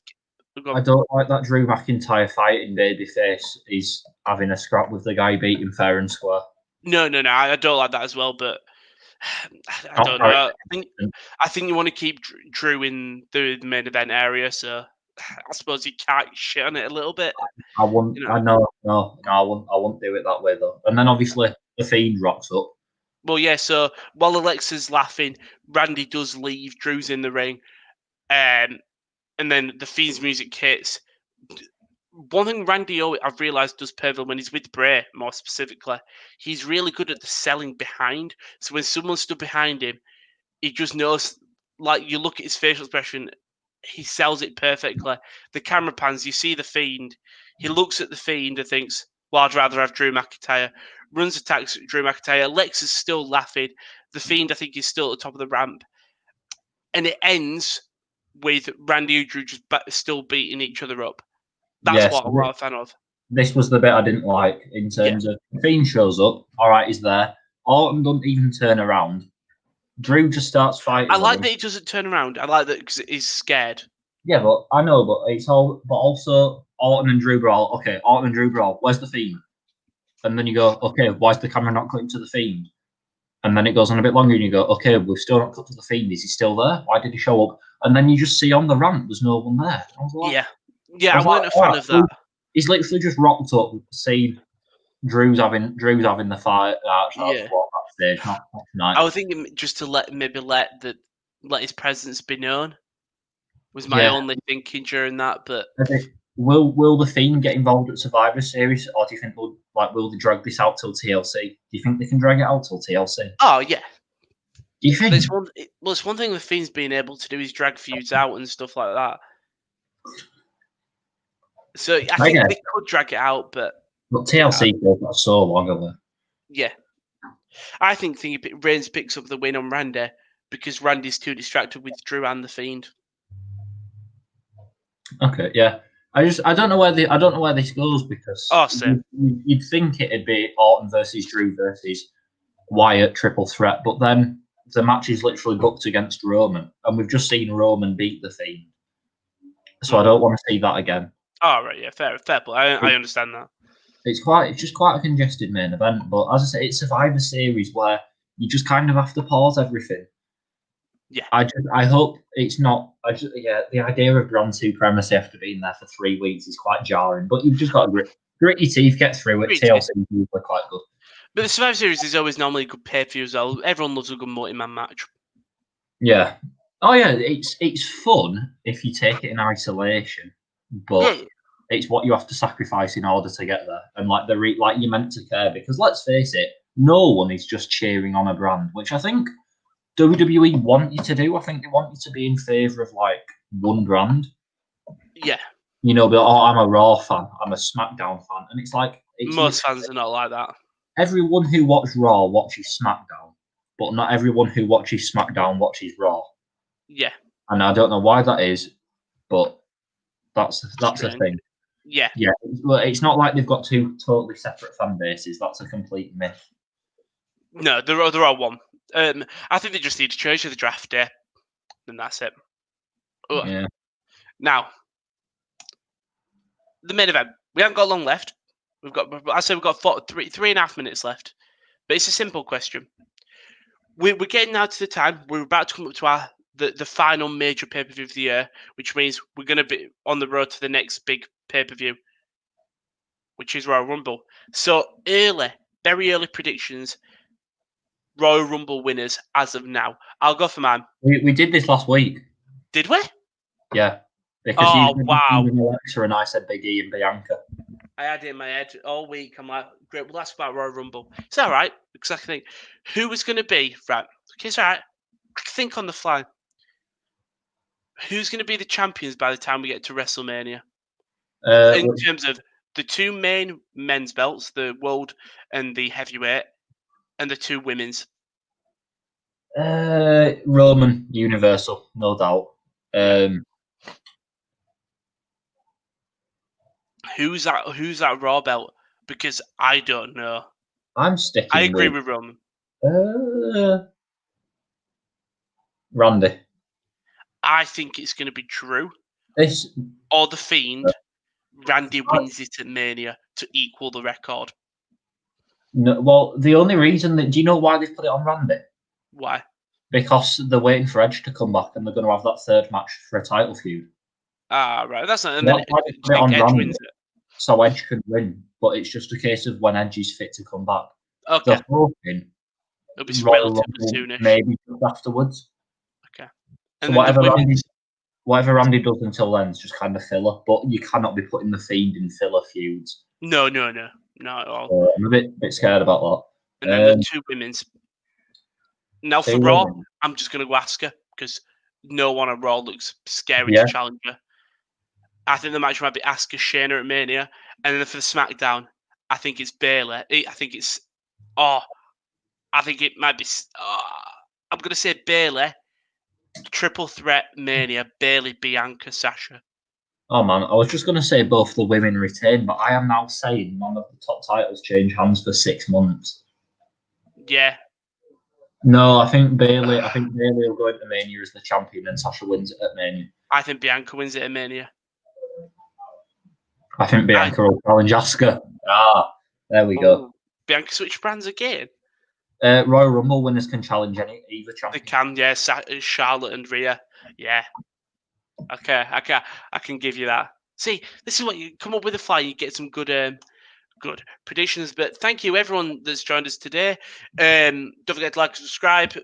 I don't like that Drew McIntyre fighting babyface is having a scrap with the guy beating fair and square. No, I don't like that as well, but I Not don't know. character. I think you want to keep Drew in the main event area, so I suppose you can't shit on it a little bit, I won't. you know. I know. No, I won't. I won't do it that way though. And then obviously the Fiend rocks up. Well, yeah. So while Alexa's laughing, Randy does leave. Drew's in the ring, um, and then the Fiend's music hits. One thing I've realised does perfectly when he's with Bray, more specifically, he's really good at the selling behind. So when someone stood behind him, he just knows. Like you look at his facial expression, he sells it perfectly. The camera pans, you see the Fiend. He looks at the Fiend and thinks, "Well, I'd rather have Drew McIntyre." Runs, attacks Drew McIntyre. Lex is still laughing. The Fiend, I think, is still at the top of the ramp, and it ends with Randy and Drew just still beating each other up. That's Yes, what I'm not a fan of. this was the bit I didn't like in Yeah, terms of the Fiend shows up. All right, he's there. Orton doesn't even turn around. Drew just starts I fighting with like him. that he doesn't turn around. I like that because he's scared. Yeah, but I know, but it's all. But also Orton and Drew brawl. Okay, Orton and Drew brawl. Where's the Fiend? And then you go, okay, why's the camera not cutting to the Fiend? And then it goes on a bit longer, and you go, okay, we've still not cut to the Fiend. Is he still there? Why did he show up? And then you just see on the ramp, there's no one there. Yeah, I yeah, I was like, weren't a all fan right, of so that. he's literally just rocked up, seen Drew's having the fight. I'll Yeah, just walk backstage, not tonight. I was thinking just to let his presence be known was my Yeah, only thinking during that. But will the Fiend get involved at Survivor Series, or do you think will they drag this out till TLC? Do you think they can drag it out till TLC? oh yeah, Do you think? it's one thing the Fiend's being able to do is drag feuds out and stuff like that. So I I think guess, they could drag it out, but but yeah, TLC goes not so long away. yeah. I think Reigns picks up the win on Randy because Randy's too distracted with Drew and the Fiend. Okay, yeah. I don't know where this goes because Oh, same. you'd think it'd be Orton versus Drew versus Wyatt triple threat, but then the match is literally booked against Roman, and we've just seen Roman beat the Fiend, so I don't want to see that again. Oh, right, yeah, fair play. I understand that. It's just quite a congested main event, but as I say, it's Survivor Series where you just kind of have to pause everything. Yeah. I hope it's not. The idea of brand supremacy after being there for 3 weeks is quite jarring. But you've just got to grit your teeth, get through it. TLC is usually quite good. But the Survivor Series is always normally a good pay-per-view as well. Everyone loves a good multi-man match. Yeah. Oh yeah, it's fun if you take it in isolation, but it's what you have to sacrifice in order to get there. And like like you're meant to care because let's face it, no one is just cheering on a brand, which I think WWE want you to do. I think they want you to be in favour of like one brand. Yeah. But I'm a Raw fan, I'm a SmackDown fan, and it's like most fans are not like that. Everyone who watches Raw watches SmackDown, but not everyone who watches SmackDown watches Raw. Yeah. And I don't know why that is, but that's the thing. Yeah. Yeah. It's not like they've got two totally separate fan bases. That's a complete myth. No, they're all one. I think they just need to change the draft day, and that's it. Ugh. Yeah. Now, the main event. We haven't got long left. We've got 3.5 minutes left. But it's a simple question. We're getting now to the time. We're about to come up to the final major pay-per-view of the year, which means we're going to be on the road to the next big pay-per-view, which is Royal Rumble. So very early predictions. Royal Rumble winners as of now. I'll go for mine. We did this last week. Did we? Yeah. Because wow. Alexa and I said Big E and Bianca. I had it in my head all week. I'm like, great, well, that's about Royal Rumble. It's all right, because I think who was going to be, right? Okay, it's all right. Think on the fly. Who's going to be the champions by the time we get to WrestleMania? In terms of the two main men's belts, the world and the heavyweight, and the two women's. Roman Universal, no doubt. Who's that Raw belt? Because I don't know. I'm sticking. I agree with Roman. Randy. I think it's going to be Drew. Or the Fiend. Randy wins it at Mania to equal the record. No, well, the only reason do you know why they've put it on Randy? Why? Because they're waiting for Edge to come back and they're going to have that third match for a title feud. Ah, right. That's not. And then Edge wins it. So Edge could win, but it's just a case of when Edge is fit to come back. Okay. They're hoping it'll be relatively soonish. Maybe just afterwards. Okay. And so whatever Randy does until then is just kind of filler, but you cannot be putting the Fiend in filler feuds. No, not at all. So I'm a bit scared about that. And then the two women's. Now for Raw, I'm just going to go ask her because no one on Raw looks scary to challenge her. I think the match might be Asuka Shayna at Mania, and then for the SmackDown, I think it's Bayley. I think it might be. I'm going to say Bayley. Triple threat Mania, Bayley, Bianca, Sasha. Oh man, I was just going to say both the women retain, but I am now saying none of the top titles change hands for 6 months. Yeah. No, I think Bayley will go into Mania as the champion and Sasha wins it at Mania. I think Bianca wins it at Mania. I think Bianca will challenge Asuka. There we go. Bianca switch brands again? Royal Rumble winners can challenge either champion. They can, yeah. Charlotte and Rhea. Yeah. Okay, I can give you that. See, this is what you come up with a fly. You get some good predictions. But thank you, everyone that's joined us today. Don't forget to like and subscribe.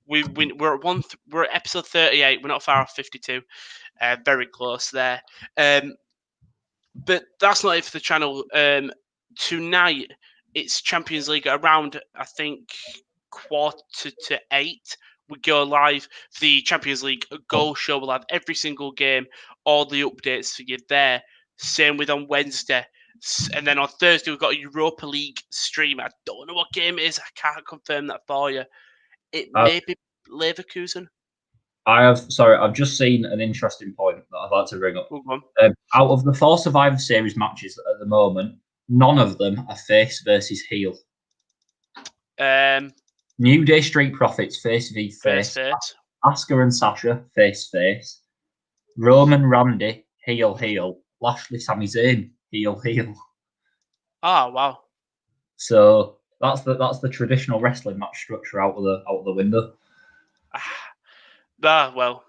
We're at episode 38. We're not far off 52. Very close there. But that's not it for the channel. Tonight, it's Champions League around, I think, 7:45. We go live for the Champions League goal show. We'll have every single game, all the updates for you there. Same with on Wednesday. And then on Thursday, we've got a Europa League stream. I don't know what game it is. I can't confirm that for you. It may be Leverkusen. I've just seen an interesting point that I'd like to bring up. Go on. Out of the 4 Survivor Series matches at the moment, none of them are face versus heel. Um, New Day Street Profits face v Face. face. Asuka and Sasha face face. Roman Randy heel. Lashley Sami Zayn heel. Oh wow. So that's the traditional wrestling match structure out of the window. Well,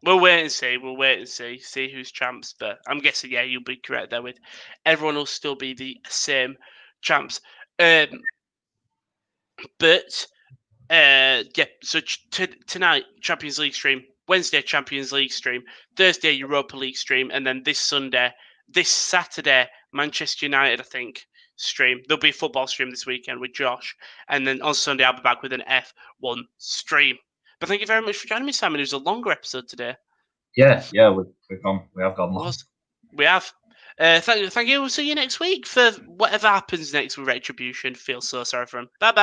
we'll wait and see. We'll wait and see who's champs. But I'm guessing, yeah, you'll be correct there. With everyone will still be the same champs. But yeah. So tonight, Champions League stream. Wednesday, Champions League stream. Thursday, Europa League stream, and then this Saturday, Manchester United, I think, stream. There'll be a football stream this weekend with Josh, and then on Sunday I'll be back with an F1 stream. But thank you very much for joining me, Simon. It was a longer episode today. Yeah, we have gone long. We have. Thank you. We'll see you next week for whatever happens next with Retribution. Feel so sorry for him. Bye bye.